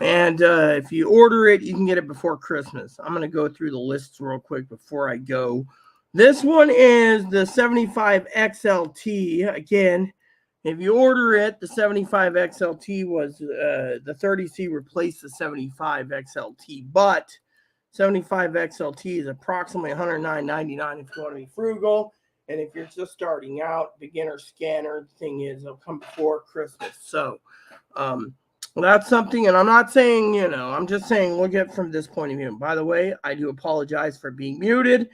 And if you order it, you can get it before Christmas. I'm going to go through the lists real quick before I go. This one is the 75 XLT. Again, if you order it, the 75 XLT was the 30C replaced the 75 XLT, but 75 XLT is approximately $109.99 if you want to be frugal. And if you're just starting out, beginner scanner, the thing is, it'll come before Christmas. So that's something, and I'm not saying, I'm just saying look at it from this point of view. By the way, I do apologize for being muted.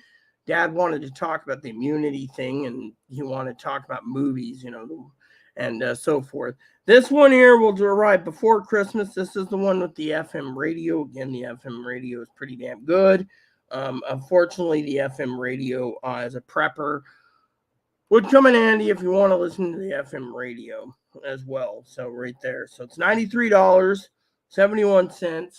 Dad wanted to talk about the immunity thing, and he wanted to talk about movies, and so forth. This one here will arrive before Christmas. This is the one with the FM radio. Again, the FM radio is pretty damn good. Unfortunately, the FM radio as a prepper would come in handy if you want to listen to the FM radio as well. So right there. So it's $93.71.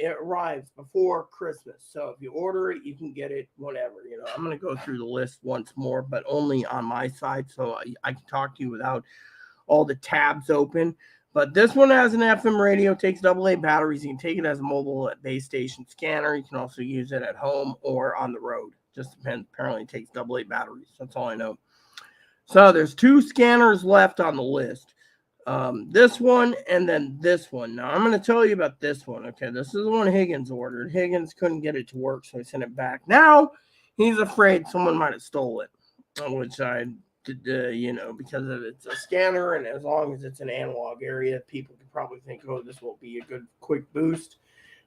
It arrives before Christmas. So if you order it, you can get it whenever. I'm going to go through the list once more, but only on my side, so I can talk to you without all the tabs open. But this one has an FM radio, takes AA batteries. You can take it as a mobile base station scanner. You can also use it at home or on the road. Just depends. Apparently, it takes AA batteries. That's all I know. So there's 2 scanners left on the list. This one and then this one. Now, I'm going to tell you about this one. Okay, this is the one Higgins ordered. Higgins couldn't get it to work, so he sent it back. Now, he's afraid someone might have stole it, which I because it's a scanner, and as long as it's an analog area, people could probably think, oh, this will be a good quick boost.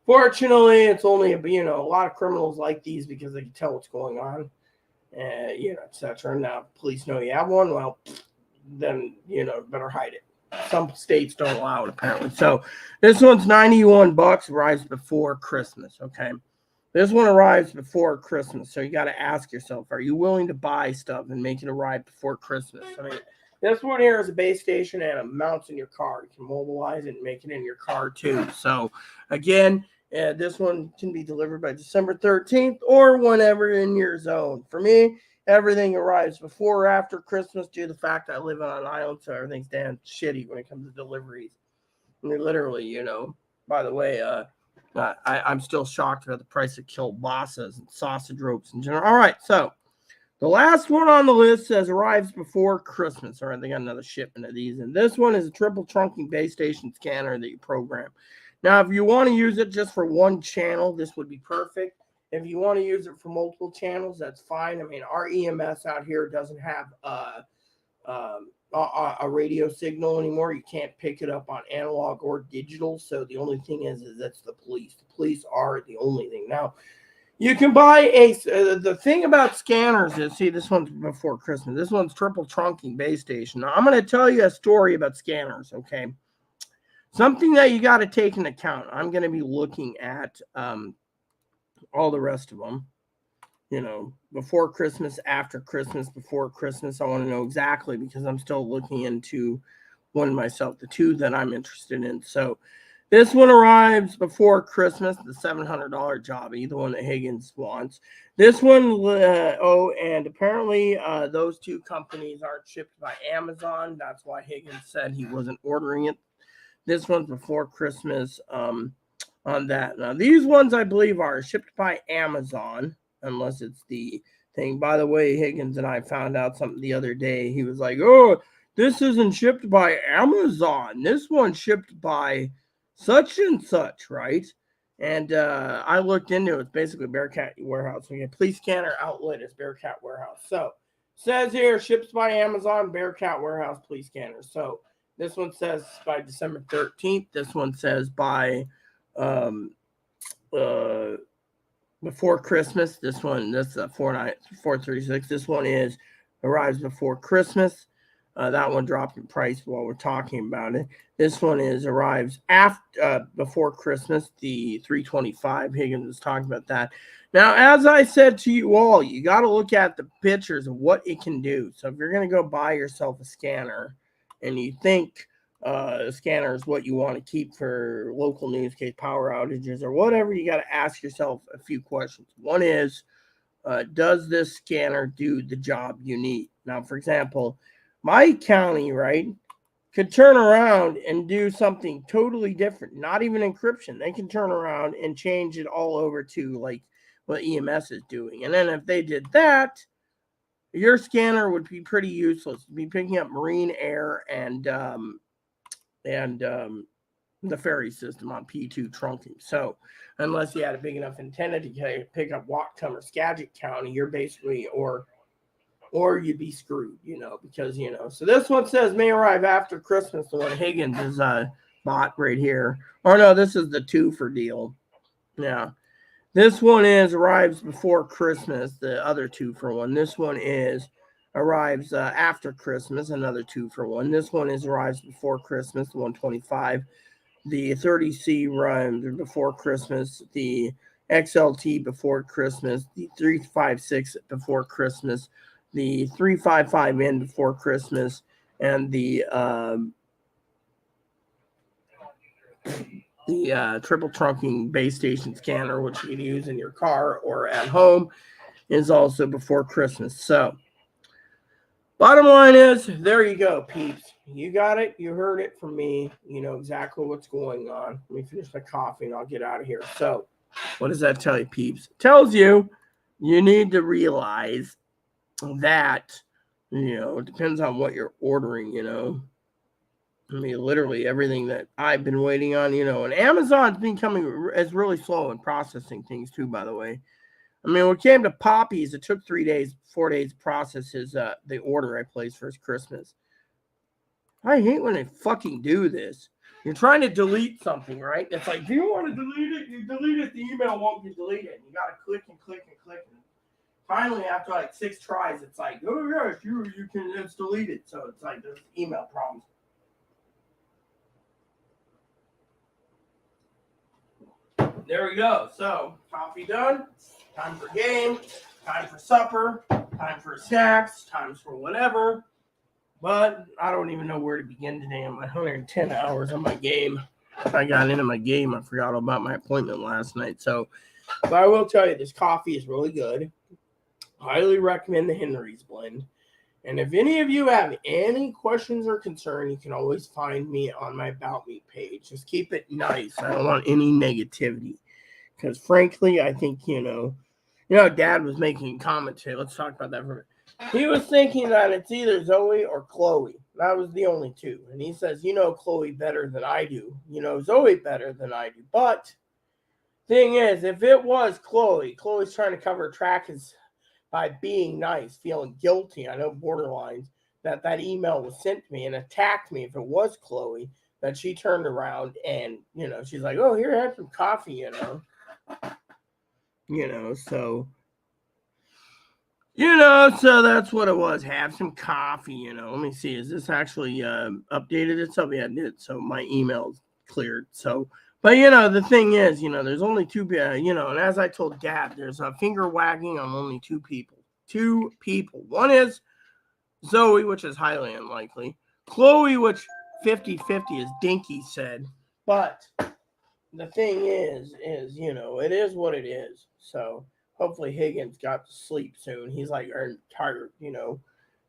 Fortunately, it's only a lot of criminals like these because they can tell what's going on, etc. Now, police know you have one. Well, then better hide it. Some states don't allow it apparently. So this one's $91. Arrives before Christmas. Okay. This one arrives before Christmas, so you got to ask yourself, are you willing to buy stuff and make it arrive before Christmas? I mean, this one here is a base station and it mounts in your car. You can mobilize it and make it in your car too. So, again, this one can be delivered by December 13th or whenever in your zone. For me, everything arrives before or after Christmas due to the fact I live on an island, so everything's damn shitty when it comes to deliveries. And you're literally, by the way, I'm still shocked about the price of kielbasas and sausage ropes in general. All right, so the last one on the list says arrives before Christmas. All right, they got another shipment of these. And this one is a triple trunking base station scanner that you program. Now, if you want to use it just for one channel, this would be perfect. If you want to use it for multiple channels, that's fine. I mean, our EMS out here doesn't have a radio signal anymore. You can't pick it up on analog or digital. So the only thing is that's the police. The police are the only thing. Now, you can buy the thing about scanners is, see, this one's before Christmas. This one's triple trunking base station. Now, I'm going to tell you a story about scanners, okay? Something that you got to take into account. I'm going to be looking at all the rest of them. Before Christmas, after Christmas, before Christmas. I want to know exactly because I'm still looking into one myself, the 2 that I'm interested in. So this one arrives before Christmas, the $700 job, the one that Higgins wants. This one, and apparently those 2 companies aren't shipped by Amazon. That's why Higgins said he wasn't ordering it. This one's before Christmas on that. Now, these ones, I believe, are shipped by Amazon. Unless it's the thing. By the way, Higgins and I found out something the other day. He was like, oh, this isn't shipped by Amazon. This one's shipped by such and such, right? And I looked into it. It's basically Bearcat Warehouse. We get police scanner outlet is Bearcat Warehouse. So, says here, ships by Amazon, Bearcat Warehouse, police scanner. So, this one says by December 13th. This one says by before Christmas. This one, this is 436. This one arrives before Christmas. That one dropped in price while we're talking about it. This one arrives after before Christmas. The 325. Higgins was talking about that. Now, as I said to you all, you got to look at the pictures of what it can do. So if you're going to go buy yourself a scanner, and you think a scanner is what you want to keep for local news case power outages or whatever, you got to ask yourself a few questions. One is, does this scanner do the job you need? Now, for example, my county, right, could turn around and do something totally different, not even encryption. They can turn around and change it all over to like what EMS is doing. And then if they did that, your scanner would be pretty useless. It'd be picking up marine, air, and the ferry system on P2 trunking. So unless you had a big enough antenna to pick up Whatcom or Skagit County, you're basically, or you'd be screwed, because, So this one says may arrive after Christmas, the one Higgins is bought right here. Or no, this is the 2 for deal. Yeah. This one arrives before Christmas, the other 2 for 1. This one arrives after Christmas, another 2 for 1. This one arrives before Christmas, the 125. The 30C runs before Christmas. The XLT before Christmas. The 356 before Christmas. The 355N before Christmas. And the triple trunking base station scanner, which you can use in your car or at home, is also before Christmas. So, bottom line is, there you go, peeps. you got it. You heard it from me. You know exactly what's going on. Let me finish my coffee and I'll get out of here. So, what does that tell you, peeps? It tells you need to realize that, it depends on what you're ordering. I mean, literally everything that I've been waiting on, and Amazon's been is really slow in processing things too, by the way. I mean, when it came to Poppies, it took 4 days to process the order I placed for his Christmas. I hate when they fucking do this. You're trying to delete something, right? It's like, do you want to delete it? You delete it, the email won't get deleted. You got to click and click and click. And finally, after like 6 tries, it's like, oh yes, you can, it's deleted. So it's like there's email problems. There we go. So, coffee done. Time for game. Time for supper. Time for snacks. Time for whatever. But I don't even know where to begin today. I'm 110 hours on my game. I got into my game. I forgot all about my appointment last night. But I will tell you, this coffee is really good. Highly recommend the Henry's blend. And if any of you have any questions or concern, you can always find me on my About Me page. Just keep it nice. I don't want any negativity. Because frankly, I think, Dad was making a comment today. Let's talk about that for a minute. He was thinking that it's either Zoe or Chloe. That was the only two. And he says, Chloe better than I do. Zoe better than I do. But thing is, if it was Chloe's trying to cover her tracks by being nice, feeling guilty. I know borderlines that email was sent to me and attacked me. If it was Chloe, that she turned around and, she's like, oh, here, have some coffee, so... so that's what it was. Have some coffee, Let me see. Is this actually updated itself? Yeah, it did. So my email's cleared. So, but, the thing is, there's only two, and as I told Dad, there's a finger wagging on only two people. Two people. One is Zoe, which is highly unlikely. Chloe, which 50-50, as Dinky said. But the thing is, it is what it is. So... hopefully Higgins got to sleep soon. He's like tired,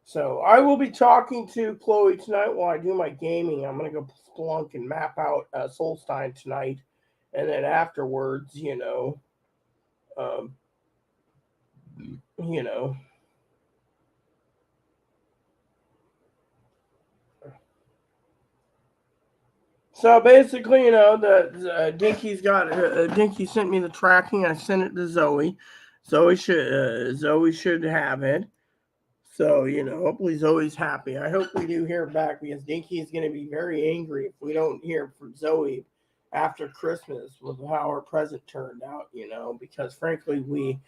So I will be talking to Chloe tonight while I do my gaming. I'm going to go Splunk and map out Solstein tonight. And then afterwards, So basically, the Dinky sent me the tracking. I sent it to Zoe. Zoe should have it. So, hopefully Zoe's happy. I hope we do hear back because Dinky is going to be very angry if we don't hear from Zoe after Christmas with how her present turned out, because frankly,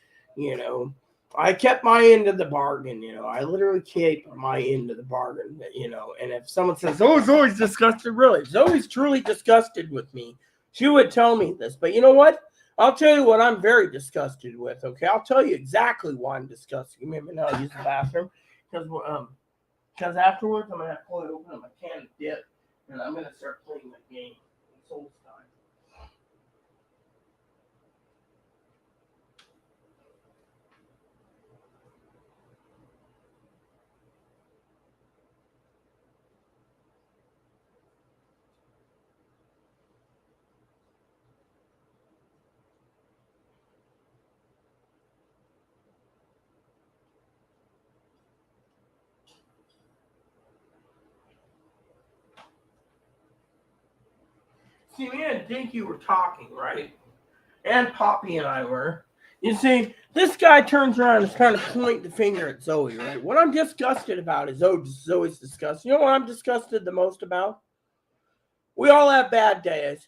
I kept my end of the bargain, I literally kept my end of the bargain, and if someone says, oh, Zoe's disgusted, really, Zoe's truly disgusted with me, she would tell me this, but you know what? I'll tell you what I'm very disgusted with, okay? I'll tell you exactly why I'm disgusted. You maybe now use the bathroom, because afterwards I'm going to have to open up a can of dip, and I'm going to start playing that game, Soul Time. See, me and Dinky were talking, right? And Poppy and I were. You see, this guy turns around and is trying to point the finger at Zoe, right? What I'm disgusted about is Zoe's disgusted. You know what I'm disgusted the most about? We all have bad days.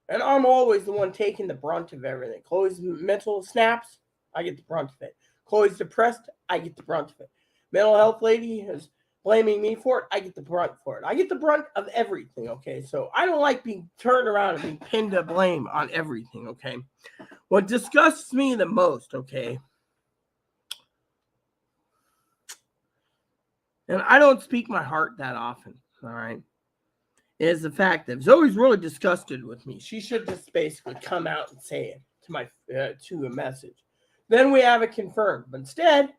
And I'm always the one taking the brunt of everything. Chloe's mental snaps, I get the brunt of it. Chloe's depressed, I get the brunt of it. Mental health lady is blaming me for it, I get the brunt for it. I get the brunt of everything, okay? So I don't like being turned around and being pinned to blame on everything, okay? What disgusts me the most, okay? And I don't speak my heart that often, all right? Is the fact that Zoe's really disgusted with me. She should just basically come out and say it to a message. Then we have it confirmed. But instead,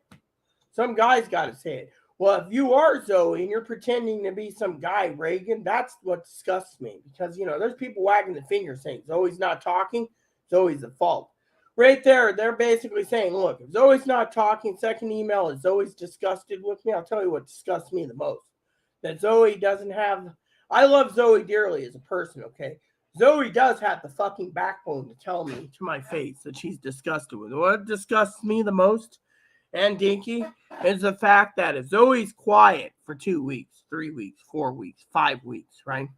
some guy's got to say it. Well, if you are Zoe and you're pretending to be some guy, Reagan, that's what disgusts me. Because, there's people wagging the finger saying Zoe's not talking, Zoe's at fault. Right there, they're basically saying, look, if Zoe's not talking, second email is Zoe's disgusted with me. I'll tell you what disgusts me the most. That Zoe doesn't have. I love Zoe dearly as a person, okay? Zoe does have the fucking backbone to tell me to my face that she's disgusted with. What disgusts me the most, and Dinky, is the fact that if Zoe's quiet for 2 weeks, 3 weeks, 4 weeks, 5 weeks, right?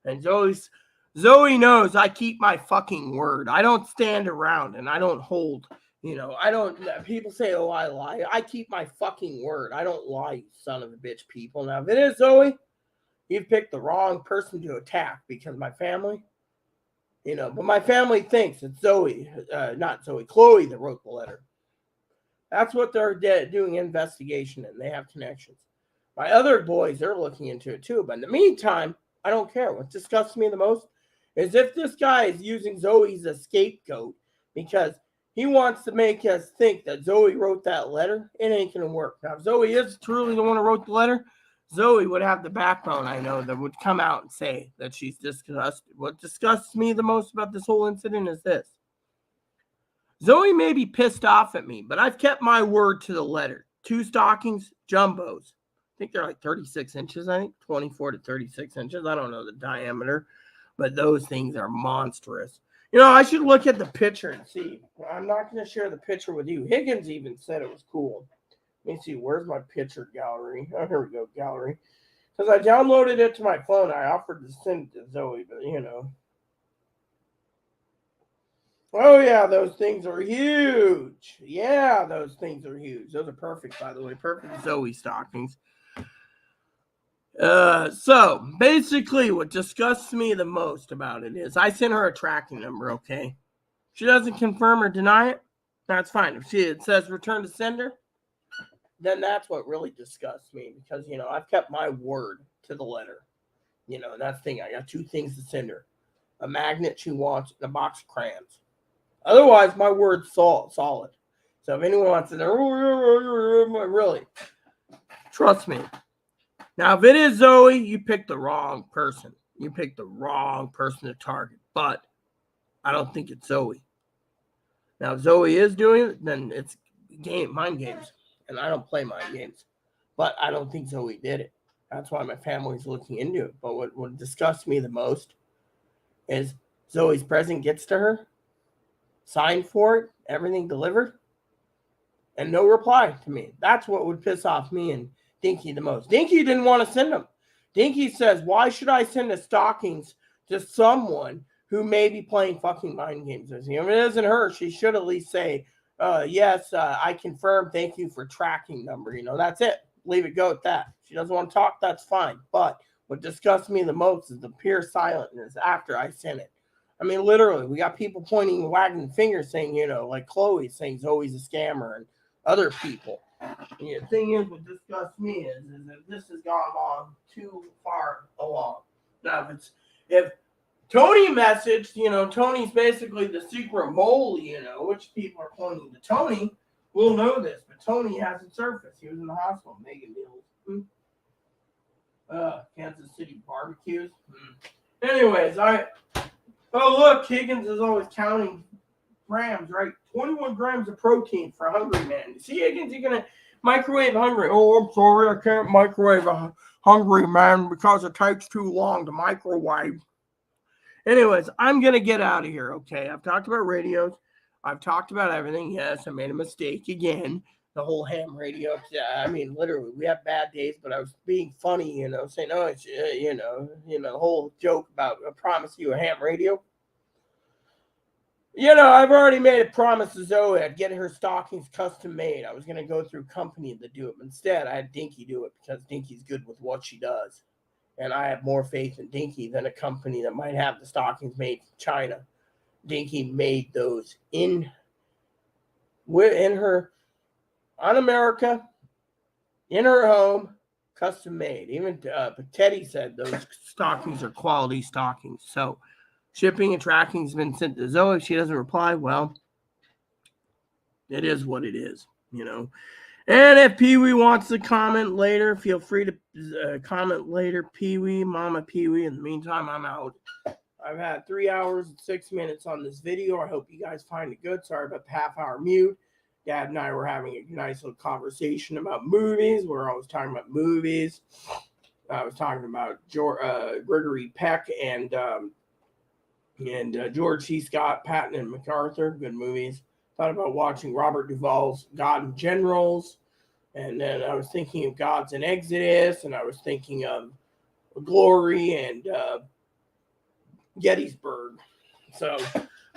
And Zoe knows I keep my fucking word. I don't stand around and I don't hold, I don't, people say, oh, I lie. I keep my fucking word. I don't lie, you son of a bitch people. Now, if it is Zoe, you've picked the wrong person to attack because my family, but my family thinks it's Chloe that wrote the letter. That's what they're doing investigation and they have connections. My other boys, they're looking into it too. But in the meantime, I don't care. What disgusts me the most is if this guy is using Zoe as a scapegoat because he wants to make us think that Zoe wrote that letter, it ain't going to work. Now, if Zoe is truly the one who wrote the letter, Zoe would have the backbone, I know, that would come out and say that she's disgusted. What disgusts me the most about this whole incident is this. Zoe may be pissed off at me, but I've kept my word to the letter. 2 stockings, jumbos. I think they're like 36 inches, 24 to 36 inches. I don't know the diameter, but those things are monstrous. I should look at the picture and see. I'm not going to share the picture with you. Higgins even said it was cool. Let me see. Where's my picture gallery? Oh, here we go, gallery. Because I downloaded it to my phone. I offered to send it to Zoe, but Oh, yeah, those things are huge. Yeah, those things are huge. Those are perfect, by the way. Perfect Zoe stockings. So, basically, what disgusts me the most about it is I sent her a tracking number, okay? She doesn't confirm or deny it. That's fine. If it says return to sender, then that's what really disgusts me because, I've kept my word to the letter. And that's the thing. I got 2 things to send her. A magnet she wants and a box of crayons. Otherwise, my word's solid. So if anyone wants to know, really, trust me. Now, if it is Zoe, you picked the wrong person. You picked the wrong person to target. But I don't think it's Zoe. Now, if Zoe is doing it, then it's mind games. And I don't play mind games. But I don't think Zoe did it. That's why my family's looking into it. But what disgusts me the most is Zoe's present gets to her, signed for it, everything delivered, and no reply to me. That's what would piss off me and Dinky the most. Dinky didn't want to send them. Dinky says, why should I send the stockings to someone who may be playing fucking mind games with me? If it isn't her, she should at least say, yes, I confirm, thank you for tracking number. That's it. Leave it go at that. She doesn't want to talk, that's fine. But what disgusts me the most is the pure silentness after I sent it. I mean, literally, we got people pointing and wagging fingers saying, like Chloe saying Zoe's a scammer and other people. The thing is, what disgusts me is that this has gone on too far along. Now, if Tony messaged, Tony's basically the secret mole, which people are pointing to Tony, will know this, but Tony hasn't surfaced. He was in the hospital. Megan Mills. Kansas City barbecues. Anyways, oh, look, Higgins is always counting grams, right? 21 grams of protein for a hungry man. See, Higgins, you're going to microwave hungry. Oh, I'm sorry, I can't microwave a hungry man because it takes too long to microwave. Anyways, I'm going to get out of here, okay? I've talked about radios. I've talked about everything. Yes, I made a mistake again. The whole ham radio. I mean, literally, we have bad days, but I was being funny, saying, oh, it's, the whole joke about I promise you a ham radio. I've already made a promise to Zoe I'd get her stockings custom made. I was going to go through a company to do it. But instead, I had Dinky do it because Dinky's good with what she does. And I have more faith in Dinky than a company that might have the stockings made from China. Dinky made those in her, on America, in her home, custom made. Even Teddy said those stockings are quality stockings. So shipping and tracking has been sent to Zoe. If she doesn't reply, well, it is what it is, And if Pee-wee wants to comment later, feel free to comment later. Pee-wee, Mama Pee-wee. In the meantime, I'm out. I've had 3 hours and 6 minutes on this video. I hope you guys find it good. Sorry about the half-hour mute. Dad and I were having a nice little conversation about movies. We're always talking about movies. I was talking about Gregory Peck and George C. Scott, Patton, and MacArthur. Good movies. Thought about watching Robert Duvall's God and Generals. And then I was thinking of Gods in Exodus. And I was thinking of Glory and Gettysburg. So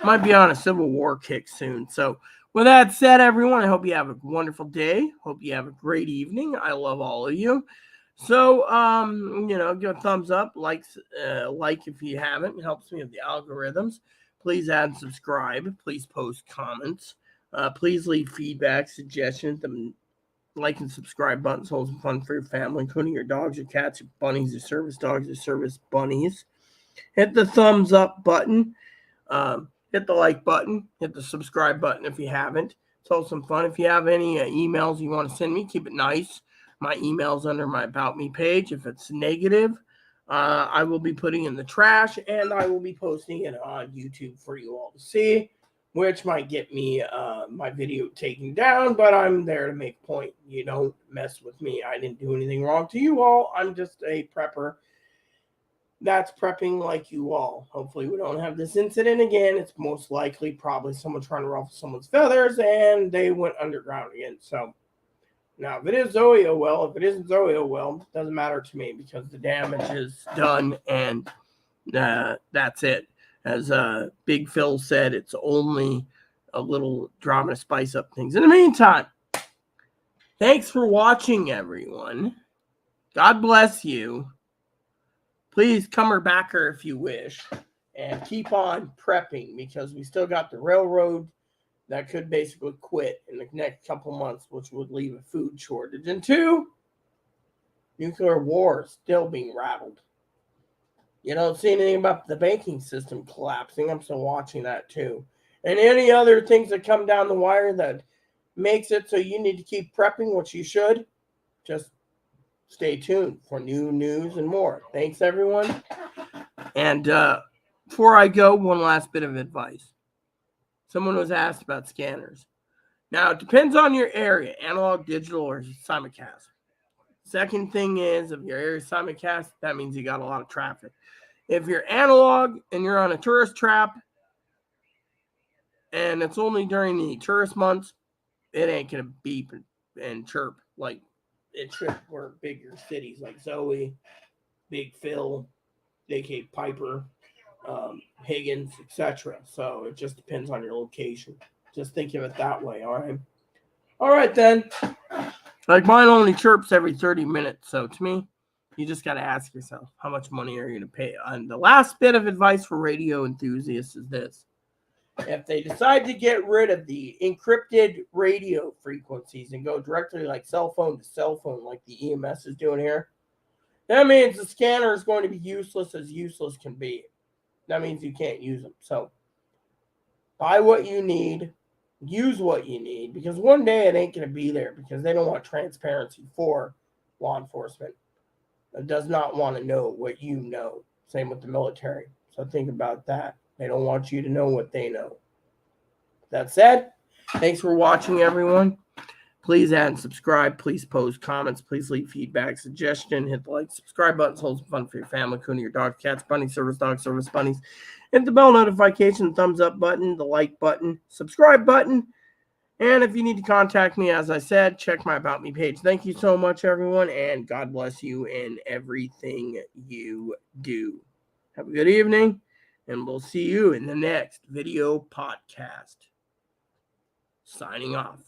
might be on a Civil War kick soon. So with that said, everyone, I hope you have a wonderful day. Hope you have a great evening. I love all of you. So, give a thumbs up, like if you haven't. It helps me with the algorithms. Please add and subscribe. Please post comments. Please leave feedback, suggestions. The like and subscribe buttons hold some fun for your family, including your dogs, your cats, your bunnies, your service dogs, your service bunnies. Hit the thumbs up button. Hit the like button. Hit the subscribe button if you haven't. It's all some fun. If you have any emails you want to send me, keep it nice. My email's under my About Me page. If it's negative, I will be putting in the trash, and I will be posting it on YouTube for you all to see, which might get me my video taken down, but I'm there to make a point. You don't mess with me. I didn't do anything wrong to you all. I'm just a prepper that's prepping like you all. Hopefully we don't have this incident again. It's most likely probably someone trying to ruffle someone's feathers, and they went underground again. So now, if it is Zoe, oh well. If it isn't Zoe, oh well. It doesn't matter to me because the damage is done, and that's it. As Big Phil said, it's only a little drama to spice up things. In the meantime, thanks for watching, everyone. God bless you. Please come or back her if you wish, and keep on prepping because we still got the railroad that could basically quit in the next couple months, which would leave a food shortage. And 2, nuclear war is still being rattled. You don't see anything about the banking system collapsing. I'm still watching that too. And any other things that come down the wire that makes it so you need to keep prepping, which you should, just stay tuned for new news and more. Thanks, everyone. And before I go, one last bit of advice. Someone was asked about scanners. Now, it depends on your area, analog, digital, or simulcast. Second thing is, if your area is simulcast, that means you got a lot of traffic. If you're analog and you're on a tourist trap, and it's only during the tourist months, it ain't going to beep and chirp like it should for bigger cities like Zoe, Big Phil, A.K. Piper, Higgins, etc. So it just depends on your location. Just think of it that way, all right? All right, then. Like mine only chirps every 30 minutes. So to me, you just got to ask yourself, how much money are you going to pay? And the last bit of advice for radio enthusiasts is this. If they decide to get rid of the encrypted radio frequencies and go directly like cell phone to cell phone like the EMS is doing here, that means the scanner is going to be useless as useless can be. That means you can't use them. So buy what you need, use what you need, because one day it ain't going to be there because they don't want transparency for law enforcement. It does not want to know what you know. Same with the military. So think about that. They don't want you to know what they know. That said, thanks for watching, everyone. Please add and subscribe. Please post comments. Please leave feedback, suggestion. Hit the like, subscribe buttons. Hold some fun for your family, including your dog, cats, bunnies, service dogs, service bunnies. Hit the bell notification, thumbs up button, the like button, subscribe button. And if you need to contact me, as I said, check my About Me page. Thank you so much, everyone, and God bless you in everything you do. Have a good evening, and we'll see you in the next video podcast. Signing off.